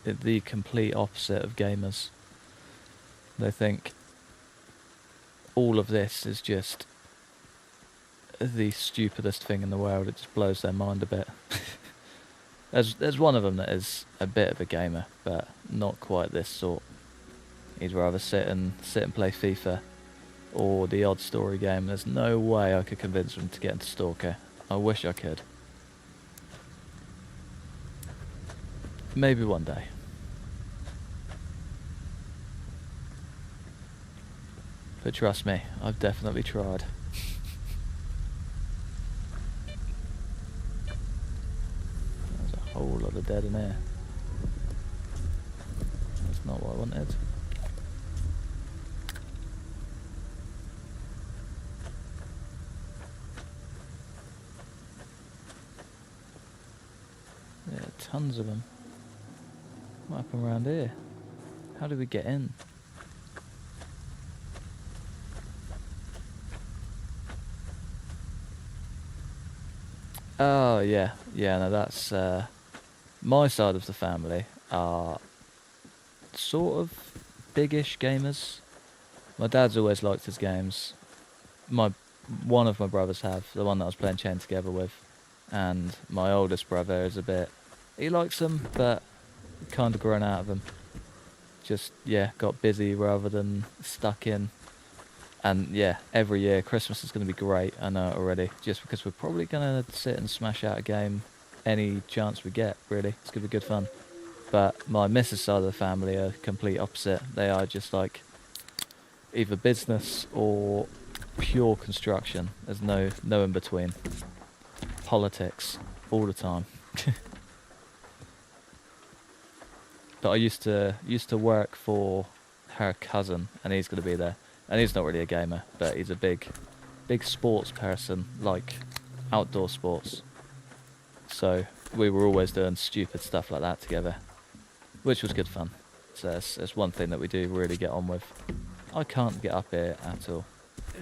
the complete opposite of gamers. They think all of this is just the stupidest thing in the world. It just blows their mind a bit. There's one of them that is a bit of a gamer, but not quite this sort. He'd rather sit and play FIFA or the odd story game. There's no way I could convince him to get into Stalker. I wish I could. Maybe one day. But trust me, I've definitely tried. Whole lot of dead in here. That's not what I wanted. Yeah, tons of them. What happened around here? How did we get in? Oh yeah, no, that's my side of the family are sort of biggish gamers. My dad's always liked his games. One of my brothers have, the one that I was playing Chain together with, and my oldest brother is a bit, he likes them, but kind of grown out of them. Just, yeah, got busy rather than stuck in. And yeah, every year Christmas is going to be great, I know it already, just because we're probably going to sit and smash out a game any chance we get, really. It's going to be good fun. But my missus' side of the family are complete opposite. They are just like either business or pure construction. There's no in between. Politics all the time. But I used to work for her cousin, and he's going to be there. And he's not really a gamer, but he's a big sports person, like outdoor sports. So we were always doing stupid stuff like that together, which was good fun. So it's one thing that we do really get on with. I can't get up here at all. I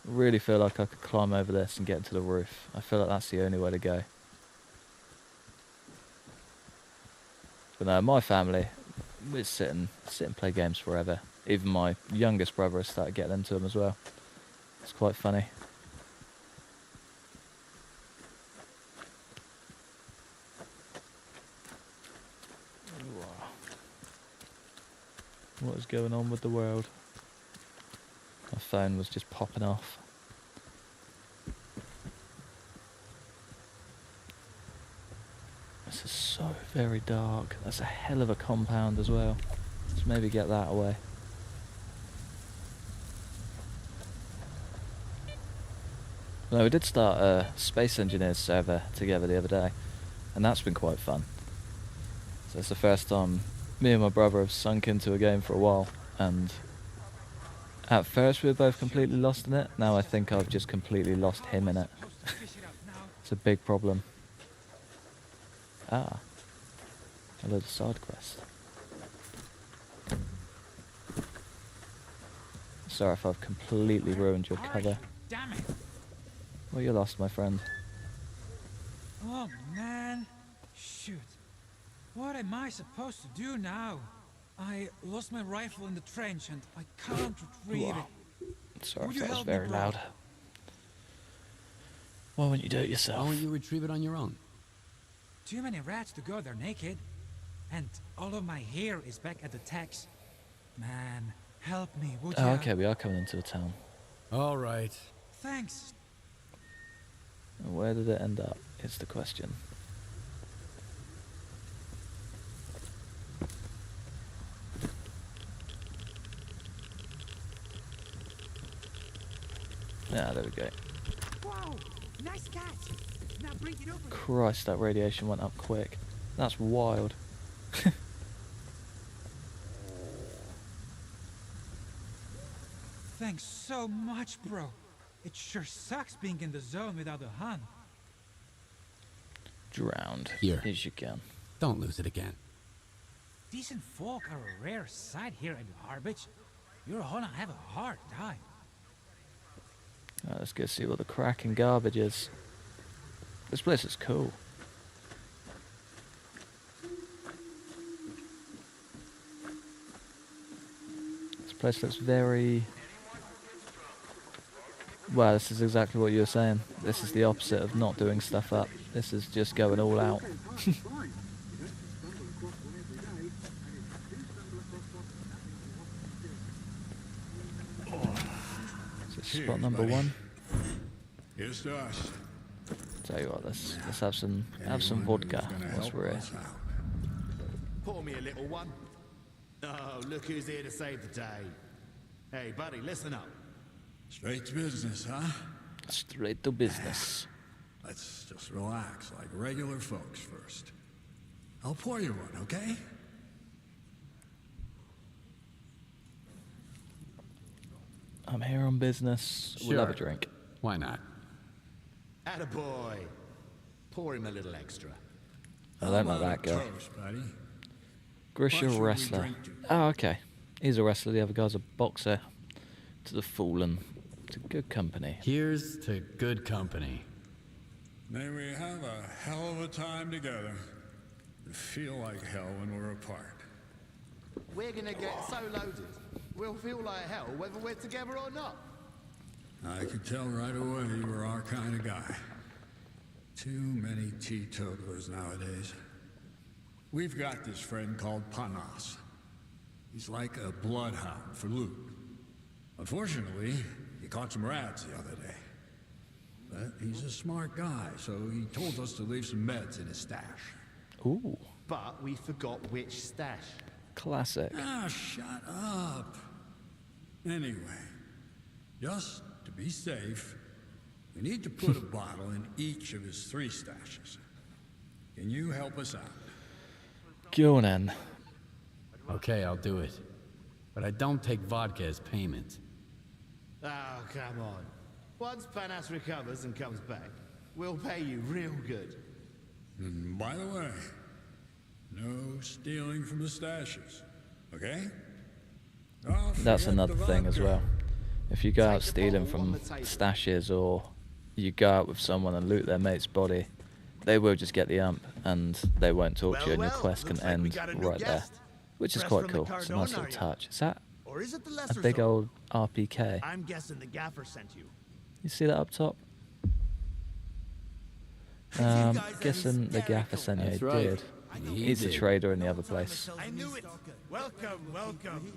really feel like I could climb over this and get into the roof. I feel like that's the only way to go. But no, my family, we sit and play games forever. Even my youngest brother has started getting into them as well. It's quite funny. What is going on with the world? My phone was just popping off. This is so very dark. That's a hell of a compound as well. Let's maybe get that away. No, we did start a Space Engineers server together the other day, and that's been quite fun. So it's the first time me and my brother have sunk into a game for a while, and At first we were both completely lost in it. Now I think I've just completely lost him in it. It's a big problem. Ah. A little side quest. Sorry if I've completely ruined your cover. Damn it! Well, you're lost, my friend. Oh man, shoot. What am I supposed to do now? I lost my rifle in the trench and I can't retrieve it. Sorry Would if you that was help me, very bro? loud. Why wouldn't you do it yourself? Why won't you retrieve it on your own? Too many rats to go there naked. And all of my hair is back at the tax. Man, help me, would you? Oh, okay, we are coming into a town. All right. Thanks. And where did it end up? Is the question. Ah, there we go. Whoa, nice catch. Now bring it over. Christ, that radiation went up quick. That's wild. Thanks so much, bro. It sure sucks being in the zone without a hun. Drowned. Here. Here's your gun. Don't lose it again. Decent folk are a rare sight here in Harbage. You're gonna have a hard time. Let's go see what the crack and garbage is. This place is cool. This place looks very... Well, this is exactly what you were saying. This is the opposite of not doing stuff up. This is just going all out. Spot number one. Here's to us. Tell you what, let's have some vodka whilst we're here. Pour me a little one. Oh, look who's here to save the day. Hey, buddy, listen up. Straight to business, huh? Straight to business. Let's just relax like regular folks first. I'll pour you one, okay? I'm here on business. We'll have a Sure. drink. Why not? Attaboy. Pour him a little extra. I don't like that guy. Toast, buddy. Grisha, What should we wrestler. drink to? Oh, okay. He's a wrestler. The other guy's a boxer. To the fallen. To good company. Here's to good company. May we have a hell of a time together. And feel like hell when we're apart. We're gonna get so loaded, we'll feel like hell whether we're together or not. I could tell right away you were our kind of guy. Too many teetotalers nowadays. We've got this friend called Panas. He's like a bloodhound for loot. Unfortunately, he caught some rats the other day. But he's a smart guy, so he told us to leave some meds in his stash. Ooh. But we forgot which stash. Classic. Ah, shut up. Anyway, just to be safe, we need to put a bottle in each of his 3 stashes. Can you help us out? Go on then. Okay, I'll do it. But I don't take vodka as payment. Oh, come on. Once Panas recovers and comes back, we'll pay you real good. And by the way, no stealing from the stashes, okay? Oh, That's forget another the thing as vodka. well. If you go out stealing from stashes or you go out with someone and loot their mate's body, they will just get the ump and they won't talk to you and your quest can end right there. Which is quite cool. It's a nice little touch. Is that Or is it the a lesser big zone? old RPK? I'm guessing the gaffer sent you. You see that up top? Guessing the gaffer sent you. That's He right. did. He He's a did. trader in the other place. I knew it. Welcome, welcome.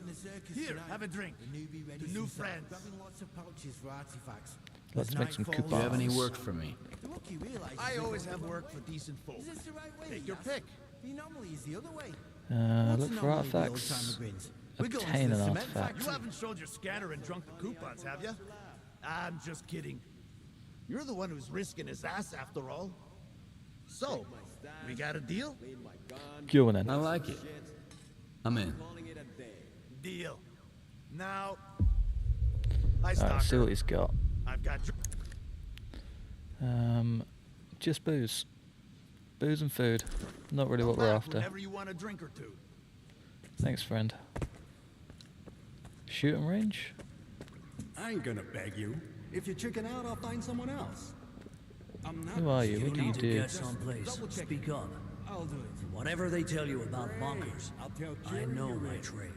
Here, have a drink. The new friends. Let's make some Do you have any coupons. work for me? I always have work for decent folk. Take your pick. The anomaly is the other way. Look for artifacts. Obtain an artifact. You haven't showed your scanner and drunk the coupons, have you? I'm just kidding. You're the one who's risking his ass after all. So, we got a deal? Go on then. I like it. I'm in. Deal. Now, Alright, see what he's got. I've got. Just booze. Booze and food. Not really what we're after. Whenever you want a drink or two. Thanks, friend. Shooting range? I ain't gonna beg you. If you chicken out, I'll find someone else. I'm not. Who are you? What do you do? Get someplace. Speak up. I'll do it. Whatever they tell you about bunkers, I know my trade.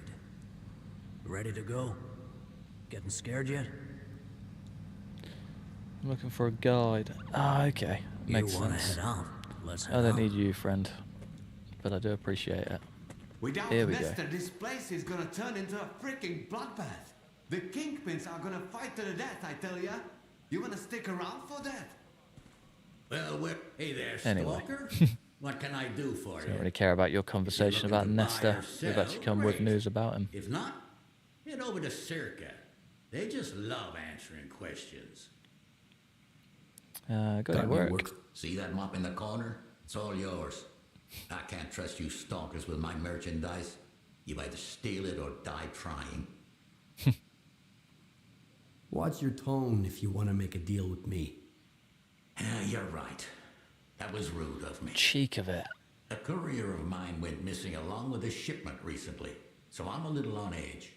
Ready to go? Getting scared yet? I'm looking for a guide. Ah, okay. Makes You wanna sense. head out? Let's head I don't out. need you, friend. But I do appreciate it. Without Here we go. Nestor, this place is gonna turn into a freaking bloodbath. The Kingpins are gonna fight to the death, I tell ya. You wanna stick around for that? Well, hey there, Anyway. Stalker. What can I do for Don't you? really care about your conversation about looking to buy Nestor. or We've sell? actually come with Great. news about him. If not, head over to Circa. They just love answering questions. Got any work? See that mop in the corner? It's all yours. I can't trust you stalkers with my merchandise. You either steal it or die trying. Watch your tone if you want to make a deal with me. Yeah, you're right. That was rude of me. Cheek of it. A courier of mine went missing along with a shipment recently, so I'm a little on edge.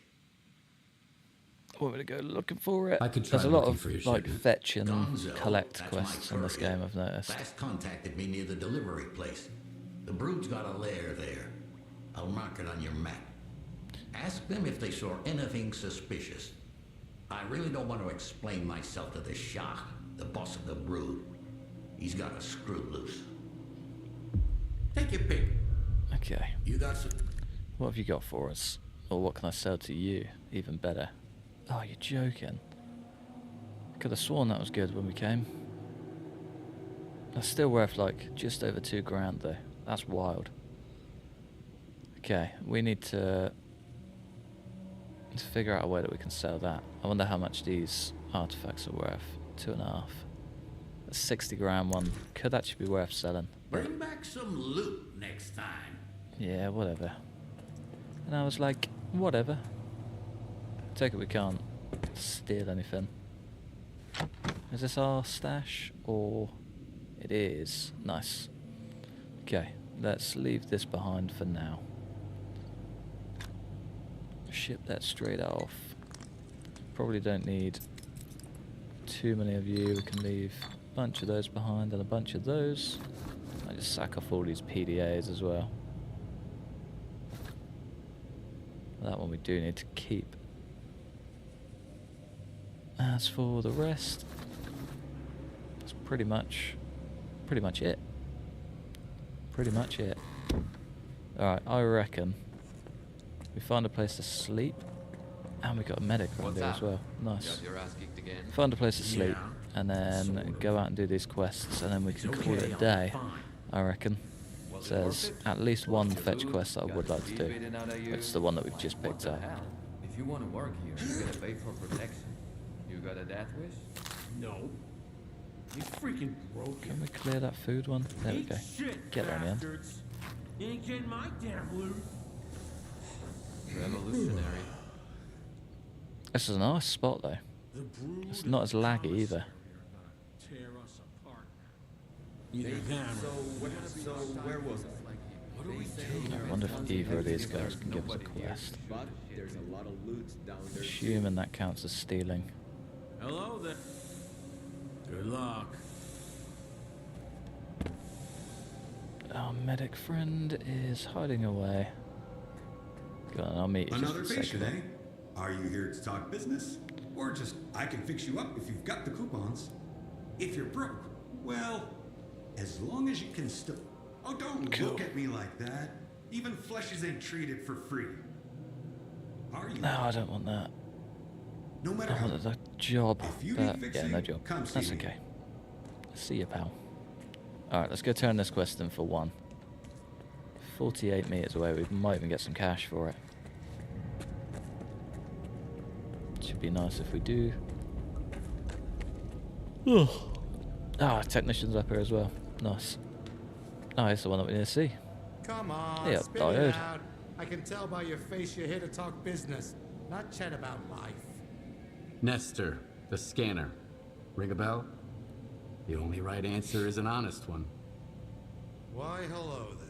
Want me to go looking for it? I could try There's a lot looking of for your like shipment. fetch and Gonzo, collect that's my quests in this courier. game, I've noticed. Last contacted me near the delivery place. The Brood's got a lair there. I'll mark it on your map. Ask them if they saw anything suspicious. I really don't want to explain myself to the Shah, the boss of the Brood. He's got a screw loose. Take your pick. Okay. You got some... What have you got for us? Or what can I sell to you? Even better. Oh, you're joking. Could have sworn that was good when we came. That's still worth like just over $2,000 though. That's wild. Okay, we need to figure out a way that we can sell that. I wonder how much these artifacts are worth. 2.5. A 60 grand one could actually be worth selling. Bring back some loot next time. Yeah, whatever. And I was like, whatever. Take it we can't steal anything. Is this our stash? Or it is? Nice. Okay, let's leave this behind for now. Ship that straight off. Probably don't need too many of you. We can leave a bunch of those behind and a bunch of those. I just sack off all these PDAs as well. That one we do need to keep. As for the rest, that's pretty much it. Pretty much it. Alright, I reckon we find a place to sleep, and we got a medic around here as well. Nice. Find a place to sleep, and then go out and do these quests, and then we can call it a day, I reckon. There's at least one fetch quest that I would like to do. It's the one that we've just picked up. If you want to work here, you gotta pay for protection. You got a death wish? No. You freaking broke. Can we clear that food one? There we go. Get there in the end. You ain't getting my damn loot. Revolutionary. This is a nice spot though. It's not as laggy either. Tear us apart. Either them. So where was I? What do we do? I wonder if either of these guys can give us a quest. But there's a lot of loot down there. Assuming that counts as stealing. Hello there. Good luck. Our medic friend is hiding away. Go on, I'll meet you Another just a patient, second. eh? Are you here to talk business? Or just, I can fix you up if you've got the coupons. If you're broke, well, as long as you can still... Oh, don't look at me like that. Even fleshes ain't treated for free. Are you? No, I don't want that. No matter I how... wanted a job, you but need yeah, no fixing, job. come see That's me. okay. See you, pal. Alright, let's go turn this quest in for 1. 48 meters away, we might even get some cash for it. Should be nice if we do. Ah, technician's up here as well. Nice. Oh, it's the one that we need to see. Come on, Yeah, spit diode. it out. I can tell by your face you're here to talk business, not chat about life. Nestor, the scanner. Ring a bell? The only right answer is an honest one. Why, hello there.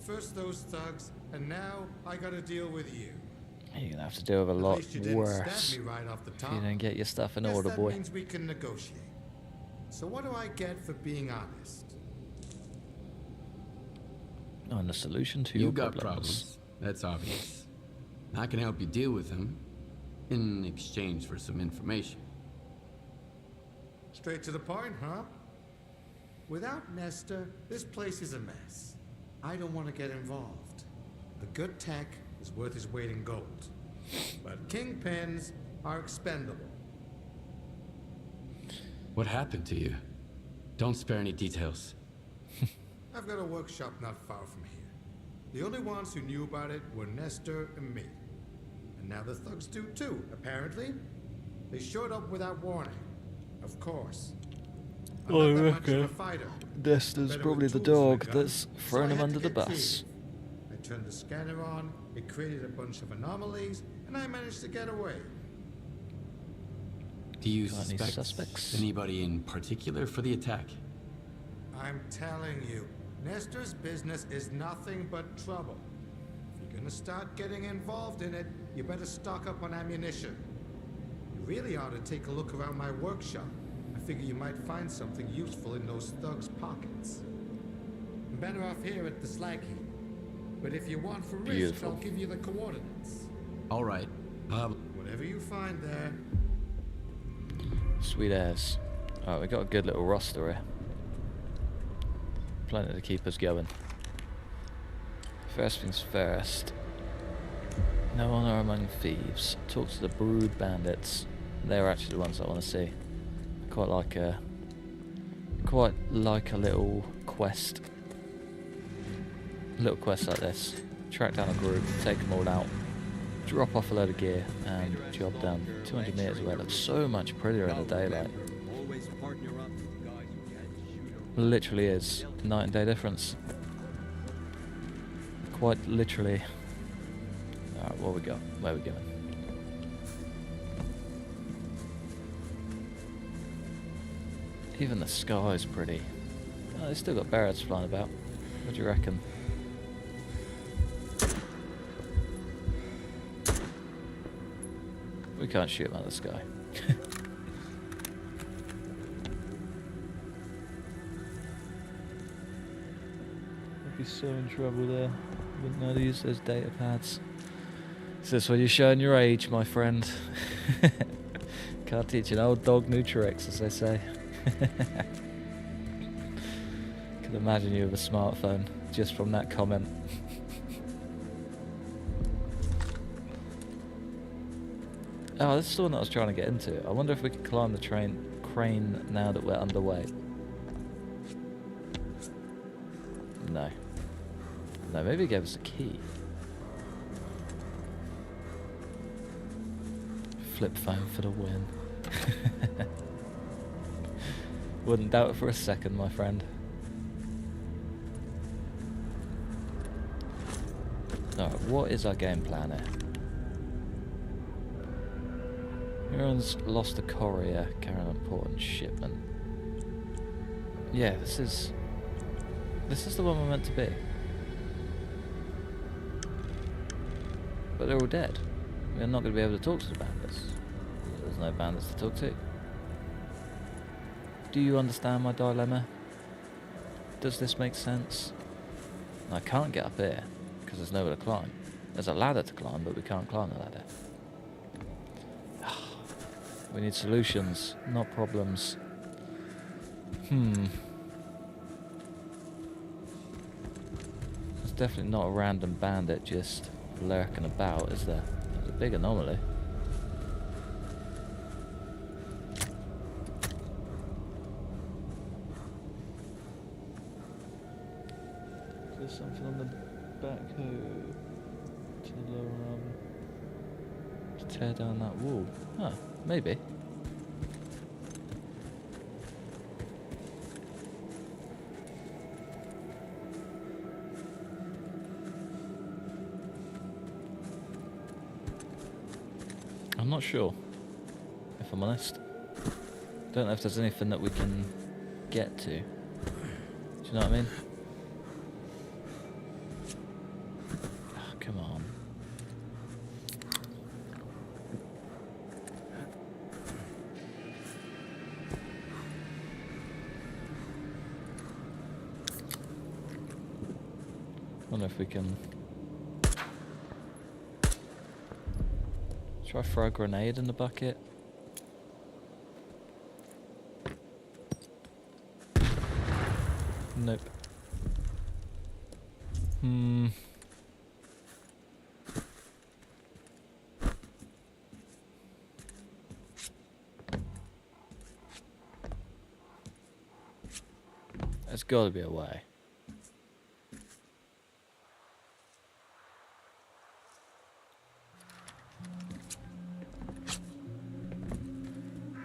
First those thugs, and now I gotta deal with you. You're gonna have to deal with a At lot least you didn't worse stab me right off the if top. you don't get your stuff in Guess order, that boy. means we can negotiate. So what do I get for being honest? And the solution to You your got problems. problems. That's obvious. I can help you deal with them in exchange for some information. Straight to the point, huh? Without Nestor, this place is a mess. I don't want to get involved. The good tech is worth his weight in gold. But kingpins are expendable. What happened to you? Don't spare any details. I've got a workshop not far from here. The only ones who knew about it were Nestor and me. And now the thugs do too, apparently. They showed up without warning. Of course. I'm not that much of a fighter. Nestor's Better probably with the tools than a dog gun. that's So thrown I him had under to the get bus. creative. I turned the scanner on, it created a bunch of anomalies, and I managed to get away. Do you Got any suspect suspects? anybody in particular for the attack? I'm telling you, Nestor's business is nothing but trouble. If you're gonna start getting involved in it, you better stock up on ammunition. You really ought to take a look around my workshop. I figure you might find something useful in those thugs' pockets. I'm better off here at the slag heap. But if you want for risk, Beautiful. I'll give you the coordinates. All right. Whatever you find there. Sweet as. Alright, we got a good little roster here. Plenty to keep us going. First things first. No honor among thieves. Talk to the brood bandits. They're actually the ones I want to see. Quite like a little quest. Little quest like this. Track down a group, take them all out, drop off a load of gear, and job done. 200 meters away. Looks so much prettier in the daylight. Literally is night and day difference. Quite literally. Alright, what we got? Where we going? Even the sky's pretty. Oh, they still got birds flying about. What do you reckon? We can't shoot them out of the sky. I'd be so in trouble there. Wouldn't know how to use those data pads. Is this when you're showing your age, my friend? Can't teach an old dog new tricks, as they say. Can imagine you with a smartphone just from that comment. Oh, this is the one that I was trying to get into. I wonder if we can climb the crane now that we're underway. No. No, maybe it gave us a key. Flip phone for the win. Wouldn't doubt it for a second, my friend. Alright, what is our game plan here? Heron's lost a courier carrying an important shipment. Yeah, this is the one we're meant to be. But they're all dead. We're not going to be able to talk to the bandits. There's no bandits to talk to. Do you understand my dilemma? Does this make sense? I can't get up here because there's nowhere to climb. There's a ladder to climb, but we can't climb the ladder. We need solutions, not problems. It's definitely not a random bandit just lurking about, is there? There's a big anomaly. Is there something on the backhoe to the lower arm to tear down that wall? Huh, maybe. I'm not sure. if I'm honest. Don't know if there's anything that we can get to. Do you know what I mean? Oh, come on. Wonder if we can try throw a grenade in the bucket. Nope. There's got to be a way.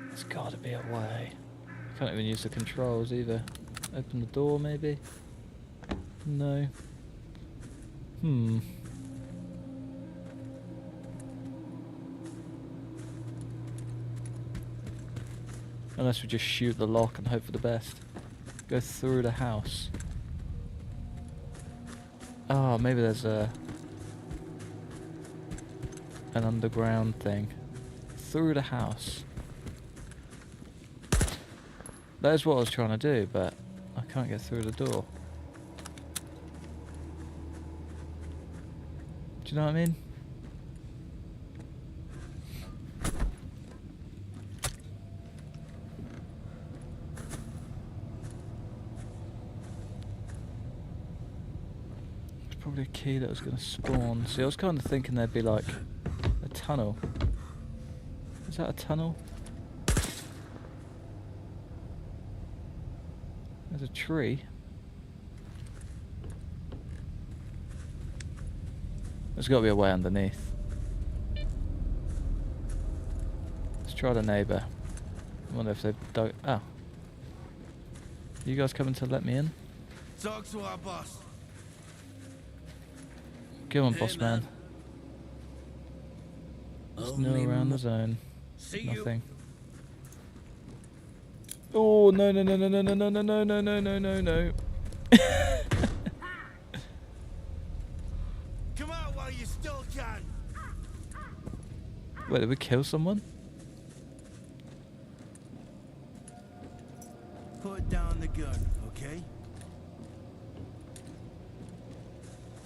There's got to be a way. I can't even use the controls either. Open the door, maybe? No. Unless we just shoot the lock and hope for the best. Go through the house. Oh, maybe there's an underground thing. Through the house. That is what I was trying to do, but I can't get through the door. Do you know what I mean? There's probably a key that was going to spawn. See, I was kind of thinking there'd be like a tunnel. Is that a tunnel? There's a tree. There's got to be a way underneath. Let's try the neighbour. I wonder if they've dug... Oh. You guys coming to let me in? Talk to our boss. Come on, boss man. There's no around the zone. Nothing. Oh, no, no, no, no, no, no, no, no, no, no, no, no, no, no. Come out while you still can. Wait, did we kill someone? Put down the gun, okay?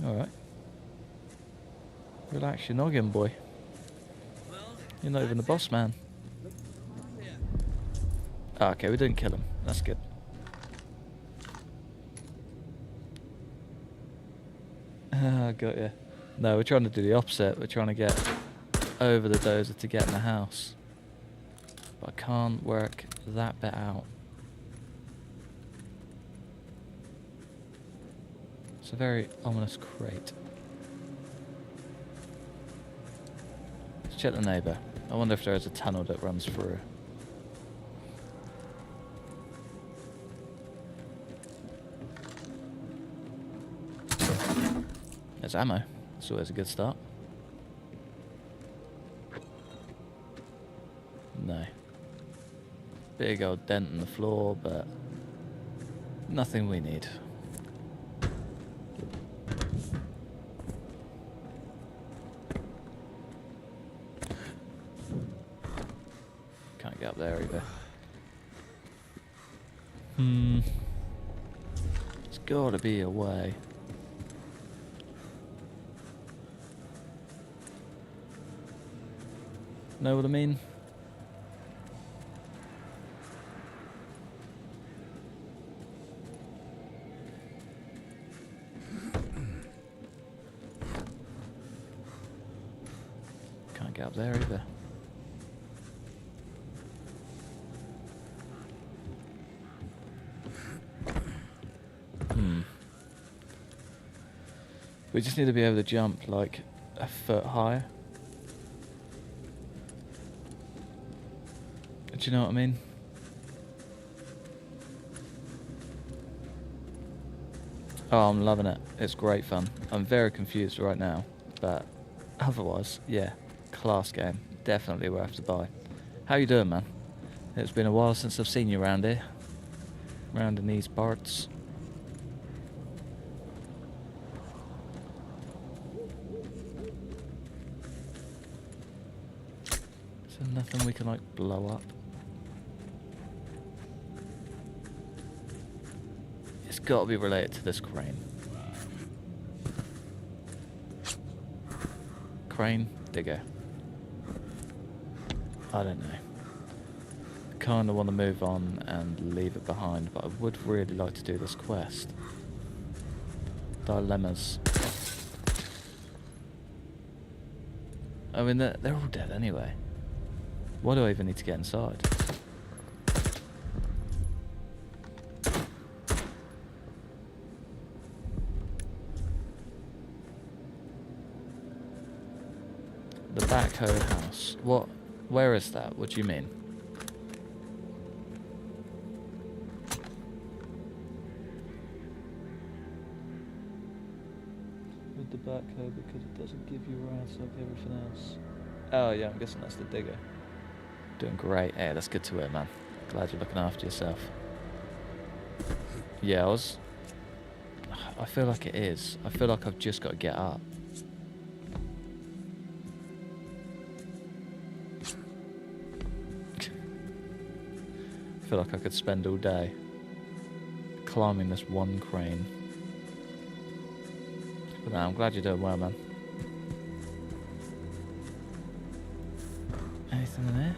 Alright. Relax your noggin, boy. You're not even the boss man. Oh, okay, we didn't kill him. That's good. Ah, got ya. No, we're trying to do the opposite. We're trying to get over the dozer to get in the house. But I can't work that bit out. It's a very ominous crate. Let's check the neighbour. I wonder if there is a tunnel that runs through. There's ammo. That's always a good start. No. Big old dent in the floor, but nothing we need. Can't get up there either. There's gotta be a way. Know what I mean? Can't get up there either. We just need to be able to jump like a foot higher. Do you know what I mean? Oh, I'm loving it. It's great fun. I'm very confused right now, but otherwise, yeah, class game. Definitely worth to buy. How you doing, man? It's been a while since I've seen you around here. Around in these parts. Is there nothing we can, like, blow up? It's got to be related to this crane. Crane, digger. I don't know. Kind of want to move on and leave it behind, but I would really like to do this quest. Dilemmas. I mean, they're all dead anyway. Why do I even need to get inside? The backhoe house. What? Where is that? What do you mean? With the backhoe, because it doesn't give you rights like everything else. Oh yeah, I'm guessing that's the digger. Doing great. Hey, that's good to hear, man. Glad you're looking after yourself. Yeah, I feel like it is. I feel like I've just got to get up. I feel like I could spend all day climbing this one crane. But no, I'm glad you're doing well, man. Anything in there?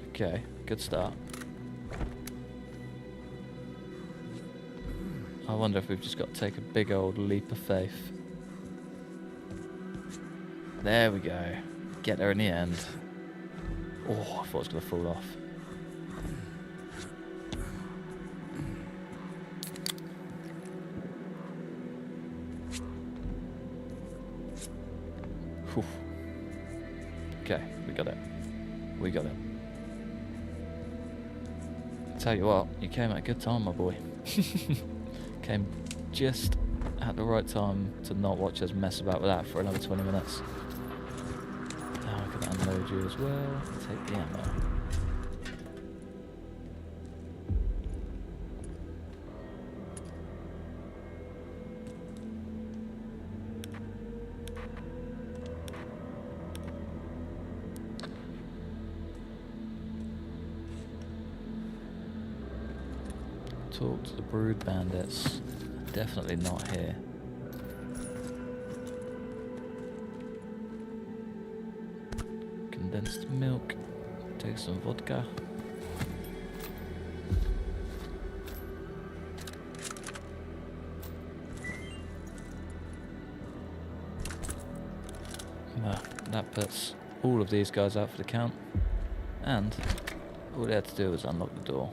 Okay, good start. I wonder if we've just got to take a big old leap of faith. There we go. Get there in the end. Oh, I thought it was going to fall off. Whew. Okay, we got it. We got it. Tell you what, you came at a good time, my boy. Came just at the right time to not watch us mess about with that for another 20 minutes. Now I can unload you as well. Take the ammo. Talk to the brood bandits. Definitely not here. Condensed milk. Take some vodka. That puts all of these guys out for the count. And all they had to do was unlock the door.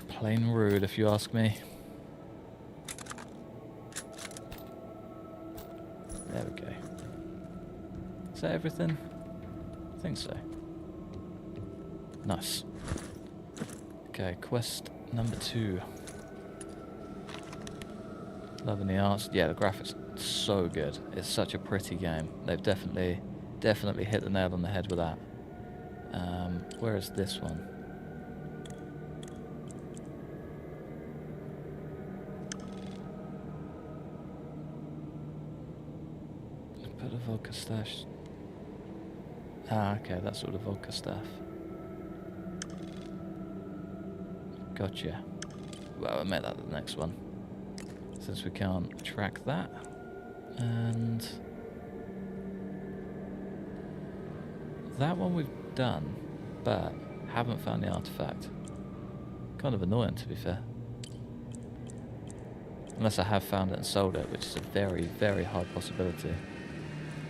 Plain rude, if you ask me. There we go. Is that everything? I think so. Nice. Okay, quest number 2. Loving the arts. Yeah, the graphics are so good. It's such a pretty game. They've definitely hit the nail on the head with that. Where is this one? The vodka stash. Ah, okay, that's all the vodka stuff. Gotcha. Well, I made that the next one. Since we can't track that. And that one we've done, but haven't found the artifact. Kind of annoying, to be fair. Unless I have found it and sold it, which is a very, very high possibility.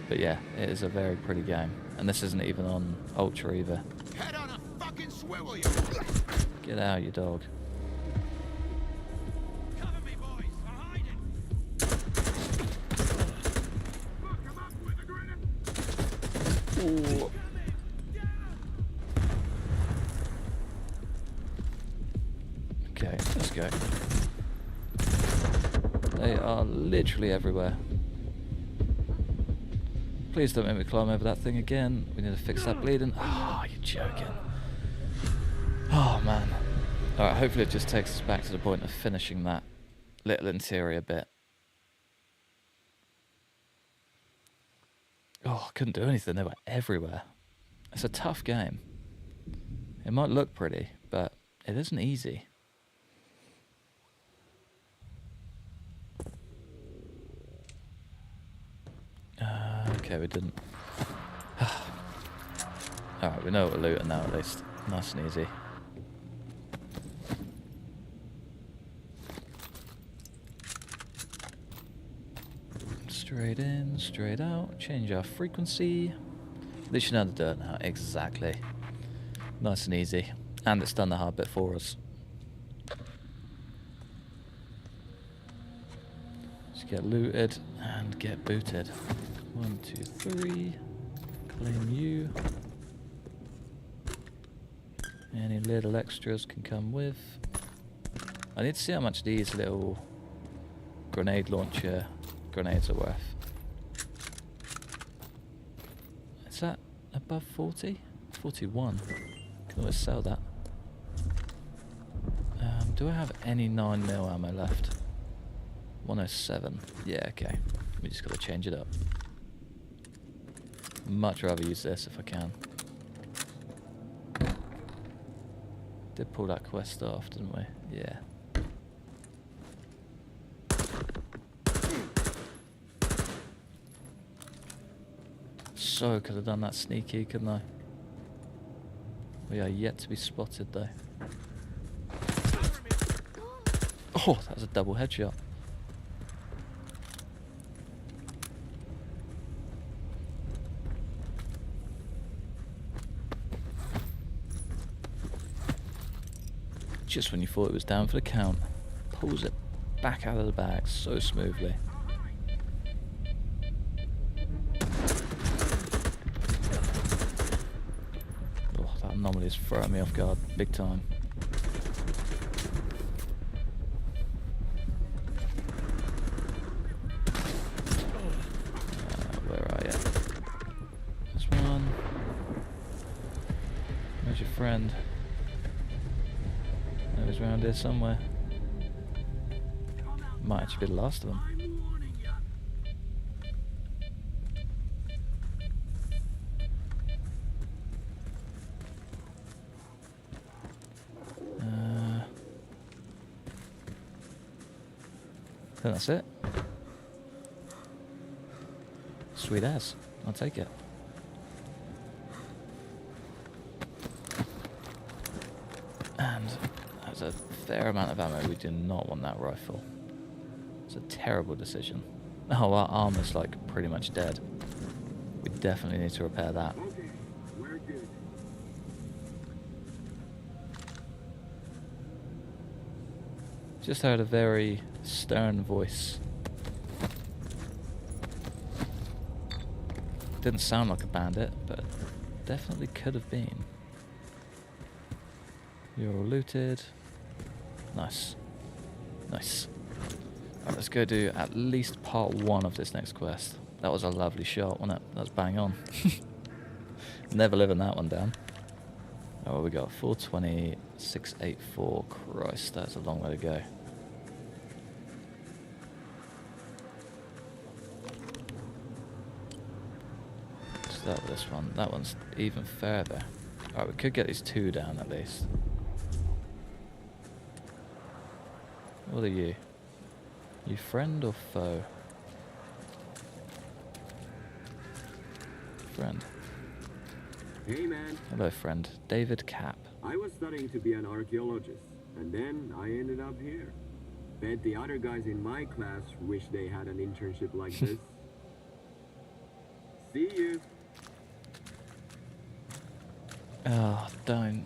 But yeah, it is a very pretty game. And this isn't even on Ultra either. Head on a fucking swivel, you. Get out, you dog. Cover me, boys. I'm hiding. Ooh. Okay, let's go. They are literally everywhere. Please don't make me climb over that thing again. We need to fix that bleeding. Oh, you're joking. Oh, man. Alright, hopefully it just takes us back to the point of finishing that little interior bit. Oh, I couldn't do anything. They were everywhere. It's a tough game. It might look pretty, but it isn't easy. Okay, we didn't. Alright, we know what we're looting now at least. Nice and easy. Straight in, straight out. Change our frequency. At least you know the dirt now. Exactly. Nice and easy. And it's done the hard bit for us. Just get looted and get booted. 1, 2, 3. Claim you. Any little extras can come with. I need to see how much these little grenade launcher grenades are worth. Is that above 40? 41. Can always sell that. Do I have any 9mm ammo left? 107. Yeah, okay. We just gotta change it up. Much rather use this if I can. Did pull that quest off, didn't we? Yeah. So could have done that sneaky, couldn't I? We are yet to be spotted though. Oh, that was a double headshot. Just when you thought it was down for the count, pulls it back out of the bag so smoothly. Oh, that anomaly is throwing me off guard big time. Where are you? There's one. Where's your friend? It was around here somewhere. Might actually be the last of them. I think that's it. Sweet as. I'll take it. And that's a fair amount of ammo. We do not want that rifle. It's a terrible decision. Oh, our armor's like pretty much dead. We definitely need to repair that. Okay, we're good. Just heard a very stern voice. Didn't sound like a bandit, but definitely could have been. You're all looted. Nice. Nice. Alright, let's go do at least part 1 of this next quest. That was a lovely shot, wasn't it? That was bang on. Never living that one down. Oh, we got 420, 684. Christ, that's a long way to go. Start with this one. That one's even further. Alright, we could get these 2 down at least. What are you? You friend or foe? Friend. Hey man. Hello friend. David Cap. I was studying to be an archaeologist, and then I ended up here. Bet the other guys in my class wish they had an internship like this. See you. Oh, don't.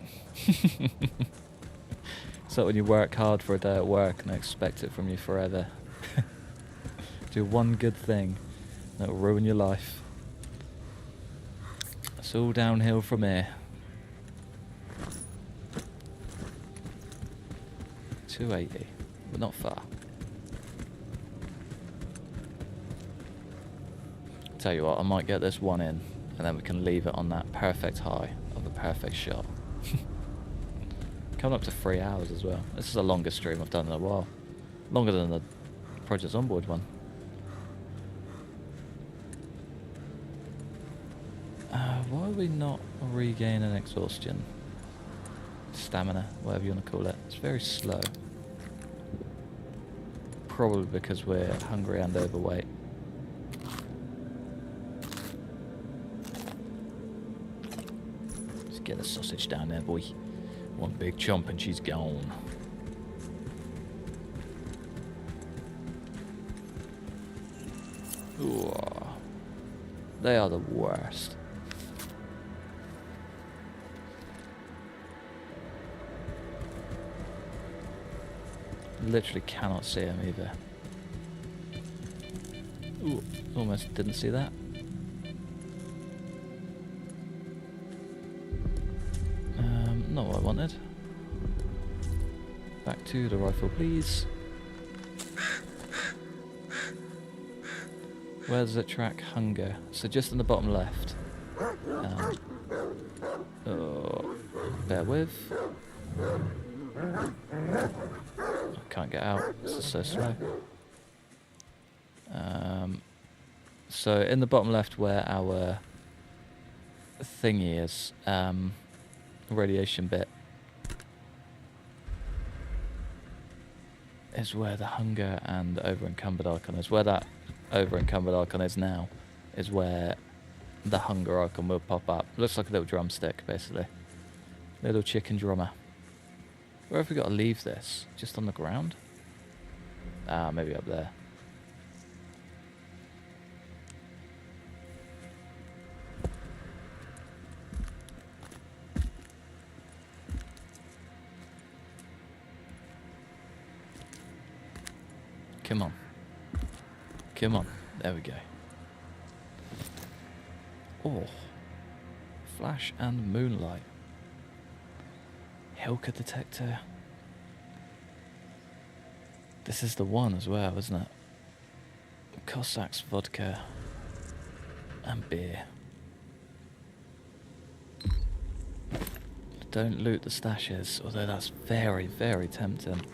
So when you work hard for a day at work and they expect it from you forever. Do one good thing, and it'll ruin your life. It's all downhill from here. 280, but not far. Tell you what, I might get this one in, and then we can leave it on that perfect high of a perfect shot. Coming up to 3 hours as well. This is the longest stream I've done in a while. Longer than the Project Onboard one. Why are we not regaining exhaustion? Stamina, whatever you want to call it. It's very slow. Probably because we're hungry and overweight. Let's get the sausage down there, boy. One big chomp and she's gone. Ooh. They are the worst. Literally cannot see him either. Ooh, almost didn't see that. Not what I wanted. Back to the rifle, please. Where does it track hunger? So just in the bottom left. Oh, bear with. I can't get out. This is so slow. So in the bottom left where our thingy is, radiation bit, is where the hunger and over encumbered icon is. Where that over encumbered icon is now is where the hunger icon will pop up. Looks like a little drumstick, basically. Little chicken drummer. Where have we got to leave this? Just on the ground? Ah, maybe up there. Come on. Come on. There we go. Oh. Flash and moonlight. Hilka detector. This is the one as well, isn't it? Cossacks, vodka, and beer. Don't loot the stashes, although that's very, very tempting.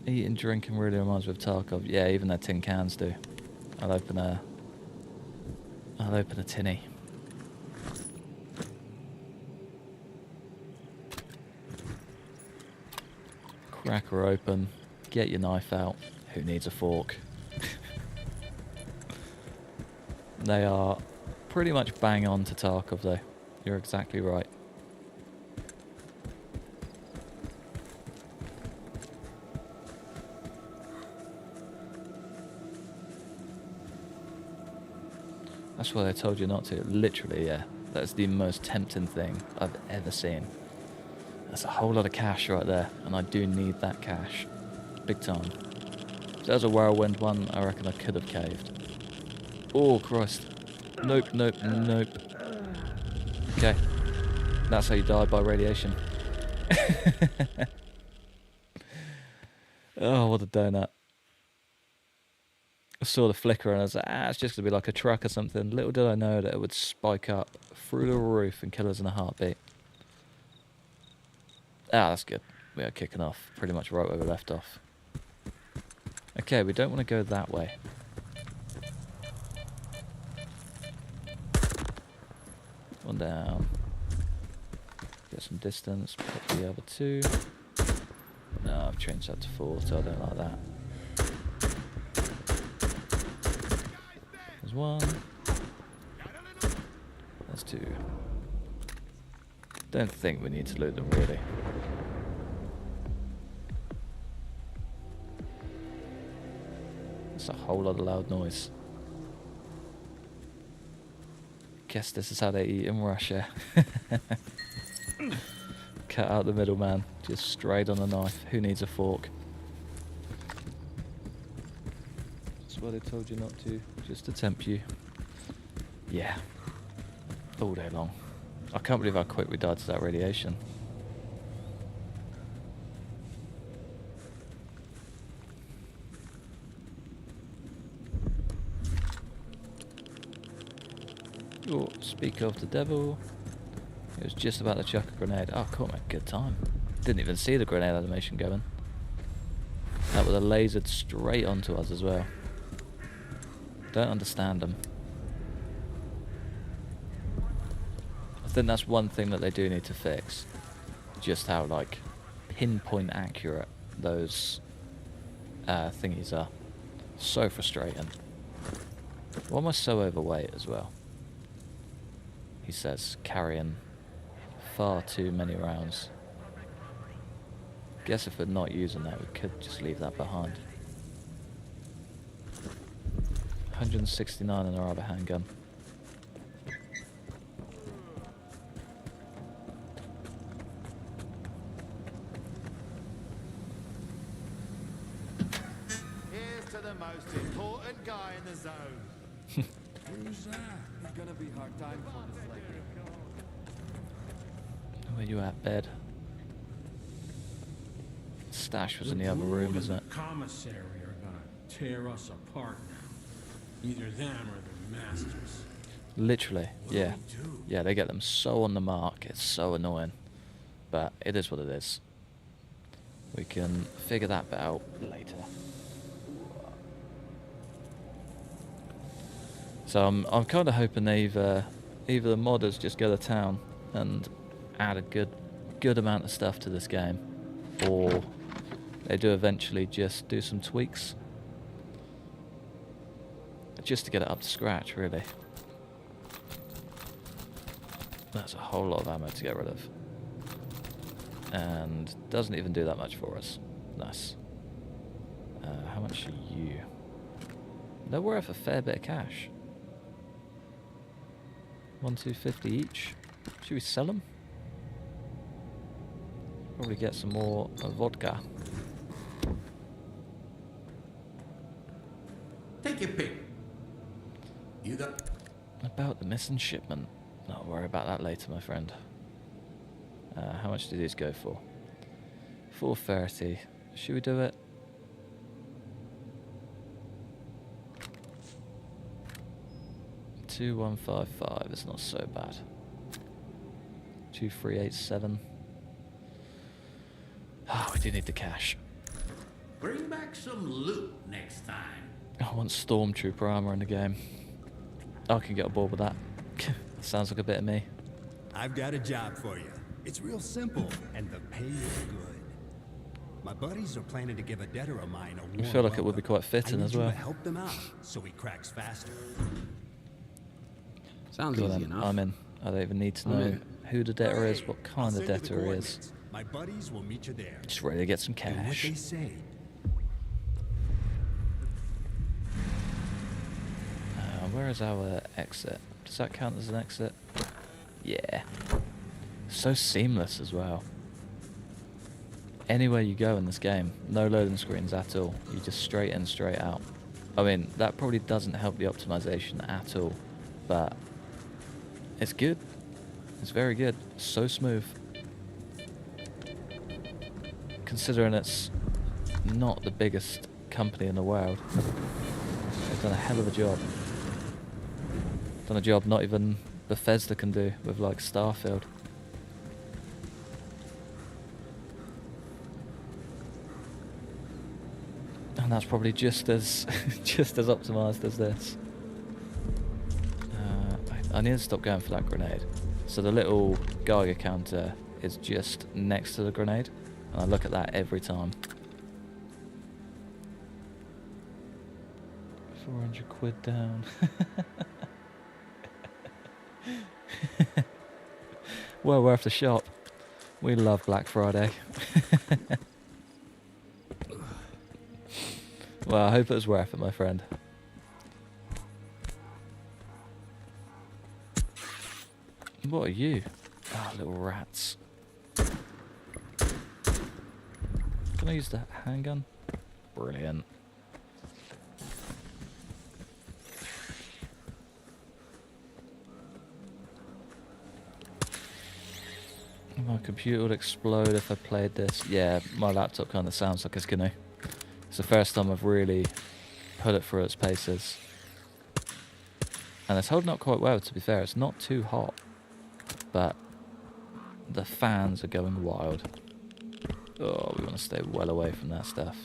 Eating, drinking really reminds me of Tarkov. Yeah, even their tin cans do. I'll open a tinny. Crack her open. Get your knife out. Who needs a fork? They are pretty much bang on to Tarkov though. You're exactly right. That's why they told you not to. Literally, yeah. That's the most tempting thing I've ever seen. That's a whole lot of cash right there, and I do need that cash. Big time. If there's a whirlwind one, I reckon I could have caved. Oh, Christ. Nope, nope, nope. Okay. That's how you die by radiation. Oh, what a donut. I saw the flicker and I was like, it's just going to be like a truck or something. Little did I know that it would spike up through the roof and kill us in a heartbeat. Ah, that's good. We are kicking off pretty much right where we left off. Okay, we don't want to go that way. One down. Get some distance. Pop the other two. No, I've changed that to 4, so I don't like that. There's 1. There's 2. Don't think we need to loot them really. It's a whole lot of loud noise. Guess this is how they eat in Russia. Cut out the middleman, just straight on a knife. Who needs a fork? That's why they told you not to, just to tempt you. Yeah, all day long. I can't believe how quick we died to that radiation. Oh, speak of the devil. It was just about to chuck a grenade. Oh, cool, man. Good time. Didn't even see the grenade animation going. That would have lasered straight onto us as well. Don't understand them. I think that's one thing that they do need to fix. Just how, like, pinpoint accurate those thingies are. So frustrating. Why am I so overweight as well? He says, carrying far too many rounds. Guess if we're not using that, we could just leave that behind. 169 in our other handgun. Here's to the most important guy in the zone. Who's that? It's gonna be hard time for this lady. Where you at, bed? Stash was in the other room, isn't it? The commissary are gonna tear us apart now. Either them or their masters. Literally, yeah. Yeah, they get them so on the mark, it's so annoying. But it is what it is. We can figure that bit out later. So I'm kind of hoping either the modders just go to town and add a good amount of stuff to this game, or they do eventually just do some tweaks, just to get it up to scratch, really. That's a whole lot of ammo to get rid of, and doesn't even do that much for us. Nice. How much are you? They're worth a fair bit of cash. 1,250 each. Should we sell them? Probably get some more vodka. Take your pick. You got... About the missing shipment. I'll worry about that later, my friend. How much do these go for? 430. Should we do it? $2,155. It's not so bad. 2,387. Ah, we do need the cash. Bring back some loot next time. I want Stormtrooper armor in the game. I can get on board with that. Sounds like a bit of me. I've got a job for you. It's real simple, and the pay is good. My buddies are planning to give a debtor of mine a warm I feel like it would welcome. be quite fitting I need as you well. to help them out so he cracks faster. Sounds Go easy then, enough. I'm in. I don't even need to I'm know in. who the debtor is, what I'll kind of send you the debtor he is. coordinates. My buddies will meet you there. Just ready to get some Do what cash. they say. Where is our exit? Does that count as an exit? Yeah. So seamless as well. Anywhere you go in this game, no loading screens at all. You just straight in, straight out. I mean, that probably doesn't help the optimization at all, but it's good. It's very good. So smooth. Considering it's not the biggest company in the world, they've done a hell of a job. Done a job not even Bethesda can do with, like, Starfield. And that's probably just as just as optimized as this. I need to stop going for that grenade. So the little Geiger counter is just next to the grenade, and I look at that every time. 400 quid down. Well worth the shop. We love Black Friday. Well, I hope it was worth it, my friend. What are you? Ah, little rats. Can I use the handgun? Brilliant. My computer would explode if I played this. Yeah, my laptop kind of sounds like it's gonna. It's the first time I've really put it through its paces. And it's holding up quite well, to be fair. It's not too hot, but the fans are going wild. Oh, we want to stay well away from that stuff.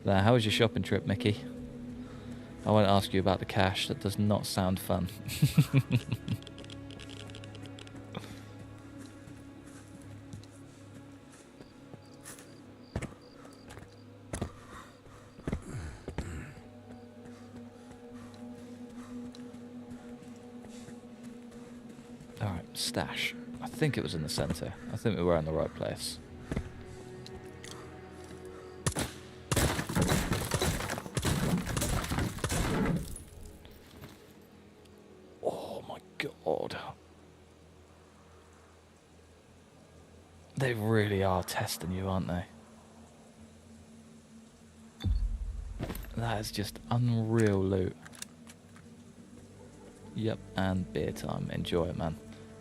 Now, how was your shopping trip, Mickey? I won't ask you about the cash. That does not sound fun. Alright, stash. I think it was in the centre. I think we were in the right place. Oh my god. They really are testing you, aren't they? That is just unreal loot. Yep, and beer time. Enjoy it, man.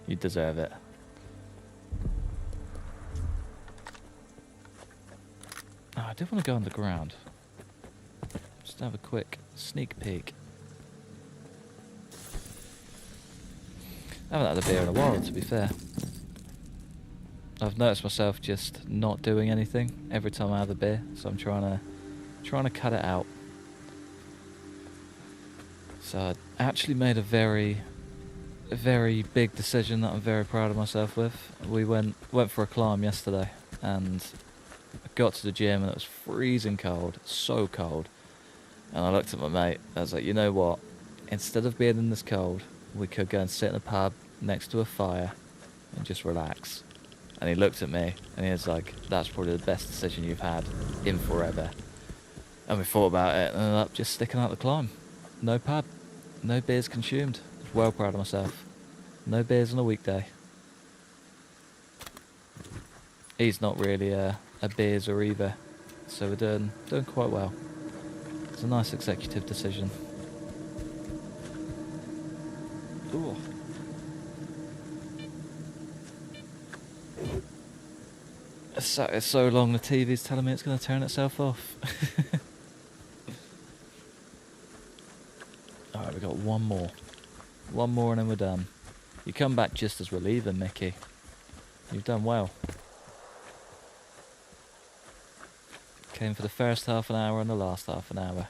You deserve it. Oh, I do want to go underground. Just have a quick sneak peek. I haven't had a beer in a while, to be fair. I've noticed myself just not doing anything every time I have a beer, so I'm trying to cut it out. So I actually made a very big decision that I'm very proud of myself with. We went for a climb yesterday, and I got to the gym and it was freezing cold, so cold. And I looked at my mate, I was like, you know what, instead of being in this cold, we could go and sit in a pub next to a fire and just relax. And he looked at me and he was like, that's probably the best decision you've had in forever. And we thought about it and ended up just sticking out the climb. No pub, no beers consumed. I was well proud of myself. No beers on a weekday. He's not really a beerser either, so we're doing quite well. It's a nice executive decision. Ooh. It's so long the TV's telling me it's going to turn itself off. Alright, we got one more. One more and then we're done. You come back just as we're leaving, Mickey. You've done well. Came for the first half an hour and the last half an hour.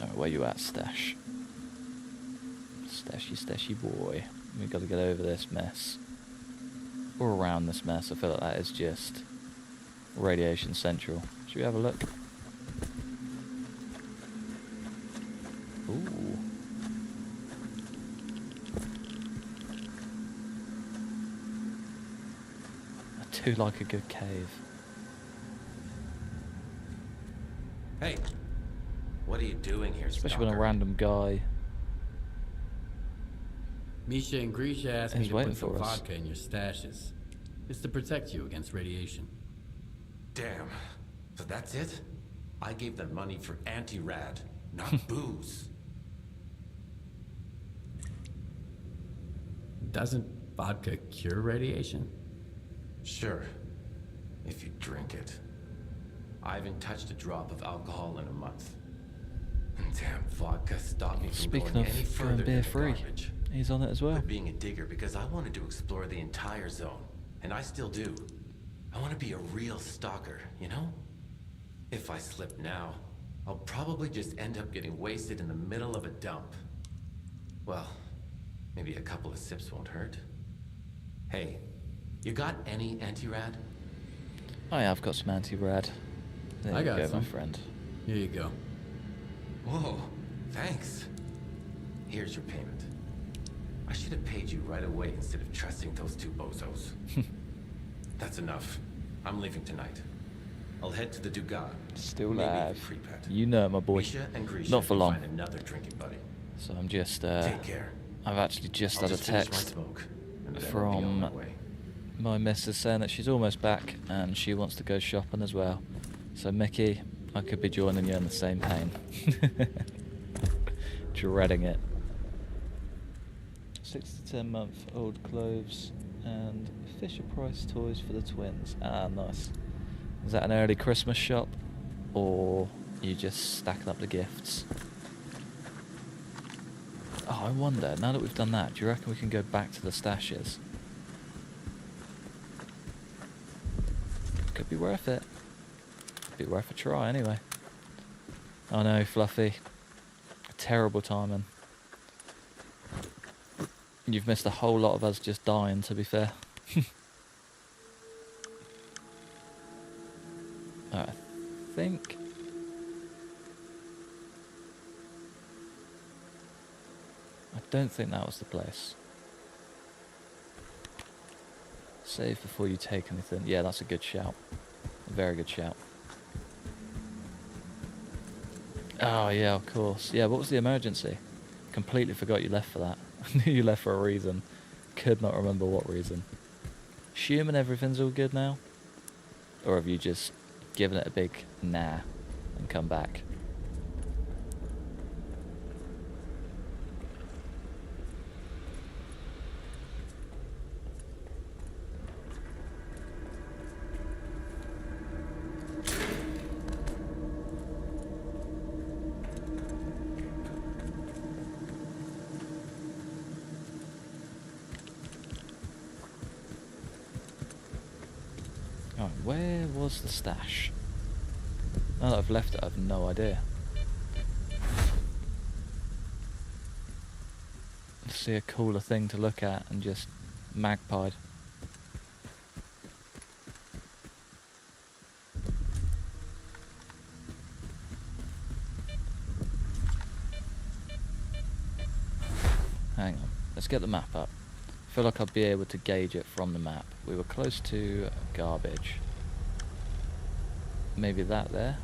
Alright, where you at, Stash? Stashy boy. We've got to get over this mess. Or around this mess. I feel like that is just radiation central. Should we have a look? Ooh. I do like a good cave. Hey, what are you doing here, Especially when a random guy Misha and Grisha asked me is to waiting put some for us. vodka in your stashes. It's to protect you against radiation. Damn. So that's it? I gave them money for anti-rad, not booze. Doesn't vodka cure radiation? Sure, if you drink it. I haven't touched a drop of alcohol in a month. Damn, vodka stopped me from Speaking going of any going further beer than free, garbage. he's on it as well. Quit being a digger because I wanted to explore the entire zone, and I still do. I want to be a real stalker, you know? If I slip now, I'll probably just end up getting wasted in the middle of a dump. Well, maybe a couple of sips won't hurt. Hey, you got any anti-rad? I have got some anti-rad. There I you got go, some. my friend. Here you go. Whoa, thanks. Here's your payment. I should have paid you right away instead of trusting those two bozos. That's enough. I'm leaving tonight. I'll head to the Dugat. Still Maybe live. even Pripyat. You know it, my boy. Misha and Grisha Not for can long. Find another drinking buddy. So I'm just Take care. I've actually just I'll had a finish my text smoke, and then I'll be on from my way. my missus saying that she's almost back and she wants to go shopping as well. So Mickey, I could be joining you in the same pain. Dreading it. 6 to 10 month old clothes and Fisher Price toys for the twins. Ah, nice. Is that an early Christmas shop? Or you just stacking up the gifts? Oh, I wonder, now that we've done that, do you reckon we can go back to the stashes? Could be worth it. Could be worth a try anyway. Oh no, Fluffy. Terrible timing. You've missed a whole lot of us just dying, to be fair. I think... I don't think that was the place. Save before you take anything. Yeah, that's a good shout. A very good shout. Oh yeah, of course. Yeah, what was the emergency? Completely forgot you left for that. I knew you left for a reason. Could not remember what reason. Assuming everything's all good now? Or have you just given it a big nah and come back? Alright, where was the stash? Now that I've left it, I have no idea. See a cooler thing to look at and just magpied. Hang on, let's get the map up. I feel like I'll be able to gauge it from the map. We were close to garbage. Maybe that there?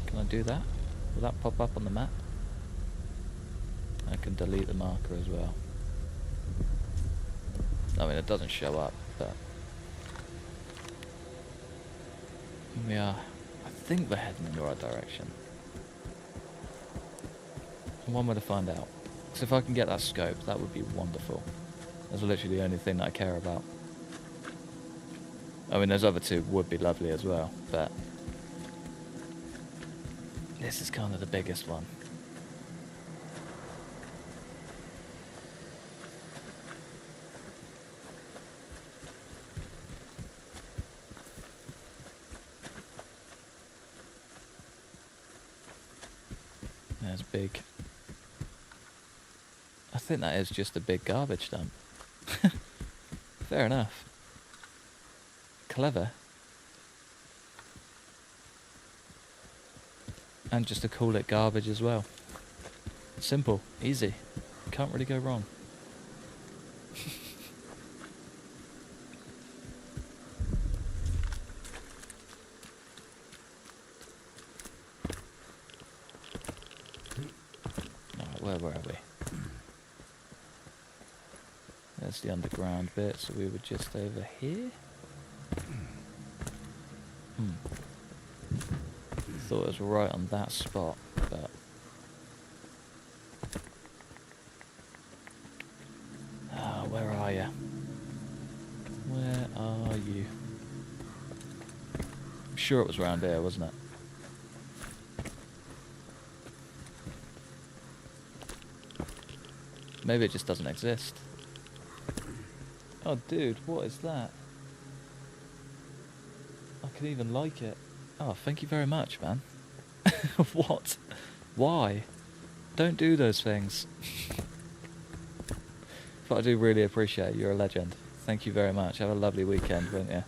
Can I do that? Will that pop up on the map? I can delete the marker as well. I mean, it doesn't show up, but we are. I think we're heading in the right direction. One way to find out. So if I can get that scope, that would be wonderful. That's literally the only thing that I care about. I mean, those other two would be lovely as well, but this is kind of the biggest one. There's big. I think that is just a big garbage dump. Fair enough. Clever. And just to call it garbage as well. Simple, easy. Can't really go wrong. Alright, where were we? There's the underground bit, so we were just over here? Thought it was right on that spot, but where are you? Where are you? I'm sure it was round here, wasn't it? Maybe it just doesn't exist. Oh dude, what is that? I can even like it. Oh, thank you very much, man. What? Why? Don't do those things. But I do really appreciate it. You're a legend. Thank you very much. Have a lovely weekend, won't you?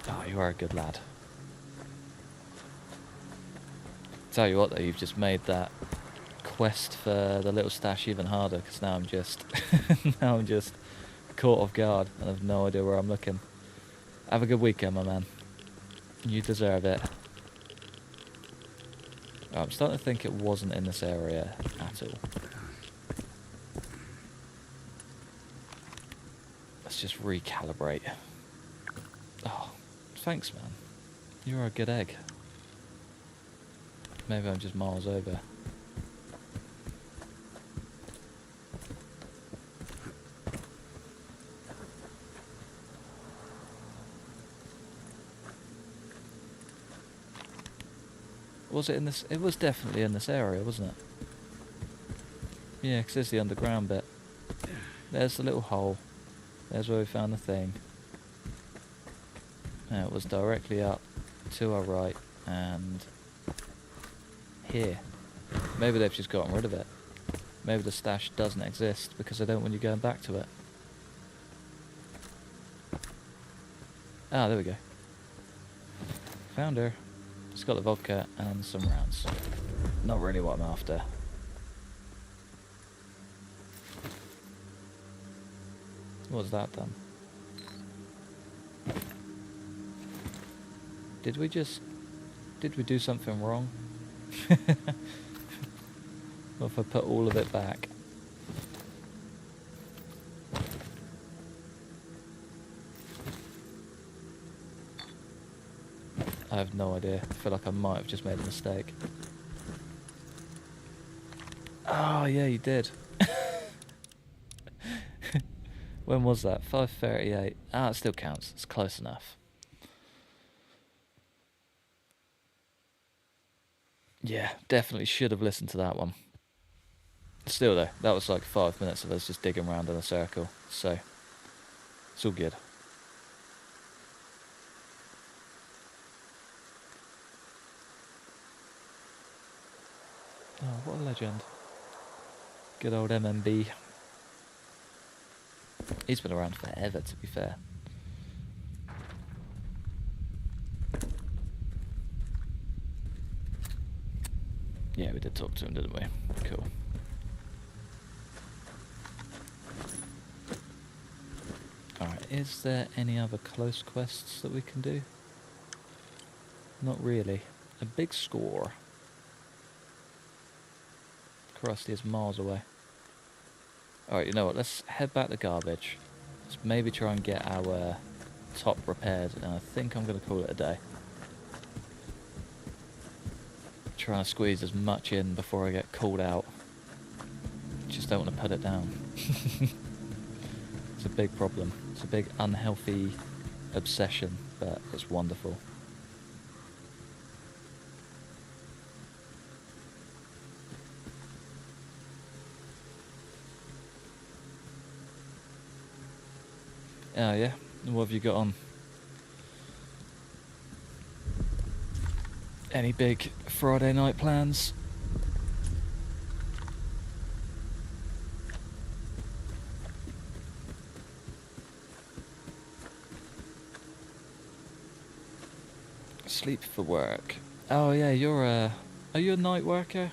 Oh, you are a good lad. Tell you what though, you've just made that quest for the little stash even harder, because now I'm just now I'm just caught off guard and I've no idea where I'm looking. Have a good weekend, my man. You deserve it. Oh, I'm starting to think it wasn't in this area at all. Let's just recalibrate. Oh, thanks, man. You're a good egg. Maybe I'm just miles over. Was it in this? It was definitely in this area, wasn't it? Yeah, because there's the underground bit. There's the little hole. There's where we found the thing. And it was directly up to our right and here. Maybe they've just gotten rid of it. Maybe the stash doesn't exist because they don't want you going back to it. Ah, there we go. Found her. It's got the vodka and some rounds. Not really what I'm after. What's that then? Did we do something wrong? What if I put all of it back? I have no idea. I feel like I might have just made a mistake. Oh yeah, you did. When was that? 5:38. Ah, it still counts. It's close enough. Yeah, definitely should have listened to that one. Still though, that was like 5 minutes of us just digging around in a circle, so it's all good. Oh, what a legend. Good old MMB. He's been around forever, to be fair. Yeah, we did talk to him, didn't we? Cool. Alright, is there any other close quests that we can do? Not really. A big score. Krusty is miles away. Alright, you know what, let's head back to garbage. Let's maybe try and get our top repaired, and I think I'm going to call it a day. Trying to squeeze as much in before I get called out. Just don't want to put it down. It's a big problem. It's a big unhealthy obsession, but it's wonderful. Oh yeah, what have you got on? Any big Friday night plans? Sleep for work. Oh yeah, are you a night worker?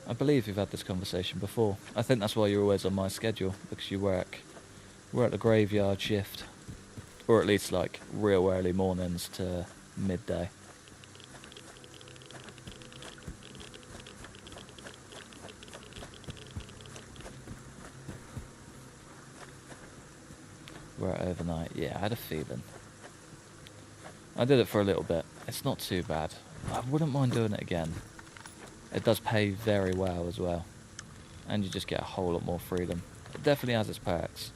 I believe we've had this conversation before. I think that's why you're always on my schedule, because you work the graveyard shift, or at least like real early mornings to midday. Work overnight, yeah, I had a feeling. I did it for a little bit. It's not too bad. I wouldn't mind doing it again. It does pay very well as well, and you just get a whole lot more freedom. It definitely has its perks.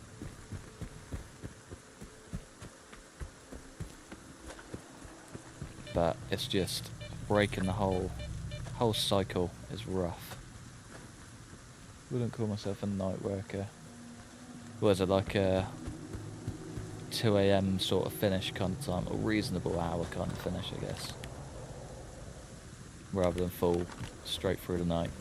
But it's just breaking the whole cycle is rough. Wouldn't call myself a night worker. Was it like a 2 AM sort of finish kind of time, a reasonable hour kind of finish, I guess, rather than full straight through the night.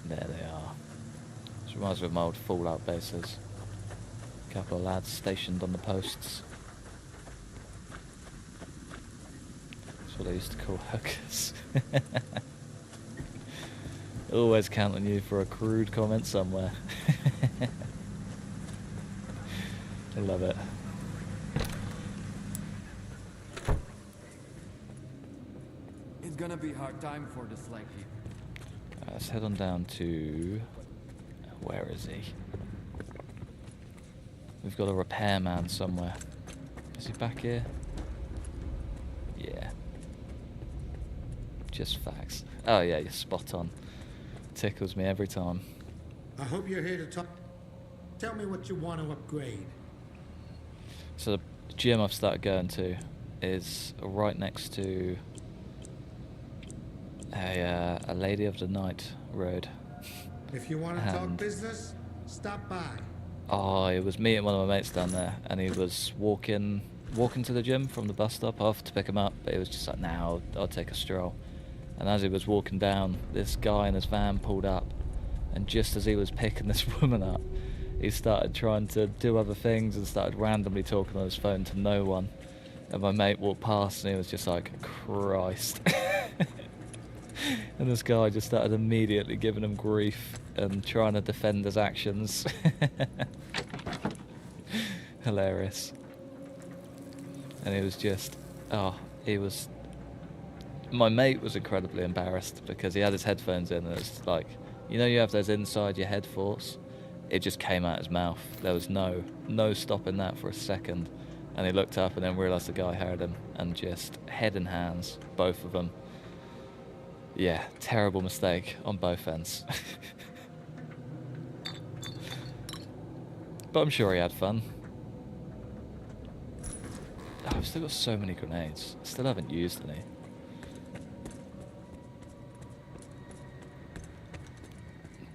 There they are. This reminds me of my old Fallout bases. A couple of lads stationed on the posts. That's what they used to call hookers. Always count on you for a crude comment somewhere. I love it. It's gonna be a hard time for the Slanky. Let's head on down to... Where is he? We've got a repairman somewhere. Is he back here? Yeah. Just facts. Oh yeah, you're spot on. Tickles me every time. I hope you're here to talk. Tell me what you want to upgrade. So the gym I've started going to is right next to a Lady of the Night road. If you want to talk business, stop by. Oh, I was meeting one of my mates down there, and he was walking to the gym from the bus stop. I offered to pick him up, but he was just like, "Nah, I'll take a stroll." And as he was walking down, this guy in his van pulled up, and just as he was picking this woman up, he started trying to do other things and started randomly talking on his phone to no one. And my mate walked past, and he was just like, "Christ." And this guy just started immediately giving him grief and trying to defend his actions. Hilarious. And it was just, my mate was incredibly embarrassed because he had his headphones in, and it's like, you know, you have those inside your head thoughts. It just came out his mouth. There was no stopping that for a second. And he looked up and then realised the guy heard him, and just head and hands, both of them. Yeah, terrible mistake on both ends. But I'm sure he had fun. Oh, I've still got so many grenades. I still haven't used any.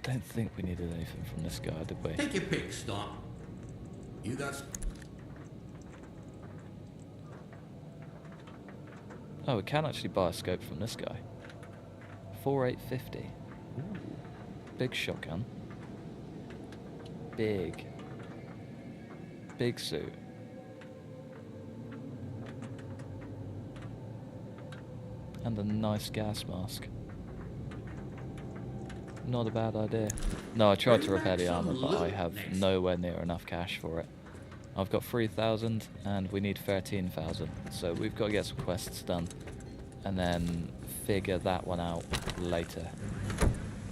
Don't think we needed anything from this guy, did we? Take your pick, Stomp. You got... Oh, we can actually buy a scope from this guy. 4850. Ooh. Big shotgun. Big suit. And a nice gas mask. Not a bad idea. No, I tried to repair the armor, but I have nowhere near enough cash for it. I've got 3,000 and we need 13,000, so we've got to get some quests done and then figure that one out later.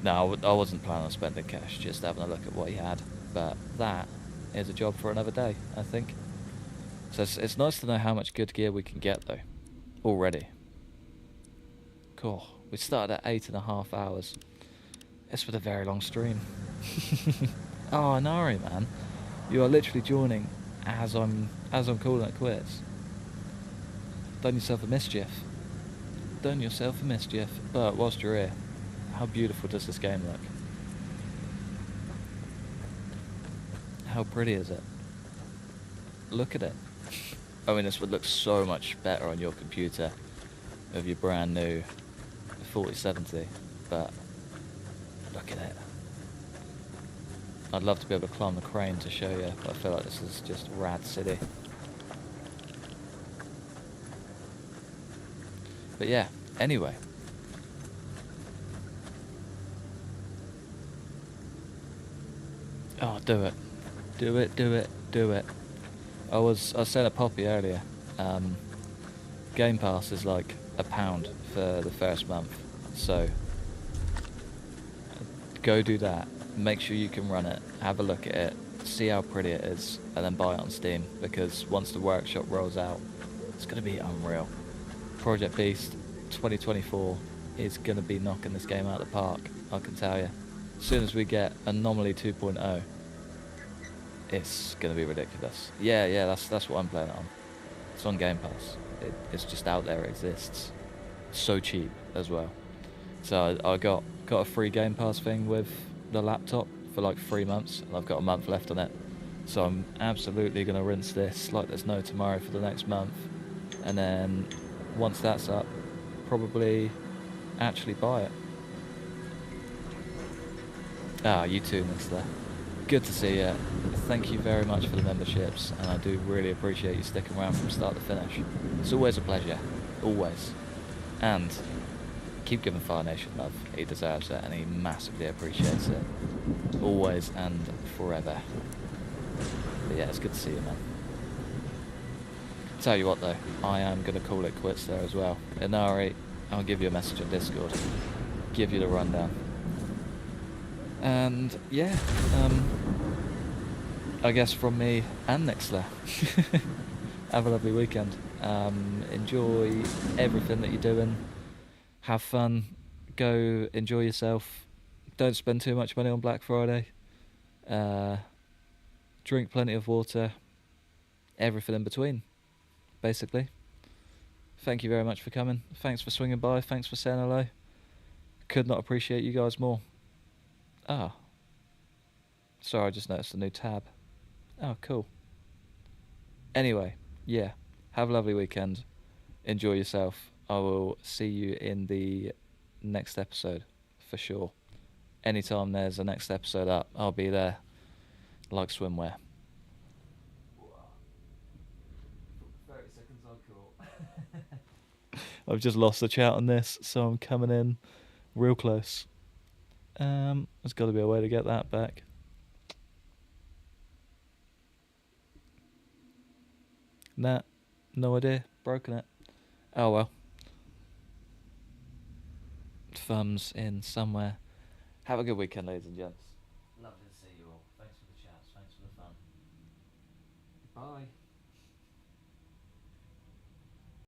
No, I wasn't planning on spending cash, just having a look at what he had, but that is a job for another day, I think. So it's nice to know how much good gear we can get though, already. Cool, we started at 8.5 hours. It's been a very long stream. Oh, Anari, man, you are literally joining as I'm calling it quits. Done yourself a mischief. Done yourself a mischief. But whilst you're here, how beautiful does this game look? How pretty is it? Look at it. I mean, this would look so much better on your computer with your brand new 4070, but look at it. I'd love to be able to climb the crane to show you, but I feel like this is just rad city. But yeah, anyway. Oh, do it. Do it, do it, do it. I was saying to Poppy earlier, Game Pass is like £1 for the first month, so go do that. Make sure you can run it, have a look at it, see how pretty it is, and then buy it on Steam, because once the workshop rolls out, it's going to be unreal. Project Beast 2024 is going to be knocking this game out of the park, I can tell you. As soon as we get Anomaly 2.0, it's going to be ridiculous. Yeah, that's what I'm playing it on. It's on Game Pass. It's just out there, it exists. So cheap as well. So I got a free Game Pass thing with the laptop for like 3 months, and I've got a month left on it. So I'm absolutely going to rinse this like there's no tomorrow for the next month. And then once that's up, probably actually buy it. Ah, you too, Mister. Good to see you. Thank you very much for the memberships, and I do really appreciate you sticking around from start to finish. It's always a pleasure. Always. And keep giving Fire Nation love. He deserves it, and he massively appreciates it. Always and forever. But yeah, it's good to see you, man. Tell you what though, I am going to call it quits there as well. Inari, I'll give you a message on Discord. Give you the rundown. And yeah, I guess from me and Nixler, have a lovely weekend. Enjoy everything that you're doing. Have fun. go enjoy yourself. Don't spend too much money on Black Friday. Drink plenty of water. Everything in between, basically. Thank you very much for coming. Thanks for swinging by. Thanks for saying hello. Could not appreciate you guys more. Ah. Sorry, I just noticed a new tab. Oh, cool. Anyway, yeah. Have a lovely weekend. Enjoy yourself. I will see you in the next episode, for sure. Anytime there's a next episode up, I'll be there. Like swimwear. 30 seconds on cool. I've just lost the chat on this, so I'm coming in real close. There's got to be a way to get that back. Nah, no idea. Broken it. Oh well. Thumbs in somewhere. Have a good weekend, ladies and gents. Lovely to see you all. Thanks for the chats. Thanks for the fun. Bye.